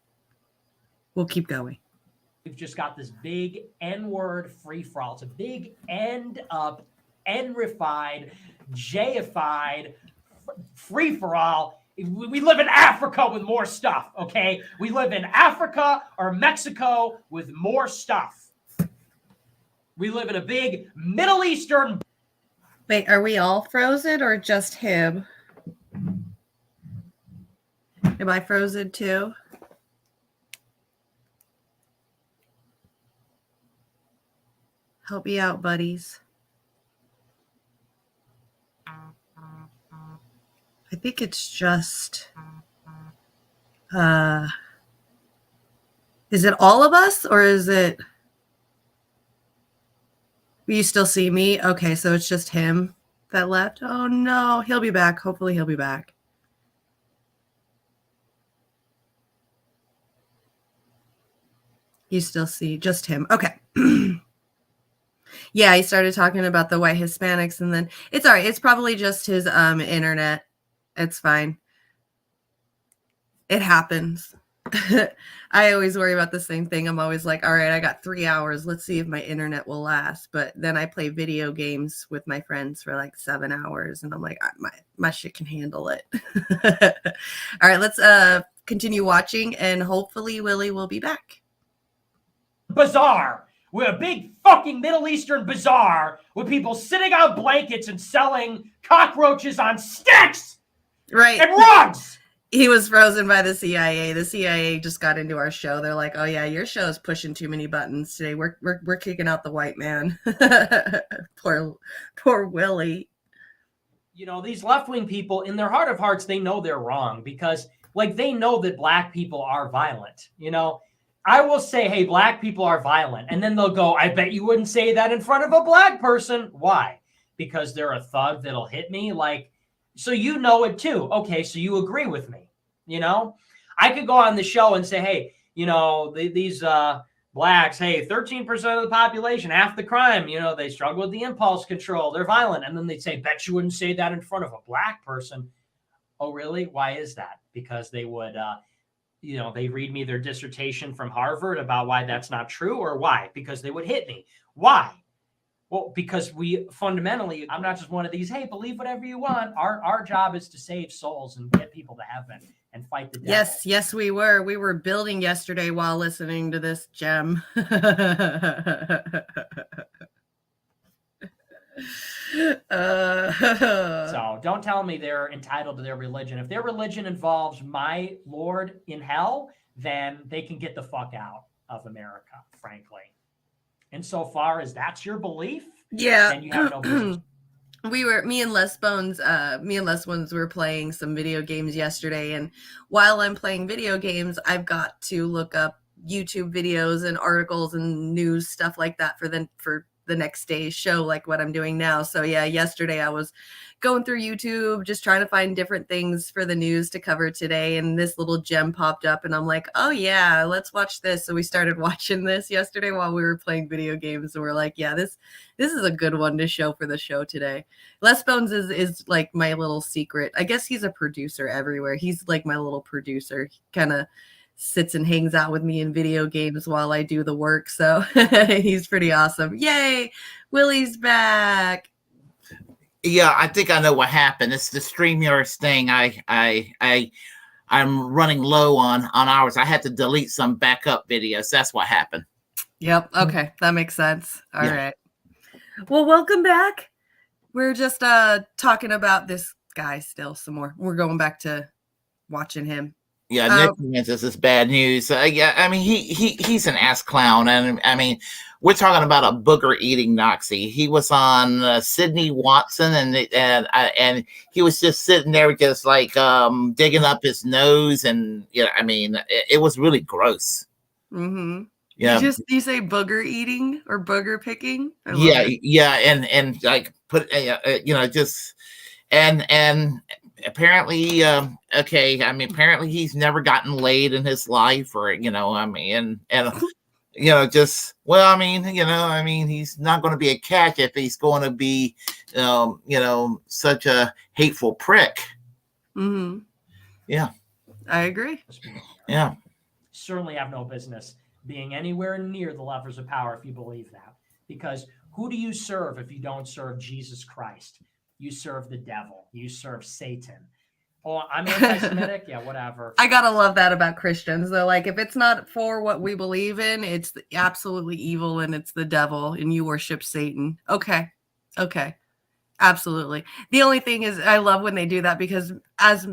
We'll keep going.
We've just got this big N-word free-for-all. It's a big end-up, N-rified, J-ified free-for-all. We live in Africa with more stuff, okay? We live in Africa or Mexico with more stuff. We live in a big Middle Eastern...
Wait, are we all frozen or just him? Am I frozen too? Help me out, buddies. I think it's just... is it all of us or is it... You still see me? Okay, so it's just him that left. Oh no, he'll be back. Hopefully he'll be back. You still see just him. Okay. Yeah, he started talking about the white Hispanics, and then it's all right. It's probably just his internet. It's fine. It happens. I always worry about the same thing. I'm always like, all right, I got 3 hours. Let's see if my internet will last. But then I play video games with my friends for like 7 hours, and I'm like, my shit can handle it. All right, let's continue watching, and hopefully Willy will be back.
Bazaar. We're a big fucking Middle Eastern bazaar with people sitting on blankets and selling cockroaches on sticks.
Right.
And rugs.
He was frozen by the CIA. The CIA just got into our show. They're like, "Oh yeah, your show is pushing too many buttons today. We're kicking out the white man." Poor Willy.
You know, these left-wing people, in their heart of hearts, they know they're wrong because, like, they know that black people are violent. You know, I will say, "Hey, black people are violent," and then they'll go, "I bet you wouldn't say that in front of a black person." Why? Because they're a thug that'll hit me, like. So you know it too. Okay, so you agree with me. You know, I could go on the show and say, hey, you know, these blacks, hey, 13% of the population, half the crime, you know, they struggle with the impulse control. They're violent. And then they'd say, bet you wouldn't say that in front of a black person. Oh, really? Why is that? Because they would, you know, they read me their dissertation from Harvard about why that's not true, or why? Because they would hit me. Why? Well, because we fundamentally, I'm not just one of these, hey, believe whatever you want. Our job is to save souls and get people to heaven and fight the devil.
Yes, we were. We were building yesterday while listening to this gem.
So don't tell me they're entitled to their religion. If their religion involves my Lord in hell, then they can get the fuck out of America, frankly. Insofar as that's your belief,
yeah,
then you have no business.
Me and Les Bones were playing some video games yesterday, and while I'm playing video games, I've got to look up YouTube videos and articles and news stuff like that for the next day's show, like what I'm doing now. So yeah, yesterday I was going through YouTube, just trying to find different things for the news to cover today. And this little gem popped up and I'm like, oh yeah, let's watch this. So we started watching this yesterday while we were playing video games. And we're like, yeah, this is a good one to show for the show today. Les Bones is like my little secret. I guess he's a producer everywhere. He's like my little producer. He kind of sits and hangs out with me in video games while I do the work. So he's pretty awesome. Yay, Willy's back.
Yeah, I think I know what happened. It's the StreamYard thing. I'm running low on hours. I had to delete some backup videos. That's what happened.
Yep. Okay, that makes sense. All right. Well, welcome back. We're just talking about this guy still some more. We're going back to watching him.
Yeah, Nick this is bad news. Yeah, I mean he's an ass clown, and I mean we're talking about a booger eating Nazi. He was on Sydney Watson, and he was just sitting there, just like digging up his nose, and I mean it was really gross.
Mm-hmm.
Yeah.
You say booger eating or booger picking?
Yeah, and like put just and apparently okay, I mean apparently he's never gotten laid in his life, or I mean and just well, I mean he's not going to be a catch if he's going to be such a hateful prick.
Mm-hmm.
Yeah,
I agree.
Yeah,
certainly have no business being anywhere near the levers of power if you believe that, because who do you serve if you don't serve Jesus Christ? You serve the devil. You serve Satan. Oh, I'm anti-Semitic. Yeah, whatever.
I gotta love that about Christians. They're like, if it's not for what we believe in, it's absolutely evil and it's the devil and you worship Satan. Okay. Absolutely. The only thing is I love when they do that, because as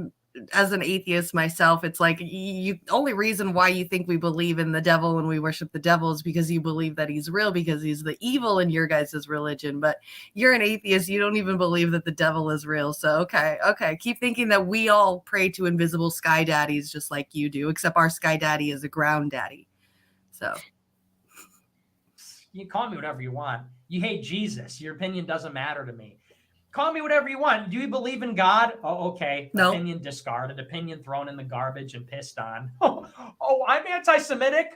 an atheist myself, it's like you only reason why you think we believe in the devil and we worship the devil is because you believe that he's real, because he's the evil in your guys' religion. But you're an atheist, you don't even believe that the devil is real. So okay, keep thinking that we all pray to invisible sky daddies just like you do, except our sky daddy is a ground daddy. So
you call me whatever you want. You hate Jesus, your opinion doesn't matter to me. Call me whatever you want. Do you believe in God? Oh, okay.
No.
Opinion discarded. Opinion thrown in the garbage and pissed on. Oh, I'm anti-Semitic.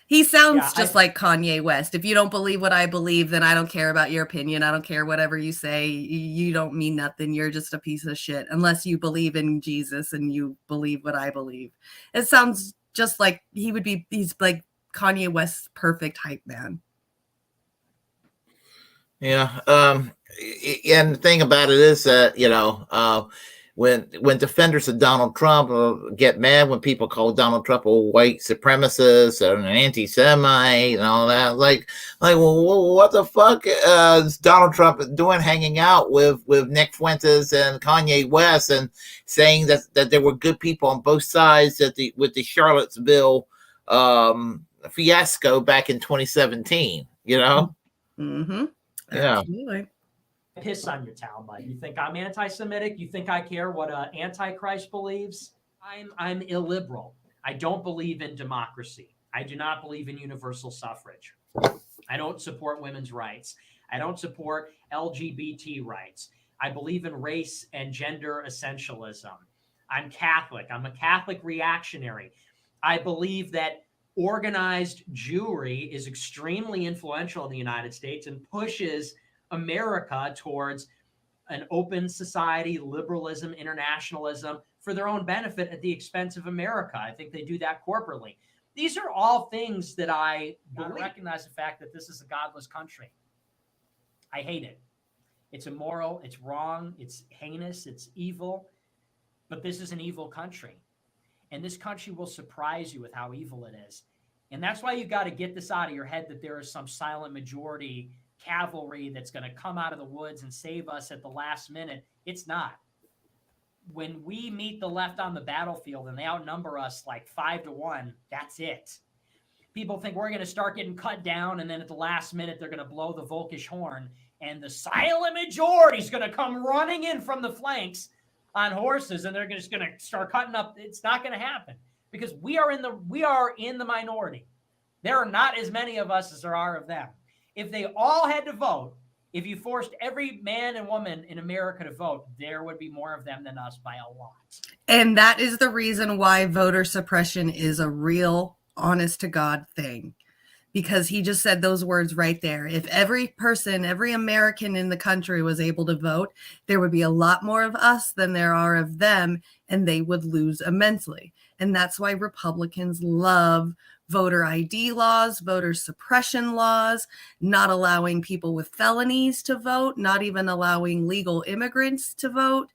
He sounds just like Kanye West. If you don't believe what I believe, then I don't care about your opinion. I don't care whatever you say. You don't mean nothing. You're just a piece of shit. Unless you believe in Jesus and you believe what I believe. It sounds just like he's like Kanye West's perfect hype man.
Yeah. And the thing about it is that when defenders of Donald Trump get mad when people call Donald Trump a white supremacist or an anti-Semite and all that, like well, what the fuck is Donald Trump doing hanging out with Nick Fuentes and Kanye West and saying that there were good people on both sides with the Charlottesville fiasco back in 2017?
Mm-hmm.
Yeah.
Absolutely.
Piss on your towel, bud. You think I'm anti-Semitic? You think I care what Antichrist believes? I'm illiberal. I don't believe in democracy. I do not believe in universal suffrage. I don't support women's rights. I don't support LGBT rights. I believe in race and gender essentialism. I'm Catholic. I'm a Catholic reactionary. I believe that organized Jewry is extremely influential in the United States and pushes America towards an open society, liberalism, internationalism for their own benefit at the expense of America. I think they do that corporately. These are all things that I recognize the fact that this is a godless country. I hate it. It's immoral. It's wrong. It's heinous. It's evil. But this is an evil country. And this country will surprise you with how evil it is. And that's why you got to get this out of your head that there is some silent majority cavalry that's going to come out of the woods and save us at the last minute. It's not. When we meet the left on the battlefield and they outnumber us like 5-1, that's it. People think we're going to start getting cut down, and then at the last minute, they're going to blow the Volkish horn, and the silent majority is going to come running in from the flanks on horses, and they're just going to start cutting up. It's not going to happen because we are in the minority. There are not as many of us as there are of them. If they all had to vote, if you forced every man and woman in America to vote, there would be more of them than us by a lot.
And that is the reason why voter suppression is a real, honest to God thing. Because he just said those words right there. If every person, every American in the country was able to vote, there would be a lot more of us than there are of them, and they would lose immensely. And that's why Republicans love voter ID laws, voter suppression laws, not allowing people with felonies to vote, not even allowing legal immigrants to vote.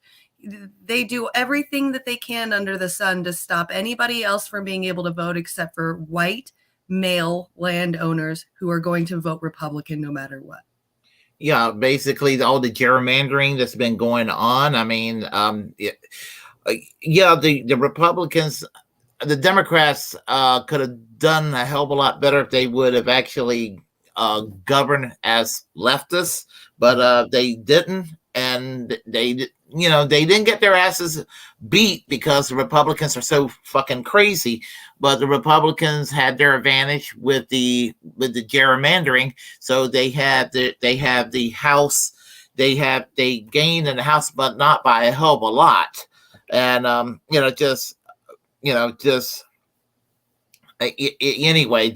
They do everything that they can under the sun to stop anybody else from being able to vote except for white male landowners who are going to vote Republican no matter what.
Yeah, basically all the gerrymandering that's been going on. I mean, the Republicans, the Democrats could have done a hell of a lot better if they would have actually governed as leftists, but they didn't, and they didn't get their asses beat because the Republicans are so fucking crazy. But the Republicans had their advantage with the gerrymandering, so they have the House. They gained in the House, but not by a hell of a lot. And anyway,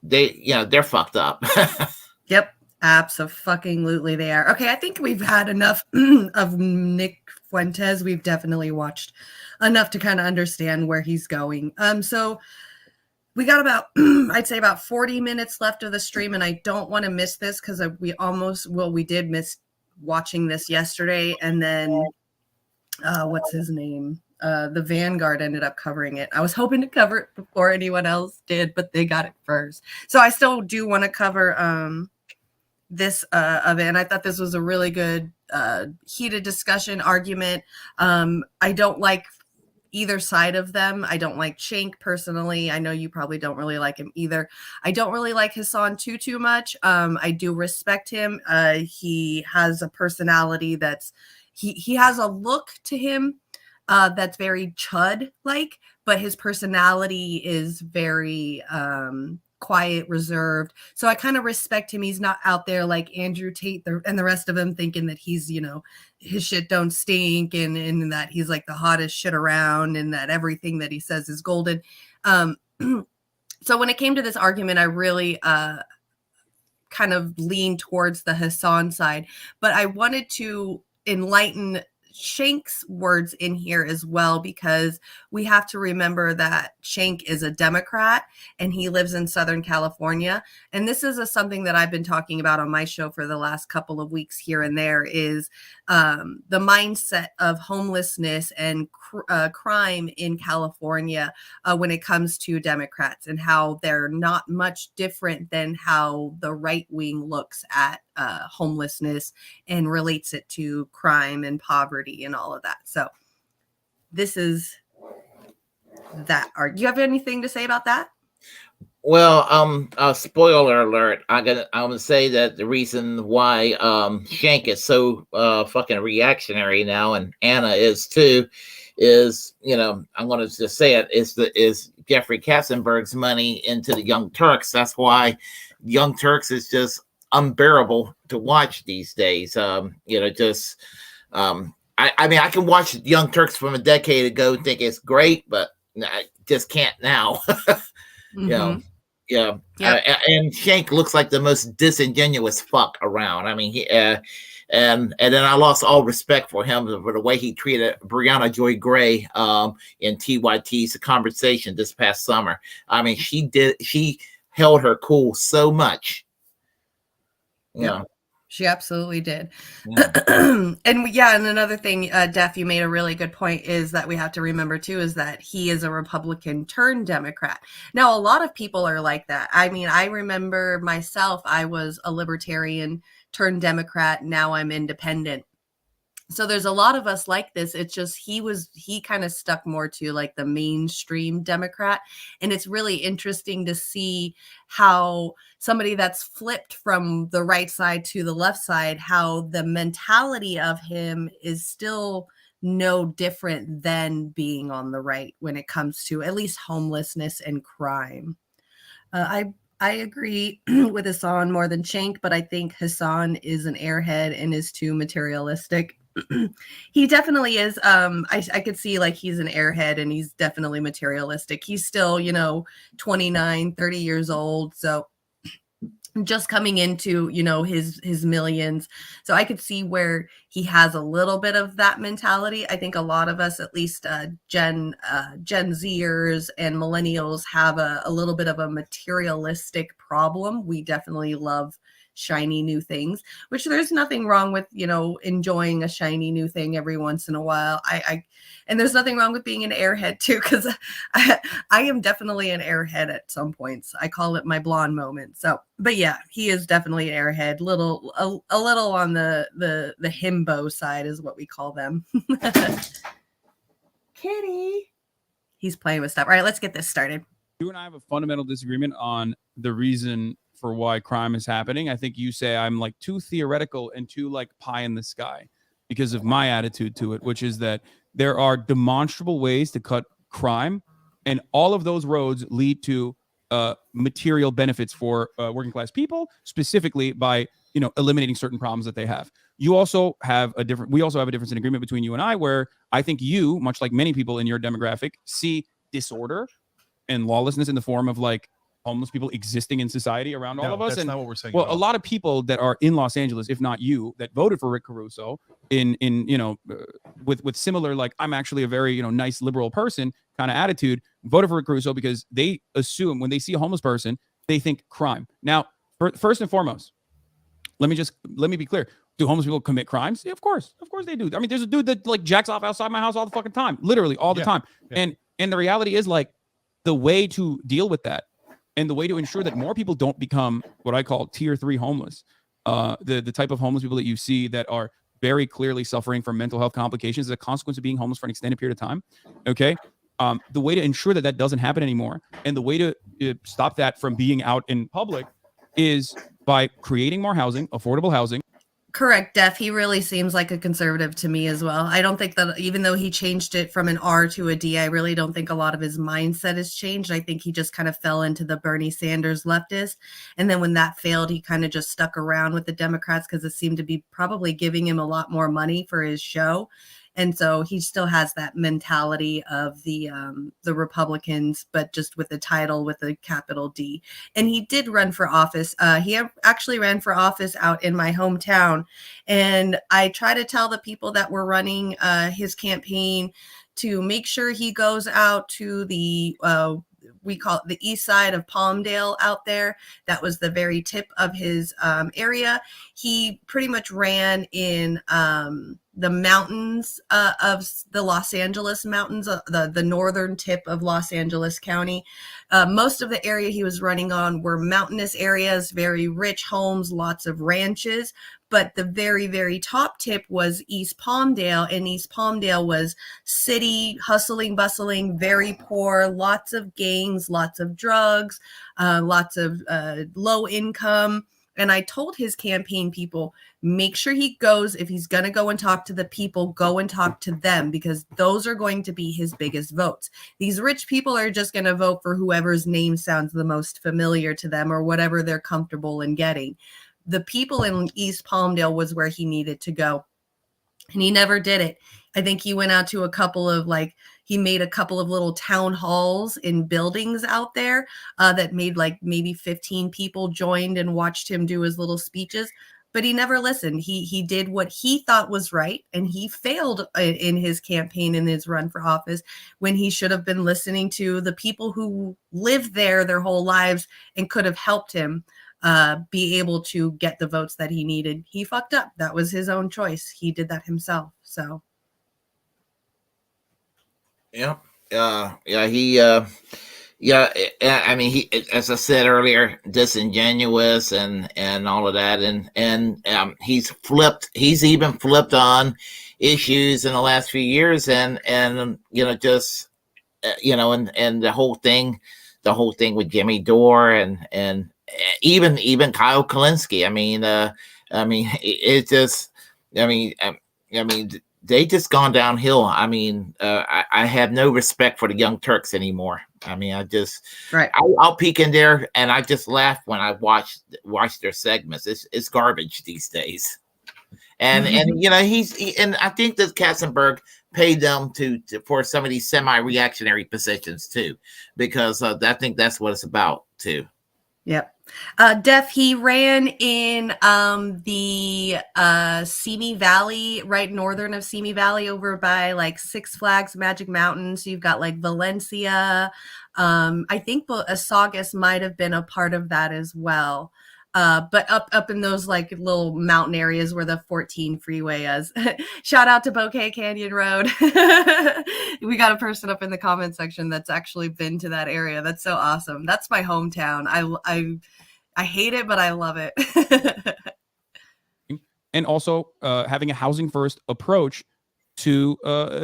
they're fucked up.
Yep, absolutely they are. Okay, I think we've had enough of Nick Fuentes. We've definitely watched enough to kind of understand where he's going. So we got about, I'd say about 40 minutes left of the stream, and I don't want to miss this because we did miss watching this yesterday, and then what's his name? The Vanguard ended up covering it. I was hoping to cover it before anyone else did, but they got it first. So I still do want to cover this of it. And I thought this was a really good heated discussion argument. I don't like either side of them. I don't like Cenk personally. I know you probably don't really like him either. I don't really like Hassan too much. I do respect him. He has a personality he has a look to him that's very Chud-like, but his personality is very quiet, reserved. So I kind of respect him. He's not out there like Andrew Tate and the rest of them thinking that he's, his shit don't stink and that he's like the hottest shit around and that everything that he says is golden. So when it came to this argument, I really kind of leaned towards the Hassan side, but I wanted to enlighten Cenk's words in here as well, because we have to remember that Cenk is a Democrat and he lives in Southern California. And this is something that I've been talking about on my show for the last couple of weeks here and there is the mindset of homelessness and crime in California when it comes to Democrats, and how they're not much different than how the right wing looks at homelessness and relates it to crime and poverty and all of that. So this is that. Do you have anything to say about that?
Well, spoiler alert. I'm gonna say that the reason why Cenk is so fucking reactionary now, and Anna is too, is I'm gonna just say it is Jeffrey Katzenberg's money into the Young Turks. That's why Young Turks is just unbearable to watch these days. I mean, I can watch Young Turks from a decade ago and think it's great, but I just can't now.
Mm-hmm.
Yeah. And Cenk looks like the most disingenuous fuck around. I mean, he and then I lost all respect for him for the way he treated Brianna Joy Gray in TYT's Conversation this past summer. I mean, she held her cool so much. Yeah.
She absolutely did.
Yeah.
And another thing, Def, you made a really good point, is that we have to remember too, is that he is a Republican turned Democrat. Now, a lot of people are like that. I mean, I remember myself, I was a libertarian turned Democrat. Now I'm independent. So there's a lot of us like this. It's just he kind of stuck more to like the mainstream Democrat. And it's really interesting to see how somebody that's flipped from the right side to the left side, how the mentality of him is still no different than being on the right when it comes to at least homelessness and crime. I agree with Hassan more than Cenk, but I think Hassan is an airhead and is too materialistic. He definitely is. I could see like he's an airhead and he's definitely materialistic. He's still, 29, 30 years old. So just coming into, his millions. So I could see where he has a little bit of that mentality. I think a lot of us, at least Gen Zers and millennials, have a little bit of a materialistic problem. We definitely love shiny new things, which there's nothing wrong with, enjoying a shiny new thing every once in a while. And there's nothing wrong with being an airhead too, because I am definitely an airhead at some points. I call it my blonde moment. So, but yeah, he is definitely an airhead. A little on the himbo side is what we call them. Kitty. He's playing with stuff. All right, let's get this started.
You and I have a fundamental disagreement on the reason for why crime is happening. I think you say I'm like too theoretical and too like pie in the sky because of my attitude to it, which is that there are demonstrable ways to cut crime, and all of those roads lead to material benefits for working class people, specifically by eliminating certain problems that they have. We also have a difference in agreement between you and I, where I think you, much like many people in your demographic, see disorder and lawlessness in the form of like homeless people existing in society around all of us.
That's
And
not what we're saying.
well, a lot of people that are in Los Angeles, if not you, that voted for Rick Caruso with similar, like, I'm actually a very, nice liberal person kind of attitude, voted for Rick Caruso because they assume when they see a homeless person, they think crime. Now, first and foremost, let me be clear. Do homeless people commit crimes? Yeah, of course they do. I mean, there's a dude that like jacks off outside my house all the fucking time, literally all the time. Yeah. And the reality is, like, the way to deal with that and the way to ensure that more people don't become what I call tier 3 homeless, the type of homeless people that you see that are very clearly suffering from mental health complications as a consequence of being homeless for an extended period of time. Okay. The way to ensure that doesn't happen anymore, and the way to stop that from being out in public, is by creating more housing, affordable housing.
Correct, Def. He really seems like a conservative to me as well. I don't think that, even though he changed it from an R to a D, I really don't think a lot of his mindset has changed. I think he just kind of fell into the Bernie Sanders leftist. And then when that failed, he kind of just stuck around with the Democrats because it seemed to be probably giving him a lot more money for his show. And so he still has that mentality of the Republicans, but just with the title with a capital D. And he did run for office. He actually ran for office out in my hometown. And I try to tell the people that were running his campaign to make sure he goes out to the we call it the east side of Palmdale out there. That was the very tip of his area. He pretty much ran in the mountains of the Los Angeles mountains, the northern tip of Los Angeles County. Most of the area he was running on were mountainous areas, very rich homes, lots of ranches. But the very, very top tip was East Palmdale, and East Palmdale was city, hustling, bustling, very poor, lots of gangs, lots of drugs, lots of low income. And I told his campaign people, make sure he goes, if he's going to go and talk to the people, go and talk to them, because those are going to be his biggest votes. These rich people are just going to vote for whoever's name sounds the most familiar to them or whatever they're comfortable in getting. The people in East Palmdale was where he needed to go. And he never did it. I think he went out to a couple of he made a couple of little town halls in buildings out there that made maybe 15 people joined and watched him do his little speeches. But he never listened. He did what he thought was right, and he failed in his campaign, in his run for office, when he should have been listening to the people who lived there their whole lives and could have helped him be able to get the votes that he needed. He fucked up. That was his own choice. He did that himself. So.
Yeah. I mean, he, as I said earlier, disingenuous and all of that. And he's even flipped on issues in the last few years and just, and the whole thing with Jimmy Dore and even Kyle Kalinske. they just gone downhill. I mean, I have no respect for the Young Turks anymore. I mean, I'll peek in there and I just laugh when I watch their segments. It's garbage these days. And you know, and I think that Katzenberg paid them for some of these semi-reactionary positions too, because I think that's what it's about too.
Yep. Def, he ran in the Simi Valley, right northern of Simi Valley, over by like Six Flags Magic Mountain. So you've got like Valencia. I think Saugus might have been a part of that as well. But up in those like little mountain areas where the 14 freeway is. Shout out to Bouquet Canyon Road. We got a person up in the comment section that's actually been to that area. That's so awesome. That's my hometown. I hate it, but I love it.
And also having a housing first approach to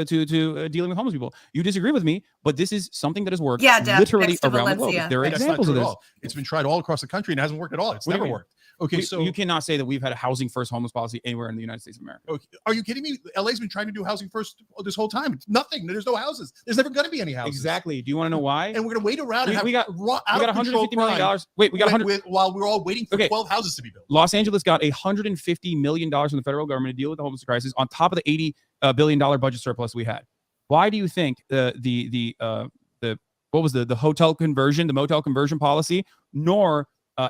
dealing with homeless people. You disagree with me, but this is something that has worked literally around the globe. There are examples of this.
It's been tried all across the country and it hasn't worked at all. It's never worked. Okay, so
you cannot say that we've had a housing first homeless policy anywhere in the United States of America.
Okay. Are you kidding me? LA's been trying to do housing first this whole time. It's nothing. There's no houses. There's never going to be any houses.
Exactly. Do you want to know why?
And we're going to wait around.
We got $150 million. Wait, we got
while we're all waiting for 12 houses to be built.
Los Angeles got $150 million from the federal government to deal with the homeless crisis on top of the $80 billion budget surplus we had. Why do you think the hotel conversion, the motel conversion policy, nor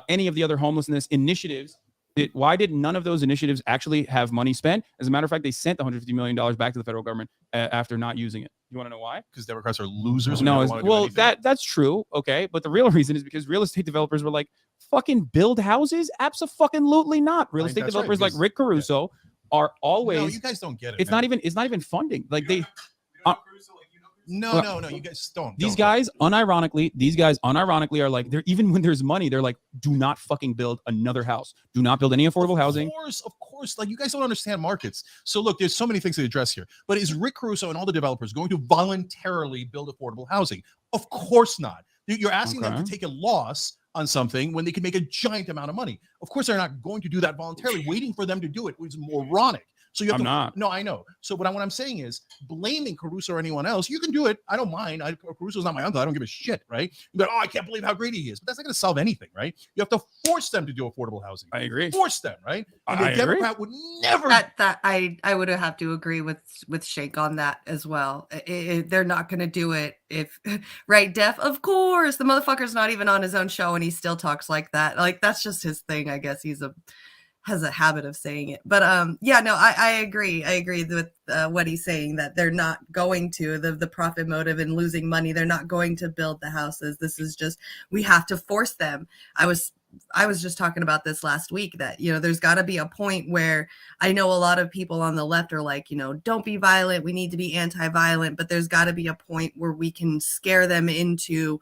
any of the other homelessness initiatives? Why did none of those initiatives actually have money spent? As a matter of fact, they sent the $150 million back to the federal government after not using it. You want to know why?
Because Democrats are losers.
No, that's true. Okay, but the real reason is because real estate developers were like, "Fucking build houses? Absolutely not." Real estate developers like Rick Caruso are always.
No, you guys don't get it.
It's not even funding. Like they.
No, you guys don't.
These guys unironically are like, they're even when there's money, they're like, do not fucking build another house. Do not build any affordable housing.
Of course. Like, you guys don't understand markets. So look, there's so many things to address here. But is Rick Caruso and all the developers going to voluntarily build affordable housing? Of course not. You're asking them to take a loss on something when they can make a giant amount of money. Of course, they're not going to do that voluntarily. Waiting for them to do it was moronic. So you have
not.
No, I know. So what I'm saying is, blaming Caruso or anyone else, you can do it. I don't mind. Caruso's not my uncle. I don't give a shit, right? But I can't believe how great he is. But that's not going to solve anything, right? You have to force them to do affordable housing.
I agree.
Force them, right? And the Democrat would never.
I would have to agree with Shake on that as well. They're not going to do it if right, Def. Of course, the motherfucker's not even on his own show and he still talks like that. Like, that's just his thing. I guess has a habit of saying it. But I agree. I agree with what he's saying, that they're not going to the profit motive and losing money. They're not going to build the houses. This is just, we have to force them. I was just talking about this last week, that, there's got to be a point where, I know a lot of people on the left are like, don't be violent. We need to be anti-violent, but there's got to be a point where we can scare them into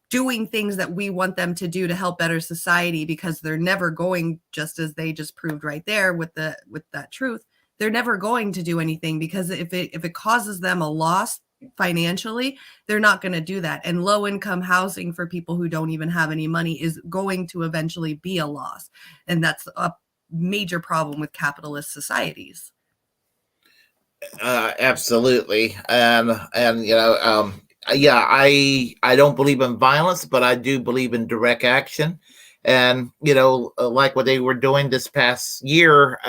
doing things that we want them to do to help better society, because they're never going, just as they just proved right there with that truth, they're never going to do anything, because if it causes them a loss financially, they're not going to do that. And low income housing for people who don't even have any money is going to eventually be a loss. And that's a major problem with capitalist societies.
Absolutely. I don't believe in violence, but I do believe in direct action. And, like what they were doing this past year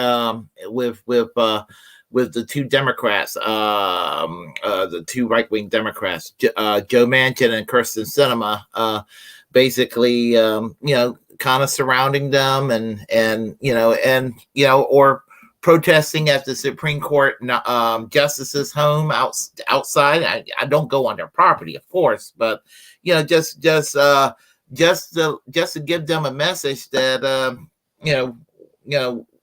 with the two Democrats, the two right-wing Democrats, Joe Manchin and Kirsten Sinema, basically, kind of surrounding them or protesting at the Supreme Court justice's home outside. I don't go on their property, of course, but just to give them a message that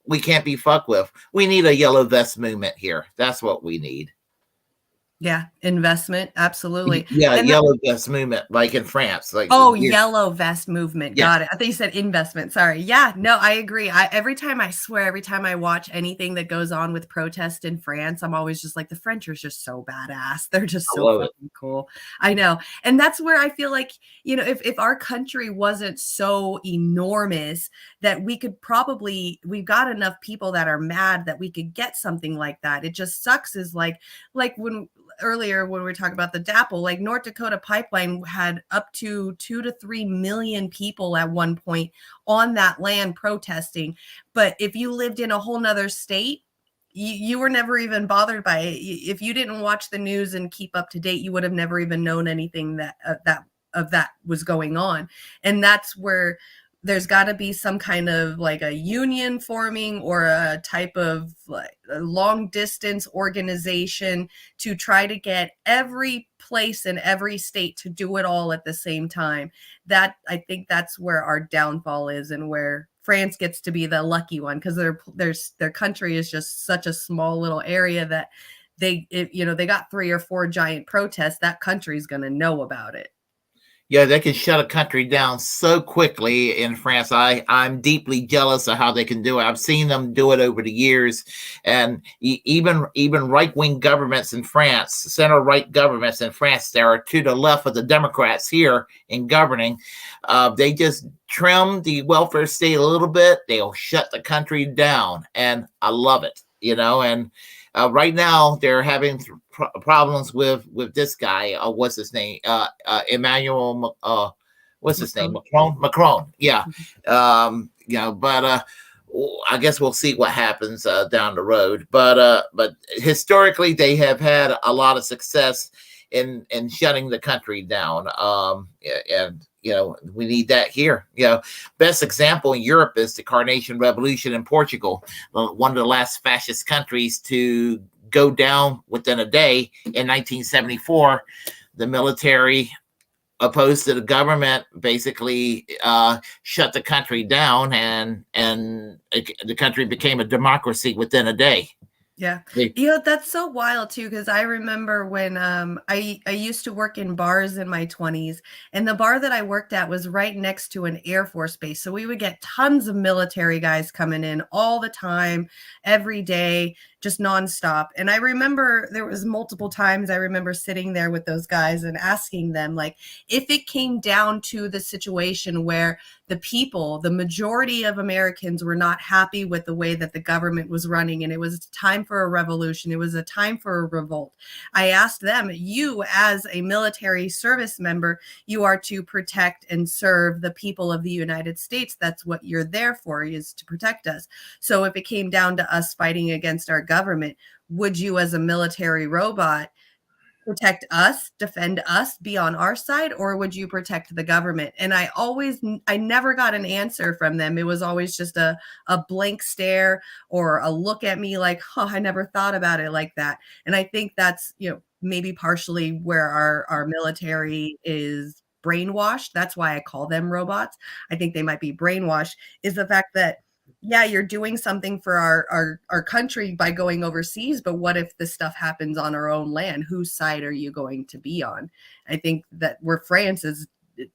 we can't be fucked with. We need a yellow vest movement here. That's what we need.
Yeah, investment, absolutely.
Yeah,
And
yellow vest movement, like in France. Like
yellow vest movement.
Yeah.
Got it. I thought you said investment. Sorry. Yeah, no, I agree. Every time I watch anything that goes on with protest in France, I'm always just like, the French are just so badass. They're just
I
so
love it.
fucking cool. I know. And that's where I feel like, if our country wasn't so enormous that we've got enough people that are mad that we could get something like that. It just sucks is like when earlier when we were talking about the DAPL, like North Dakota Pipeline had up to 2 to 3 million people at one point on that land protesting. But if you lived in a whole nother state, you were never even bothered by it. If you didn't watch the news and keep up to date, you would have never even known anything that was going on. And that's where there's got to be some kind of like a union forming or a type of like a long distance organization to try to get every place in every state to do it all at the same time. That I think that's where our downfall is, and where France gets to be the lucky one, because their country is just such a small little area that they got 3 or 4 giant protests, that country's going to know about it.
Yeah, they can shut a country down so quickly in France. I'm deeply jealous of how they can do it. I've seen them do it over the years, and even right-wing governments in France, center-right governments in France, that are to the left of the Democrats here in governing, they just trim the welfare state a little bit. They'll shut the country down, and I love it. And right now they're having problems with this guy. What's his name? Emmanuel. What's his name? Macron. Yeah. But I guess we'll see what happens down the road. But historically, they have had a lot of success in shutting the country down. And we need that here. Best example in Europe is the Carnation Revolution in Portugal, one of the last fascist countries to go down within a day. In 1974, the military, opposed to the government, basically shut the country down, and the country became a democracy within a day.
Yeah. That's so wild too, because I remember when I used to work in bars in my 20s, and the bar that I worked at was right next to an Air Force base. So we would get tons of military guys coming in all the time, every day, just nonstop. And I remember there was multiple times I remember sitting there with those guys and asking them, like, if it came down to the situation where the majority of Americans were not happy with the way that the government was running, and it was time for a revolution, it was a time for a revolt, I asked them, you as a military service member, you are to protect and serve the people of the United States. That's what you're there for, is to protect us. So if it came down to us fighting against our government, would you as a military robot protect us, defend us, be on our side, or would you protect the government? And I never got an answer from them. It was always just a blank stare or a look at me like, I never thought about it like that. And I think that's, maybe partially where our military is brainwashed. That's why I call them robots. I think they might be brainwashed, is the fact that, yeah, you're doing something for our country by going overseas, but what if this stuff happens on our own land? Whose side are you going to be on? I think that where France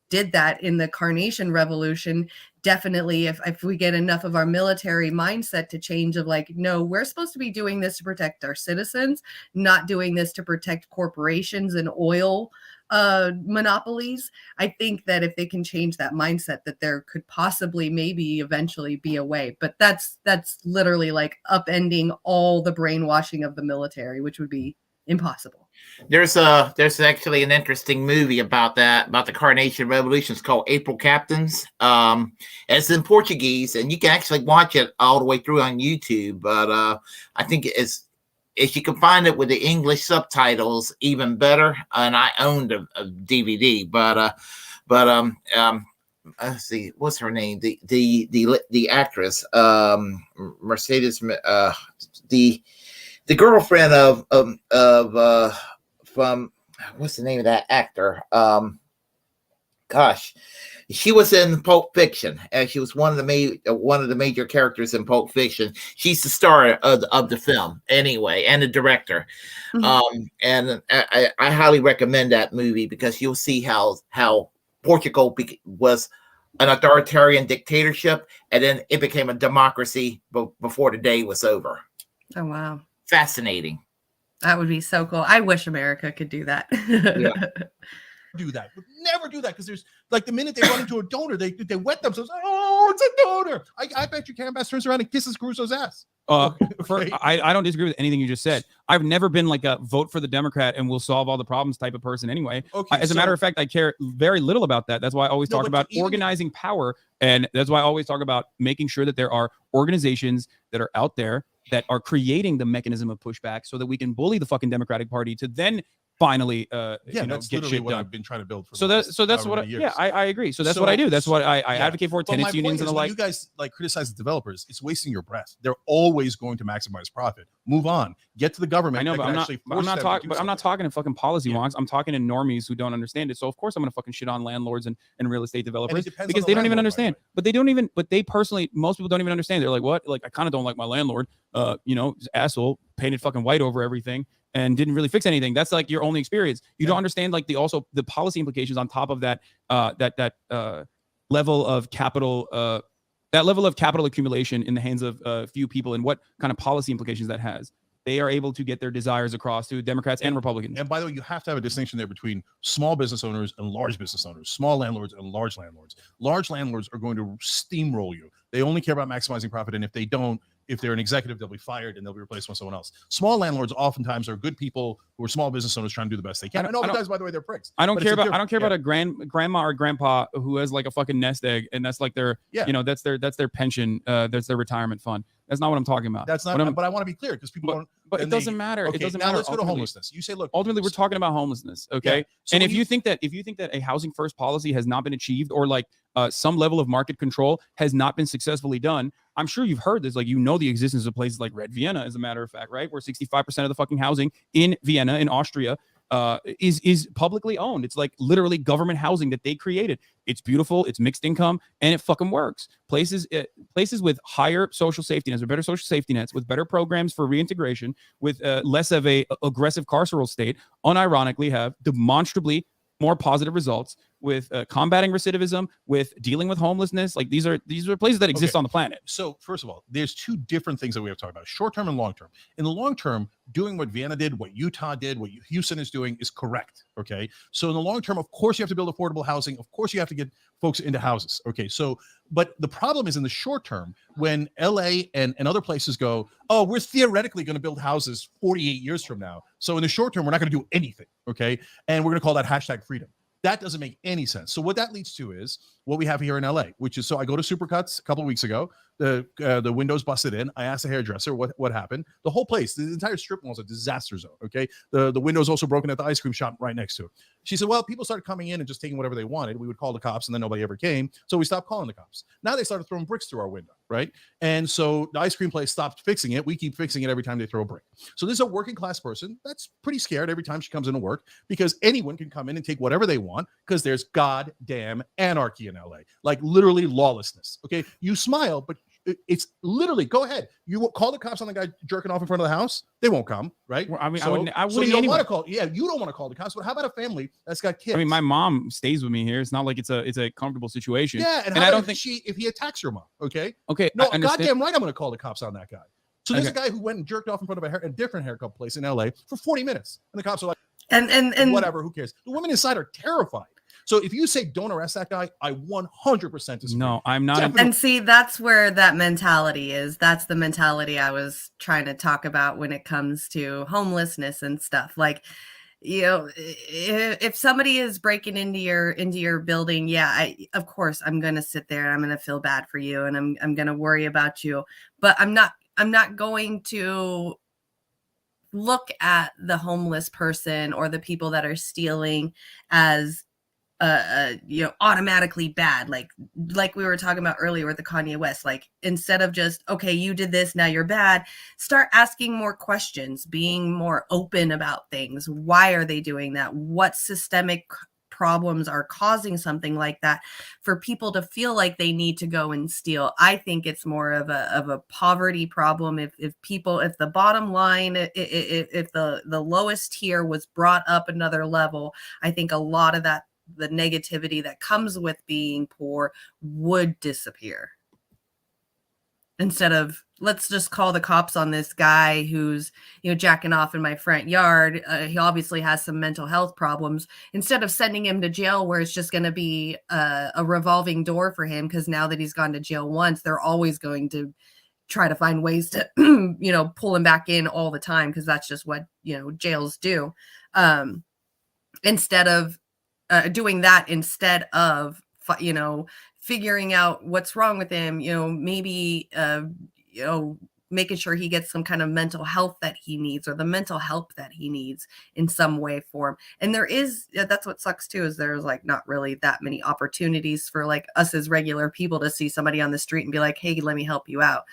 did that in the Carnation Revolution, definitely if we get enough of our military mindset to change, of like, no, we're supposed to be doing this to protect our citizens, not doing this to protect corporations and oil monopolies. I think that if they can change that mindset, that there could possibly maybe eventually be a way. But that's literally like upending all the brainwashing of the military, which would be impossible.
There's actually an interesting movie about the Carnation Revolution. It's called April Captains. It's in Portuguese, and you can actually watch it all the way through on YouTube. But I think if you can find it with the English subtitles, even better. And I owned a DVD, but let's see, what's her name? The actress, Mercedes, the girlfriend of from, what's the name of that actor? Gosh, She was in Pulp Fiction, and she was one of the major characters in Pulp Fiction. She's the star of the film, anyway, and the director. And I highly recommend that movie because you'll see how Portugal was an authoritarian dictatorship, and then it became a democracy before the day was over.
Oh wow,
fascinating.
That would be so cool. I wish America could do that.
Yeah.
Do that. Would never do that because there's like the minute they run into a donor, they wet themselves. Oh, it's a donor. I bet you Karen Bass turns around and kisses Caruso's ass.
I don't disagree with anything you just said. I've never been like a vote for the Democrat and we'll solve all the problems type of person anyway. As a matter of fact, I care very little about that. That's why I always talk about organizing power. And that's why I always talk about making sure that there are organizations that are out there that are creating the mechanism of pushback so that we can bully the fucking Democratic Party to then finally
that's
get
literally
shit
what
done.
I've been trying to build for
that's what I agree. So that's what I do. That's what I advocate for, tenants unions and the like.
You guys like criticize the developers, it's wasting your breath. They're always going to maximize profit. Move on. Get to the government.
I know, but I'm not talking in fucking policy wonks. I'm talking in normies who don't understand it. So of course I'm gonna fucking shit on landlords and real estate developers because they don't even understand. But they personally, most people don't even understand. They're like, what? Like, I kind of don't like my landlord. This asshole painted fucking white over everything and didn't really fix anything. That's like your only experience. You don't understand like the policy implications on top of that level of capital accumulation in the hands of few people and what kind of policy implications that has. They are able to get their desires across to Democrats and Republicans.
And by the way, you have to have a distinction there between small business owners and large business owners, small landlords and large landlords. Large landlords are going to steamroll you. They only care about maximizing profit. And if they don't, if they're an executive, they'll be fired and they'll be replaced by someone else. Small landlords oftentimes are good people who are small business owners trying to do the best they can. I know guys, by the way, they're pricks.
I don't care about a grandma or grandpa who has like a fucking nest egg and that's like their that's their pension, that's their retirement fund. That's not what I'm talking about.
That's not. But I want to be clear because people don't.
But it doesn't matter.
Okay,
it doesn't
now
matter.
Let's go to homelessness. You say, look.
Ultimately, we're talking about homelessness. Okay.
Yeah. So
And if you think that a housing first policy has not been achieved or like some level of market control has not been successfully done, I'm sure you've heard this. Like, the existence of places like Red Vienna, as a matter of fact, right? Where 65% of the fucking housing in Vienna, in Austria, is publicly owned. It's like literally government housing that they created. It's beautiful, it's mixed income, and it fucking works. Places with higher social safety nets, or better social safety nets, with better programs for reintegration, with less of a aggressive carceral state, unironically have demonstrably more positive results with combating recidivism, with dealing with homelessness. Like these are places that exist on the planet.
So first of all, there's two different things that we have to talk about: short term and long term. In the long term, doing what Vienna did, what Utah did, what Houston is doing is correct. Okay. So in the long term, of course, you have to build affordable housing. Of course, you have to get folks into houses. Okay. So, but the problem is in the short term, when LA and other places go, oh, we're theoretically going to build houses 48 years from now. So in the short term, we're not going to do anything. Okay. And we're going to call that hashtag freedom. That doesn't make any sense. So what that leads to is what we have here in LA, which is, so I go to Supercuts a couple of weeks ago. The windows busted in. I asked the hairdresser what happened. The whole place, the entire strip mall is a disaster zone. Okay, the windows also broken at the ice cream shop right next to it. She said, well, people started coming in and just taking whatever they wanted. We would call the cops, and then nobody ever came. So we stopped calling the cops. Now they started throwing bricks through our window, right? And so the ice cream place stopped fixing it. We keep fixing it every time they throw a brick. So this is a working class person that's pretty scared every time she comes into work because anyone can come in and take whatever they want because there's goddamn anarchy in LA, like literally lawlessness. Okay, you smile, but it's literally, go ahead. You will call the cops on the guy jerking off in front of the house. They won't come, right?
Well, I mean,
so,
I wouldn't
so you don't
anyway.
want to call. Yeah, you don't want to call the cops. But how about a family that's got kids?
I mean, my mom stays with me here. It's not like it's a comfortable situation.
Yeah, and I don't think if he attacks your mom, okay, no, goddamn right, I'm going to call the cops on that guy. So there's a guy who went and jerked off in front of a different haircut place in LA for 40 minutes, and the cops are like,
and
whatever, who cares? The women inside are terrified. So if you say don't arrest that guy, I 100% disagree.
No, I'm not.
And see, that's where that mentality is. That's the mentality I was trying to talk about when it comes to homelessness and stuff. Like, if somebody is breaking into your building, yeah, of course I'm gonna sit there and I'm gonna feel bad for you and I'm gonna worry about you. But I'm not going to look at the homeless person or the people that are stealing as automatically bad, like we were talking about earlier with the Kanye West. Like, instead of just, okay, you did this, now you're bad, start asking more questions, being more open about things. Why are they doing that? What systemic problems are causing something like that, for people to feel like they need to go and steal. I think it's more of a poverty problem. If the bottom line, if the lowest tier was brought up another level, I think a lot of that, the negativity that comes with being poor, would disappear. Instead of, let's just call the cops on this guy who's, jacking off in my front yard. He obviously has some mental health problems. Instead of sending him to jail, where it's just going to be a revolving door for him, because now that he's gone to jail once, they're always going to try to find ways to, pull him back in all the time, because that's just what, jails do. Instead of doing that, instead of, figuring out what's wrong with him, maybe, making sure he gets some kind of mental health that he needs, or the mental help that he needs in some way, form. And that's what sucks too, is there's like not really that many opportunities for like us as regular people to see somebody on the street and be like, hey, let me help you out.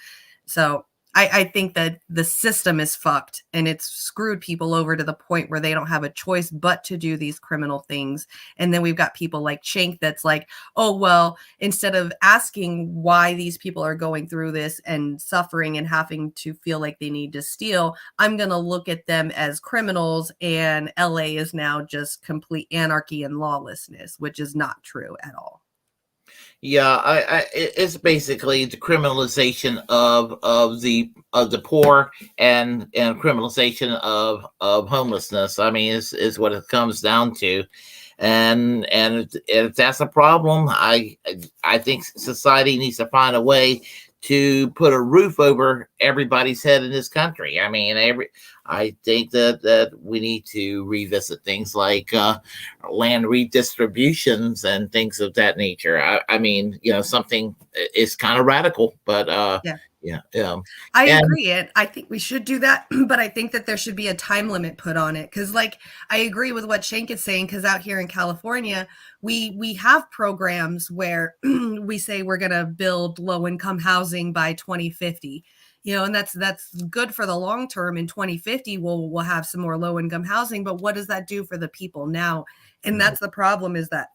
So I think that the system is fucked, and it's screwed people over to the point where they don't have a choice but to do these criminal things. And then we've got people like Cenk that's like, oh, well, instead of asking why these people are going through this and suffering and having to feel like they need to steal, I'm going to look at them as criminals, and LA is now just complete anarchy and lawlessness, which is not true at all.
Yeah, it's basically the criminalization of the poor and criminalization of homelessness. I mean, is what it comes down to, and if that's a problem, I think society needs to find a way to put a roof over everybody's head in this country. I mean, I think that we need to revisit things like land redistributions and things of that nature. I mean, something is kind of radical, but yeah.
I agree. And I think we should do that, but I think that there should be a time limit put on it. Cause like, I agree with what Cenk is saying. Cause out here in California, we have programs where we say we're going to build low income housing by 2050, and that's good for the long term. In 2050, we'll have some more low income housing, but what does that do for the people now? And that's the problem, is that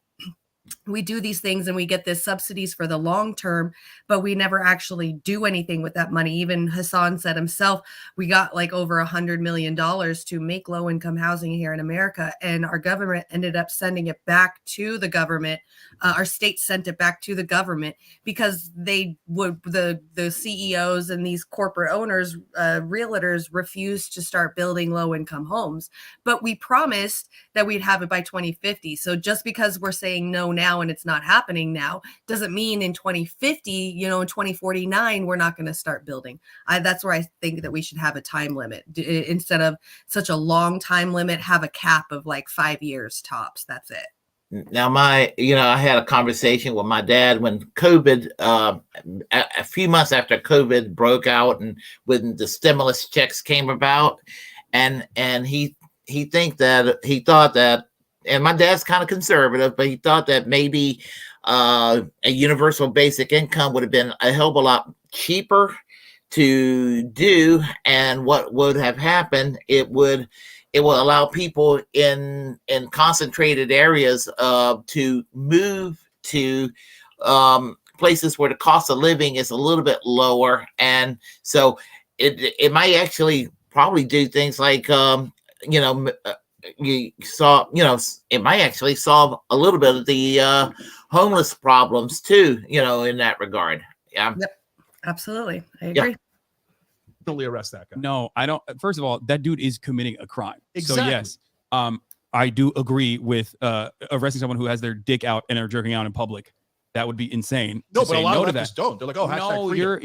we do these things and we get this subsidies for the long term, but we never actually do anything with that money. Even Hassan said himself, we got like over $100 million to make low income housing here in America. And our government ended up sending it back to the government. Our state sent it back to the government because the CEOs and these corporate owners, realtors, refused to start building low income homes. But we promised that we'd have it by 2050. So just because we're saying no now and it's not happening now doesn't mean in 2050, in 2049, we're not going to start building. That's where I think that we should have a time limit. Instead of such a long time limit, have a cap of like 5 years tops. That's it.
Now, I had a conversation with my dad when COVID, a few months after COVID broke out and when the stimulus checks came about, and he thought that, and my dad's kind of conservative, but he thought that maybe a universal basic income would have been a hell of a lot cheaper to do. And what would have happened, it will allow people in concentrated areas to move to places where the cost of living is a little bit lower. And so it might actually probably do things like, it might actually solve a little bit of the homeless problems too, in that regard. Yeah.
Yep. Absolutely. I agree.
Yeah.
Totally arrest that guy.
No, I don't. First of all, that dude is committing a crime.
Exactly.
So yes, I do agree with arresting someone who has their dick out and are jerking out in public. That would be insane.
No, but a lot of
that.
leftists don't. They're like, oh, hashtag
you're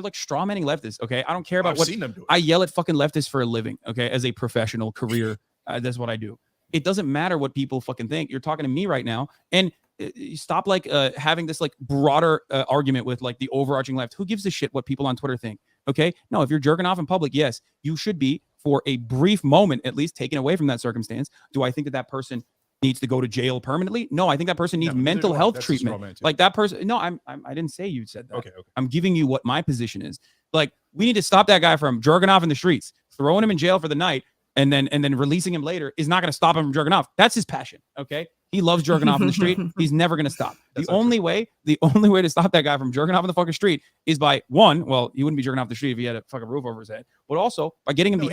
like strawmanning leftists. Okay, I don't care about
I've
what
seen them do it.
I yell at fucking leftists for a living. Okay, as a professional career, that's what I do. It doesn't matter what people fucking think. You're talking to me right now, and stop like having this like broader argument with like the overarching left. Who gives a shit what people on Twitter think? Okay, no, if you're jerking off in public, yes, you should be, for a brief moment at least, taken away from that circumstance. Do I think that person needs to go to jail permanently? No, I think that person needs mental health treatment. Like that person. No, I didn't say you said that.
Okay.
I'm giving you what my position is. Like, we need to stop that guy from jerking off in the streets. Throwing him in jail for the night and then releasing him later is not going to stop him from jerking off. That's his passion. Okay. He loves jerking off in the street. He's never going to stop. The only way to stop that guy from jerking off in the fucking street is by one, well, he wouldn't be jerking off the street if he had a fucking roof over his head, but also by getting him the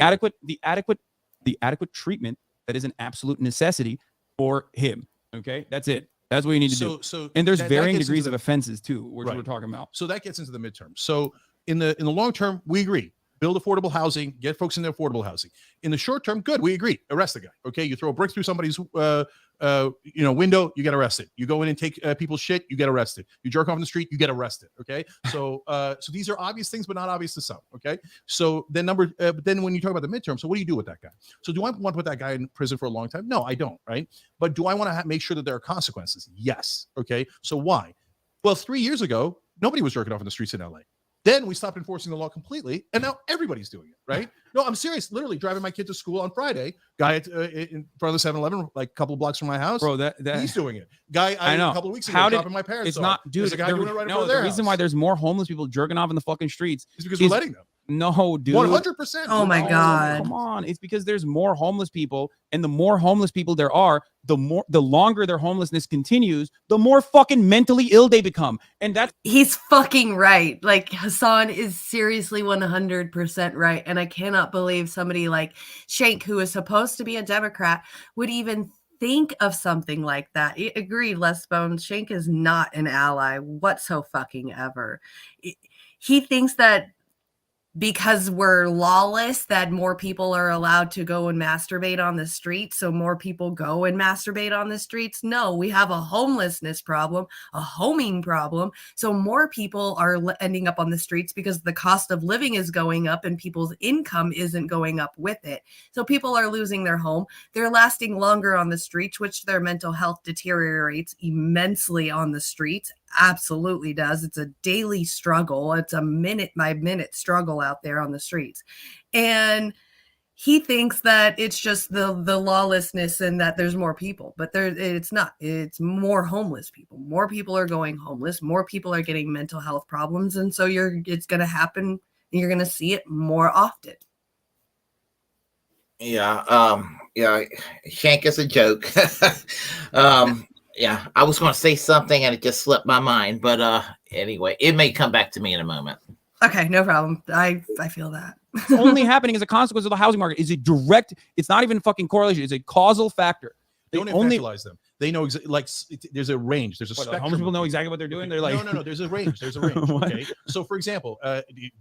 adequate treatment that is an absolute necessity for him. Okay, that's it. That's what you need to do.
So
and there's
that
varying
gets
degrees
into
of offenses too, which
Right.
we're talking about.
So that gets into the midterm. So in the long term, we agree. Build affordable housing, get folks into affordable housing. In the short term, good, we agree. Arrest the guy. Okay, you throw a brick through somebody's window, you get arrested. You go in and take people's shit, you get arrested. You jerk off in the street, you get arrested. Okay, so these are obvious things, but not obvious to some. Okay, so then but then when you talk about the midterm, so what do you do with that guy? So do I want to put that guy in prison for a long time? No, I don't. Right, but do I want to make sure that there are consequences? Yes. Okay, so why? Well, 3 years ago, nobody was jerking off in the streets in LA. Then we stopped enforcing the law completely, and now everybody's doing it, right? No, I'm serious. Literally driving my kid to school on Friday. Guy in front of the 7-Eleven, like a couple blocks from my house.
Bro, that
he's doing it. Guy,
I know.
a couple of weeks ago, dropping my parents.
It's
off.
not, dude.
There's a guy doing it right in front of
the
their
reason
house.
why there's more homeless people jerking off in the fucking streets
is because we're letting them.
No, dude.
100%.
Oh my God.
Come on. It's because there's more homeless people, and the more homeless people there are, the longer their homelessness continues, the more fucking mentally ill they become. And that's
He's fucking right. Like Hassan is seriously 100% right. And I cannot believe somebody like Shank, who is supposed to be a Democrat, would even think of something like that. Agreed, Les Bones. Shank is not an ally whatsoever. He thinks that because we're lawless, that more people are allowed to go and masturbate on the streets, so more people go and masturbate on the streets. No, we have a homelessness problem, a homing problem, so more people are ending up on the streets because the cost of living is going up and people's income isn't going up with it. So people are losing their home. They're lasting longer on the streets, which their mental health deteriorates immensely on the streets. Absolutely does. It's a daily struggle. It's a minute by minute struggle out there on the streets. And he thinks that it's just the lawlessness and that there's more people, but it's not. It's more homeless people. More people are going homeless. More people are getting mental health problems. And so it's going to happen. And you're going to see it more often.
Yeah. Shank is a joke. Yeah, I was going to say something and it just slipped my mind, but anyway, it may come back to me in a moment.
Okay, no problem. I feel that.
It's only happening as a consequence of the housing market. Is a direct, it's not even fucking correlation. It's a causal factor.
Don't infantilize them. They know there's a range. There's a spectrum.
Homeless people know exactly what they're doing. They're like,
no. There's a range. There's a range. Okay. So for example,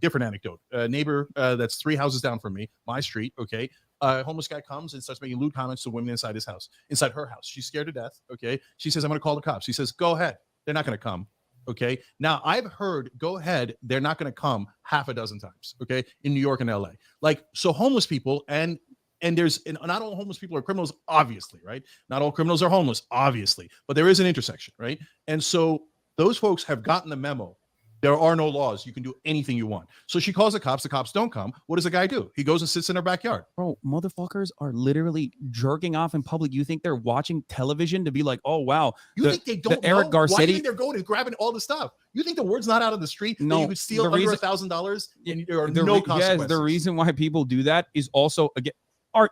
different anecdote. A neighbor that's 3 houses down from me, my street. Okay. Homeless guy comes and starts making lewd comments to women inside her house. She's scared to death. Okay. She says, I'm going to call the cops. He says, go ahead. They're not going to come. Okay. Now I've heard, go ahead. They're not going to come half a dozen times. Okay. In New York and LA. Like, so homeless people and not all homeless people are criminals, obviously, right? Not all criminals are homeless, obviously, but there is an intersection, right? And so those folks have gotten the memo. There are no laws. You can do anything you want. So she calls the cops don't come. What does the guy do? He goes and sits in her backyard.
Bro, motherfuckers are literally jerking off in public. You think they're watching television to be like, oh, wow.
You think they don't know?
Eric Garcetti,
why do you think they're going and grabbing all the stuff? You think the word's not out on the street?
No,
that you could steal under $1,000 and there are no consequences.
Yes, the reason why people do that is also, again,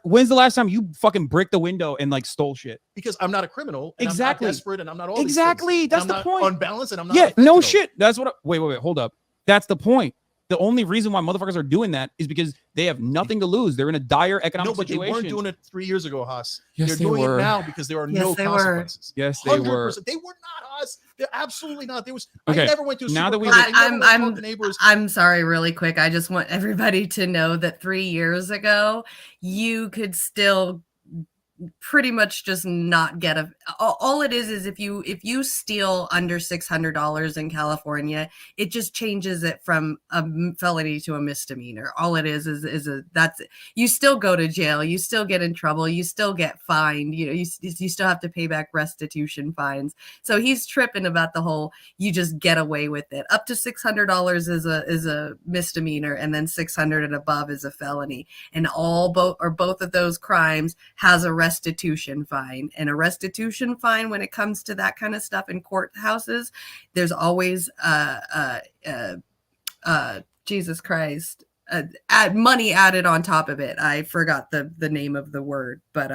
when's the last time you fucking bricked the window and like stole shit?
Because I'm not a criminal. And
exactly.
I'm not desperate and I'm not all
exactly.
These
That's
I'm
the
not
point.
Unbalanced and I'm not.
Yeah, no
fentanyl.
shit. That's what. Wait. Hold up. That's the point. The only reason why motherfuckers are doing that is because they have nothing to lose. They're in a dire economic situation.
They weren't doing it 3 years ago, Haas.
Yes,
They're
they
doing
were.
it now because there are no consequences.
Yes, they were.
They were not, Haas. They're absolutely not. There was.
Okay.
I never went to a
Now that
I'm sorry, really quick. I just want everybody to know that 3 years ago, you could still pretty much just not get all it is if you steal under $600 in California, it just changes it from a felony to a misdemeanor. All it is that's you still go to jail, you still get in trouble, you still get fined, you still have to pay back restitution fines. So he's tripping about the whole you just get away with it. Up to $600 is a misdemeanor, and then 600 and above is a felony, and both of those crimes has a restitution fine. And a restitution fine, when it comes to that kind of stuff in courthouses, there's always Jesus Christ, money added on top of it. I forgot the name of the word, but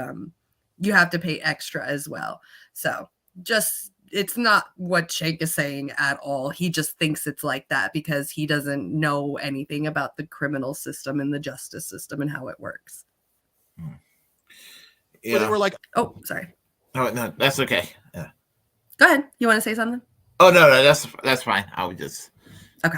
you have to pay extra as well. So just, it's not what Shank is saying at all. He just thinks it's like that because he doesn't know anything about the criminal system and the justice system and how it works.
Yeah. They were like,
oh, sorry.
Oh, no, that's okay. Yeah.
Go ahead. You want to say something?
Oh, no, that's fine. I would just.
Okay.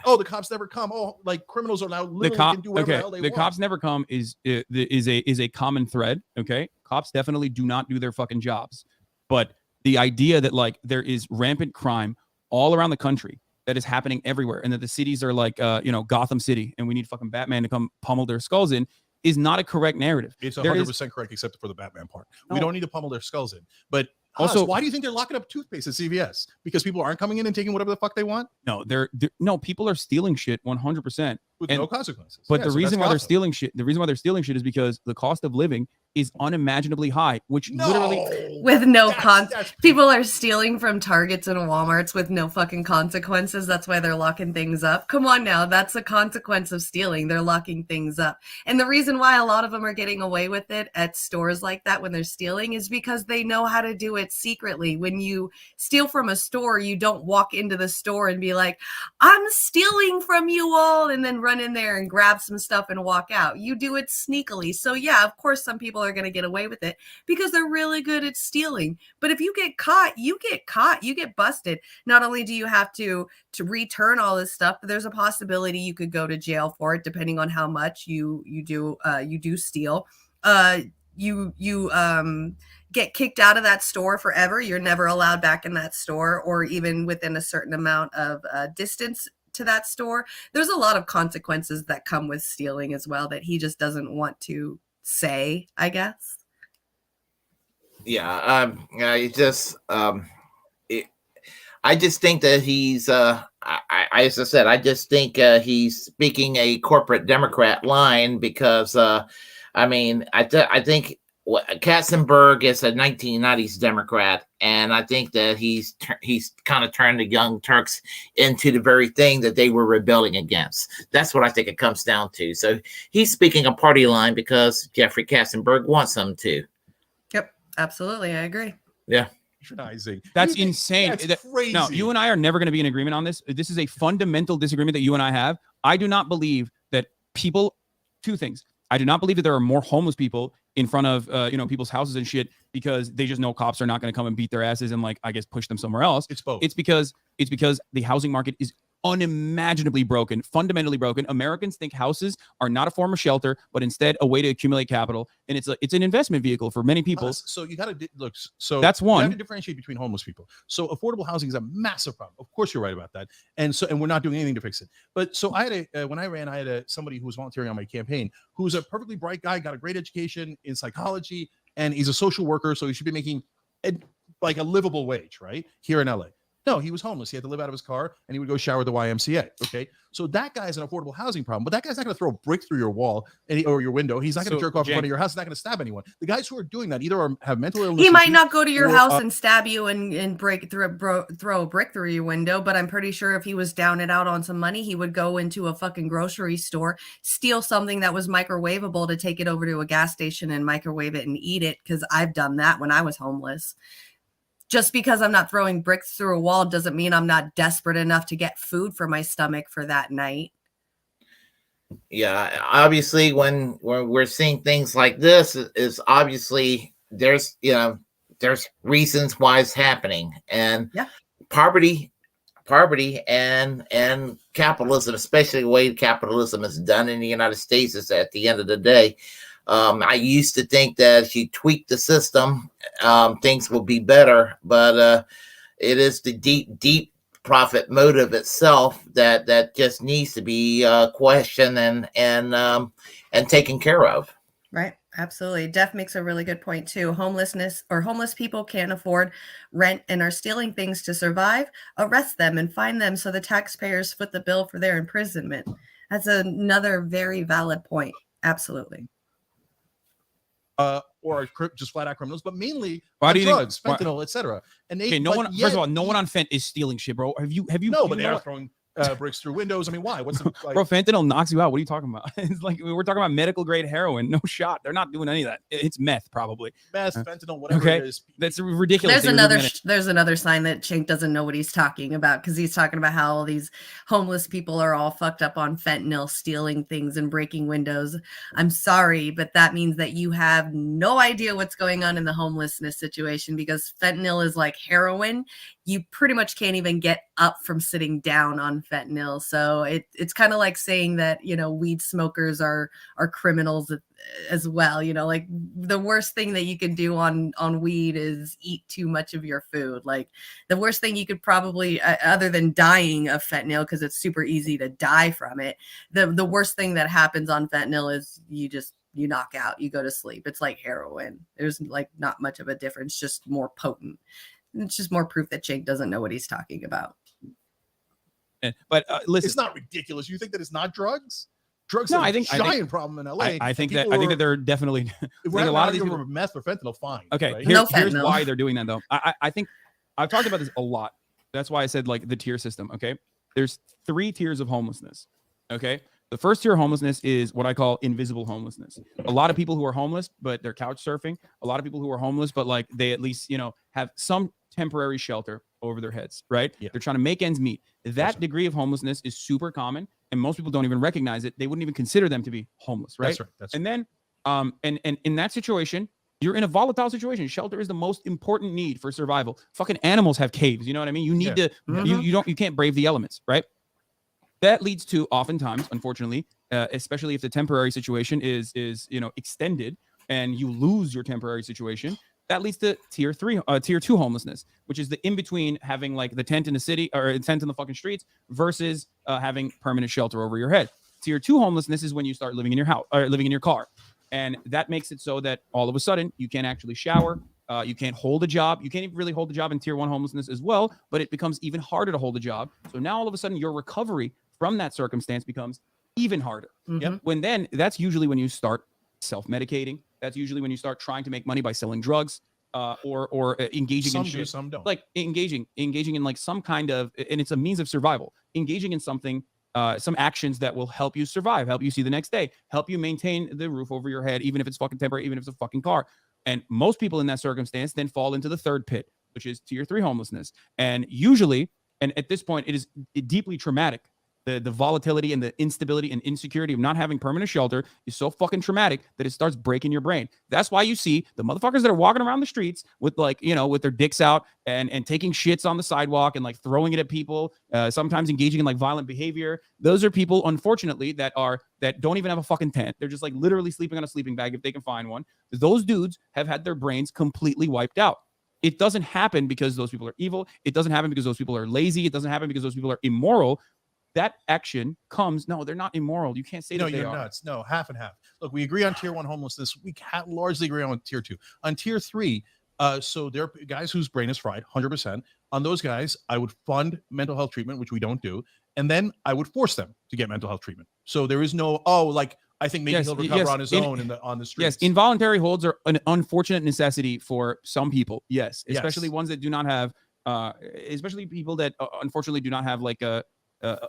Oh, the cops never come. Oh, like criminals are now literally can do whatever the hell they want.
Cops never come is a common thread. Okay, cops definitely do not do their fucking jobs, but the idea that like there is rampant crime all around the country that is happening everywhere, and that the cities are like Gotham City, and we need fucking Batman to come pummel their skulls in, is not a correct narrative.
It's 100% correct, except for the Batman part. We don't need to pummel their skulls in, but.
Also,
why do you think they're locking up toothpaste at CVS? Because people aren't coming in and taking whatever the fuck they want?
No, no, people are stealing shit 100%.
With no consequences.
But
Yeah,
the
so
reason
that's
why they're
gossip.
stealing shit, is because the cost of living is unimaginably high, which literally
with no people are stealing from Targets and Walmarts with no fucking consequences. That's why they're locking things up. Come on now, that's a consequence of stealing. They're locking things up. And the reason why a lot of them are getting away with it at stores like that when they're stealing is because they know how to do it secretly. When you steal from a store, you don't walk into the store and be like, I'm stealing from you all, and then run in there and grab some stuff and walk out. You do it sneakily. So yeah, of course some people are going to get away with it because they're really good at stealing. But if you get caught, you get busted. Not only do you have to return all this stuff, but there's a possibility you could go to jail for it, depending on how much you do steal. You get kicked out of that store forever. You're never allowed back in that store, or even within a certain amount of distance to that store. There's a lot of consequences that come with stealing as well that he just doesn't want to say, I guess.
Yeah, I just think that he's as I said, I just think he's speaking a corporate Democrat line because I think Katzenberg is a 1990s Democrat, and I think that he's kind of turned the Young Turks into the very thing that they were rebelling against. That's what I think it comes down to. So he's speaking a party line because Jeffrey Katzenberg wants him to.
Yep, absolutely, I agree.
Yeah.
That's insane.
That's crazy.
No, you and I are never going to be in agreement on this. This is a fundamental disagreement that you and I have. I do not believe that two things. I do not believe that there are more homeless people in front of people's houses and shit because they just know cops are not going to come and beat their asses and like I guess push them somewhere else.
It's both.
It's because the housing market is unimaginably broken, fundamentally broken. Americans think houses are not a form of shelter, but instead a way to accumulate capital, and it's an investment vehicle for many people.
So you got to look. So
that's one.
You have to differentiate between homeless people. So affordable housing is a massive problem. Of course, you're right about that. And we're not doing anything to fix it. But so I had when I ran, I had somebody who was volunteering on my campaign who's a perfectly bright guy, got a great education in psychology, and he's a social worker. So he should be making like a livable wage, right? Here in LA. No, he was homeless. He had to live out of his car, and he would go shower at the YMCA. Okay, so that guy's an affordable housing problem, but that guy's not going to throw a brick through your wall or your window. He's not going to jerk off in front of your house. He's not going to stab anyone. The guys who are doing that either have mental illness.
He might not go to your house and stab you and throw a brick through your window, but I'm pretty sure if he was down and out on some money, he would go into a fucking grocery store, steal something that was microwavable to take it over to a gas station and microwave it and eat it, because I've done that when I was homeless. Just because I'm not throwing bricks through a wall doesn't mean I'm not desperate enough to get food for my stomach for that night.
Yeah, obviously when we're seeing things like this is obviously there's reasons why it's happening, and poverty and capitalism, especially the way capitalism is done in the United States, is at the end of the day. I used to think that if you tweak the system, things will be better, but it is the deep profit motive itself that just needs to be questioned and taken care of.
Right. Absolutely. Def makes a really good point too. Homeless people can't afford rent and are stealing things to survive. Arrest them and fine them so the taxpayers foot the bill for their imprisonment. That's another very valid point. Absolutely.
Or just flat out criminals, but mainly
drugs,
fentanyl, etc. And
no one on Fent is stealing shit, bro. Have you?
No, but they are throwing breaks through windows. I mean, why? What's the like?
Bro, fentanyl knocks you out. What are you talking about? It's like we're talking about medical grade heroin. No shot. They're not doing any of that. It's meth, probably.
Meth, fentanyl, whatever it is.
That's ridiculous.
There's another sign that Chink doesn't know what he's talking about, because he's talking about how all these homeless people are all fucked up on fentanyl, stealing things and breaking windows. I'm sorry, but that means that you have no idea what's going on in the homelessness situation, because fentanyl is like heroin. You pretty much can't even get up from sitting down on fentanyl. So it's kind of like saying that, you know, weed smokers are criminals as well. You know, like the worst thing that you can do on weed is eat too much of your food. Like the worst thing you could probably, other than dying of fentanyl, because it's super easy to die from it, the worst thing that happens on fentanyl is you knock out, you go to sleep. It's like heroin. There's like not much of a difference, just more potent. It's just more proof that Jake doesn't know what he's talking about.
But listen,
it's not ridiculous. You think that it's not drugs? Drugs
No,
are
I think-
a
I
giant
think-
problem in LA.
I think that they're definitely.
If
I think a lot of these people,
meth or fentanyl, fine.
Okay,
right?
here's why they're doing that though. I think I've talked about this a lot. That's why I said like the tier system. Okay, there's 3 tiers of homelessness. Okay, the first tier of homelessness is what I call invisible homelessness. A lot of people who are homeless, but they're couch surfing. A lot of people who are homeless, but like they at least have some temporary shelter over their heads. Right?
Yeah.
They're trying to make ends meet. That degree of homelessness is super common, and most people don't even recognize it. They wouldn't even consider them to be homeless. Right?
That's right. That's
and then, and in that situation, you're in a volatile situation. Shelter is the most important need for survival. Fucking animals have caves. You know what I mean? You need to. You can't brave the elements, right? That leads to oftentimes, unfortunately, especially if the temporary situation is extended and you lose your temporary situation, that leads to tier 2 homelessness, which is the in between having like the tent in the city or a tent in the fucking streets versus having permanent shelter over your head. Tier 2 homelessness is when you start living in your house or living in your car. And that makes it so that all of a sudden you can't actually shower. You can't hold a job. You can't even really hold a job in tier 1 homelessness as well, but it becomes even harder to hold a job. So now all of a sudden your recovery from that circumstance becomes even harder.
Mm-hmm.
When then that's usually when you start self-medicating. That's usually when you start trying to make money by selling drugs or engaging
Some
in
do,
shit.
some don't.
Like engaging in like some kind of, and it's a means of survival, engaging in something, some actions that will help you survive, help you see the next day, help you maintain the roof over your head, even if it's fucking temporary, even if it's a fucking car. And most people in that circumstance then fall into the third pit, which is tier 3 homelessness. And usually, and at this point, it is deeply traumatic. The volatility and the instability and insecurity of not having permanent shelter is so fucking traumatic that it starts breaking your brain. That's why you see the motherfuckers that are walking around the streets with like, with their dicks out and taking shits on the sidewalk and like throwing it at people, sometimes engaging in like violent behavior. Those are people, unfortunately, that don't even have a fucking tent. They're just like literally sleeping on a sleeping bag if they can find one. Those dudes have had their brains completely wiped out. It doesn't happen because those people are evil. It doesn't happen because those people are lazy. It doesn't happen because those people are immoral. That action comes. No, they're not immoral. You can't say that they
you're
are.
nuts. No, half and half. Look, we agree on tier 1 homelessness. We largely agree on tier 2. On tier 3, so there are guys whose brain is fried, 100%. On those guys, I would fund mental health treatment, which we don't do, and then I would force them to get mental health treatment. So there is no, I think maybe he'll recover on his own on the streets.
Yes, involuntary holds are an unfortunate necessity for some people. Yes, especially ones that do not have, especially people that unfortunately do not have like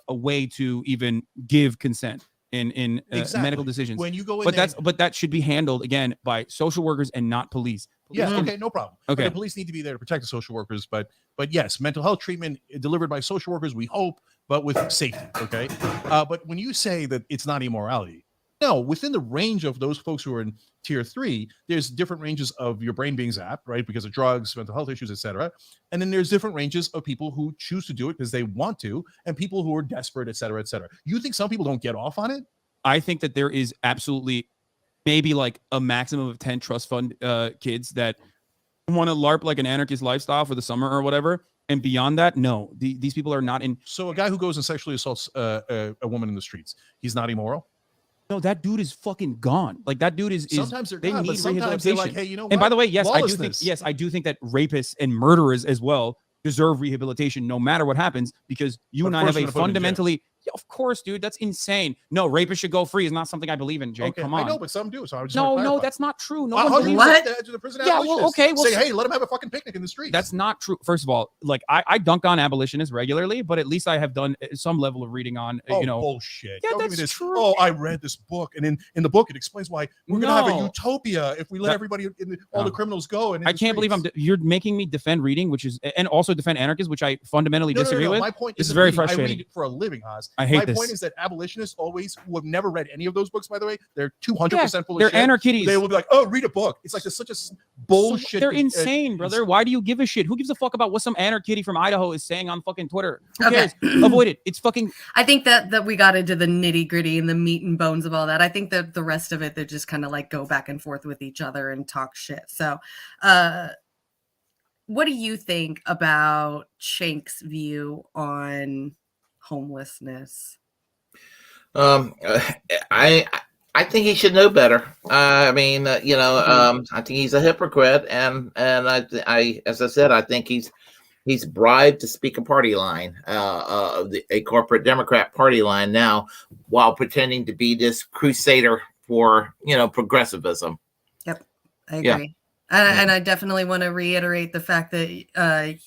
a way to even give consent in medical decisions.
When you go in
but that should be handled again by social workers and not police.
Yes, okay, no problem.
Okay.
But the police need to be there to protect the social workers, but yes, mental health treatment delivered by social workers, we hope, but with safety, okay? But when you say that it's not immorality, no, within the range of those folks who are in tier 3, there's different ranges of your brain being zapped, right? Because of drugs, mental health issues, etc. And then there's different ranges of people who choose to do it because they want to, and people who are desperate, etc., etc. You think some people don't get off on it?
I think that there is absolutely maybe like a maximum of 10 trust fund kids that want to LARP like an anarchist lifestyle for the summer or whatever. And beyond that, no, these people are not in.
So a guy who goes and sexually assaults a woman in the streets, he's not immoral?
No, that dude is fucking gone. Like that dude is
sometimes they're
they
gone,
need
but sometimes they're like, hey, you know what?
And by the way, yes,
Lawlessness.
I do think that rapists and murderers as well deserve rehabilitation no matter what happens, because you
But
and I
first
have
we're
a
gonna put 'em in jail.
fundamentally Yeah, of course, dude. That's insane. No, rapists should go free is not something I believe in, Jake.
Okay,
Come on.
I know, but some do. So I just
No,
want to
no,
clarify.
that's not true. No
How
one
do you
believes
say that to the prison
Yeah, well,
abolitionists?
okay. Well,
Say, hey, let them have a fucking picnic in the streets.
That's not true. First of all, like I dunk on abolitionists regularly, but at least I have done some level of reading on,
Oh,
you know.
bullshit.
Yeah,
Don't give me
that's
this.
true.
Oh, I read this book, and in the book it explains why we're gonna have a
No.
utopia if we let
That-
everybody, all the criminals go. And
I can't believe you're making me defend reading, which is, and also defend anarchists, which I fundamentally disagree with.
My point
This is
isn't
very
reading. I
frustrating.
read for a living, Haas.
I hate
My
this.
point is that abolitionists always, who have never read any of those books, by the way, they're 200% full of
they're
shit.
anarchists.
They will be like, oh, read a book. It's like there's such a bullshit.
They're insane, brother. Why do you give a shit? Who gives a fuck about what some anarchitty from Idaho is saying on fucking Twitter? Who
Okay.
cares? Avoid it. It's fucking.
I think that we got into the nitty gritty and the meat and bones of all that. I think that the rest of it, they just kind of like go back and forth with each other and talk shit. So, what do you think about Shank's view on homelessness?
I think he should know better. I mean, I think he's a hypocrite, and I as I said, I think he's bribed to speak a party line, a corporate Democrat party line now, while pretending to be this crusader for progressivism.
Yep, I
Yeah.
agree. And I definitely want to reiterate the fact that,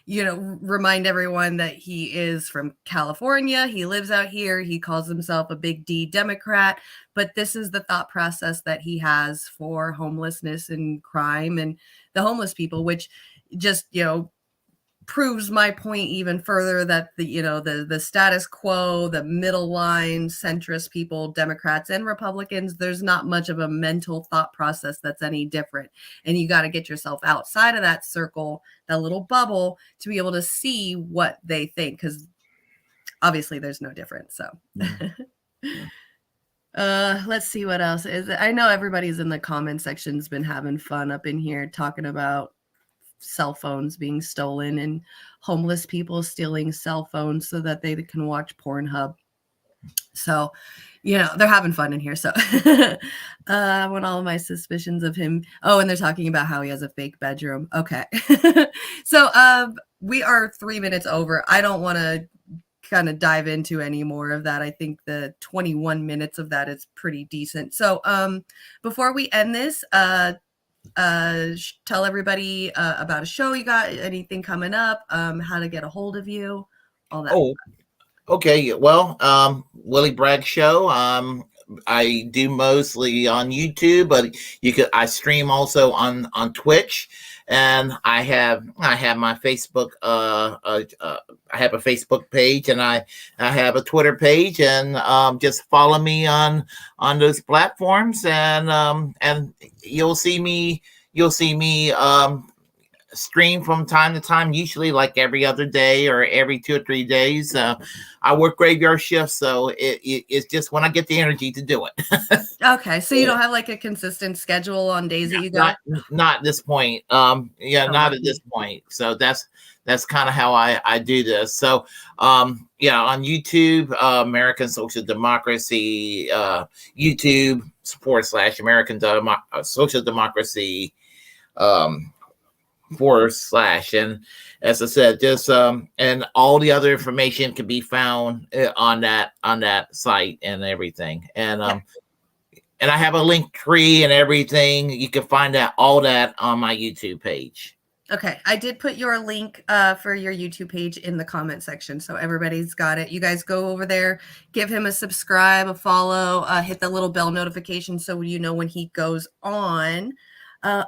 remind everyone that he is from California. He lives out here. He calls himself a big D Democrat. But this is the thought process that he has for homelessness and crime and the homeless people, which just, proves my point even further that the status quo, the middle line, centrist people, Democrats and Republicans, there's not much of a mental thought process that's any different. And you got to get yourself outside of that circle, that little bubble, to be able to see what they think, because obviously there's no difference. So let's see what else is. I know everybody's in the comment section's been having fun up in here talking about cell phones being stolen and homeless people stealing cell phones so that they can watch Pornhub. So, they're having fun in here. So when all of my suspicions of him, and they're talking about how he has a fake bedroom. Okay. So we are 3 minutes over. I don't want to kind of dive into any more of that. I think the 21 minutes of that is pretty decent. So before we end this, tell everybody about a show you got, anything coming up, how to get a hold of you, all that.
Oh, okay. Well, Willy Braggs show. I do mostly on YouTube, but I stream also on Twitch, and I have my Facebook. I have a Facebook page, and I have a Twitter page, and just follow me on those platforms, and you'll see me stream from time to time, usually like every other day or every 2 or 3 days. I work graveyard shifts, so it's just when I get the energy to do it.
Okay, so you don't have like a consistent schedule on days that you go?
Not at this point. Not at this point. So that's kind of how I do this. So on YouTube, American Social Democracy, YouTube / American Social Democracy / and as I said, just and all the other information can be found on that site and everything, and I have a link tree and everything. You can find all that on my YouTube page.
Okay, I did put your link for your YouTube page in the comment section, so everybody's got it. You guys go over there, give him a subscribe, a follow, hit the little bell notification so you know when he goes on.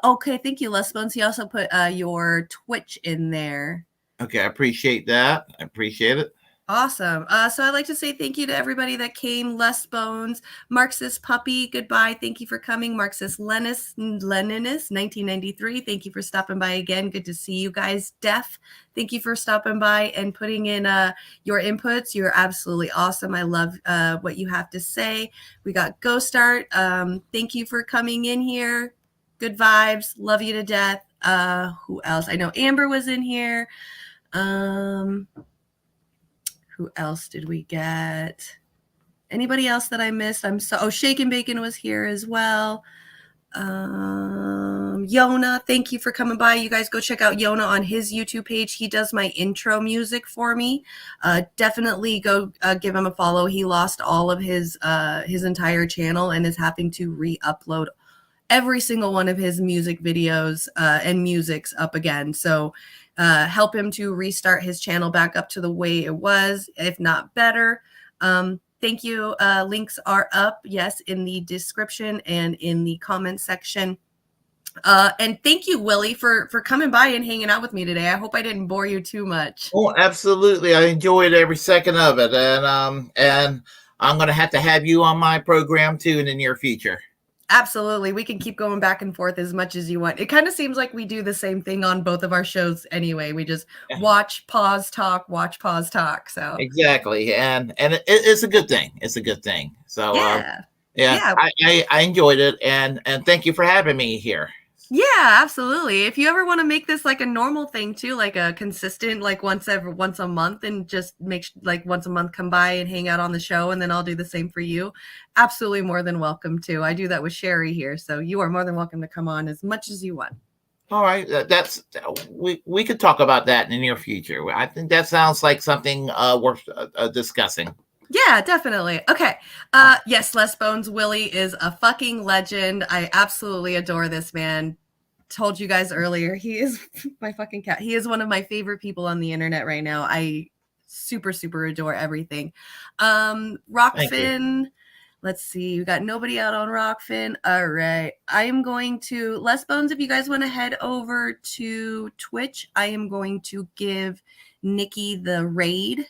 Okay, thank you, Les Bones. He also put your Twitch in there.
Okay, I appreciate that. I appreciate it.
Awesome. So I'd like to say thank you to everybody that came. Les Bones, Marxist Puppy, goodbye. Thank you for coming. Marxist Leninist, 1993. Thank you for stopping by again. Good to see you guys. Def, thank you for stopping by and putting in your inputs. You're absolutely awesome. I love what you have to say. We got Ghost Art. Thank you for coming in here. Good vibes. Love you to death. Who else? I know Amber was in here. Who else did we get? Anybody else that I missed? Shake and Bacon was here as well. Yona, thank you for coming by. You guys go check out Yona on his YouTube page. He does my intro music for me. Definitely go give him a follow. He lost all of his entire channel and is having to re-upload every single one of his music videos and musics up again. So help him to restart his channel back up to the way it was, if not better. Thank you. Links are up, yes, in the description and in the comment section. And thank you, Willie, for coming by and hanging out with me today. I hope I didn't bore you too much.
Oh, absolutely. I enjoyed every second of it. And I'm going to have you on my program too in the near future.
Absolutely. We can keep going back and forth as much as you want. It kind of seems like we do the same thing on both of our shows anyway. We just watch, pause, talk, watch, pause, talk. So
exactly. And it's a good thing. It's a good thing. So
yeah.
I enjoyed it. And thank you for having me here.
Yeah, absolutely. If you ever want to make this like a normal thing too, like a consistent, like once a month, and just make like once a month come by and hang out on the show, and then I'll do the same for you. Absolutely more than welcome to. I do that with Sherry here, so you are more than welcome to come on as much as you want.
All right, we could talk about that in the near future. I think that sounds like something worth discussing.
Yeah, definitely. Okay. Yes, Les Bones Willie is a fucking legend. I absolutely adore this man. Told you guys earlier, he is my fucking cat. He is one of my favorite people on the internet right now. I super adore everything. Rockfin, let's see. We got nobody out on Rockfin. All right. I am going to Les Bones. If you guys want to head over to Twitch, I am going to give Nikki the raid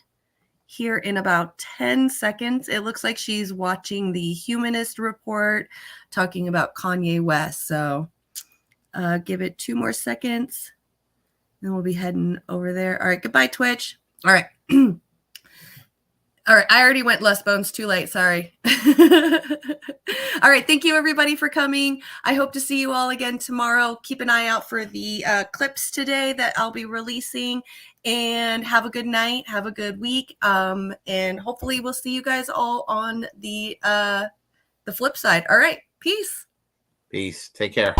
here in about 10 seconds. It looks like she's watching the Humanist Report talking about Kanye West. So give it 2 more seconds. Then we'll be heading over there. All right. Goodbye, Twitch. All right. All right. I already went Les Bones. Too late. Sorry. All right. Thank you, everybody, for coming. I hope to see you all again tomorrow. Keep an eye out for the clips today that I'll be releasing. And have a good night. Have a good week. And hopefully we'll see you guys all on the flip side. All right. Peace.
Peace. Take care.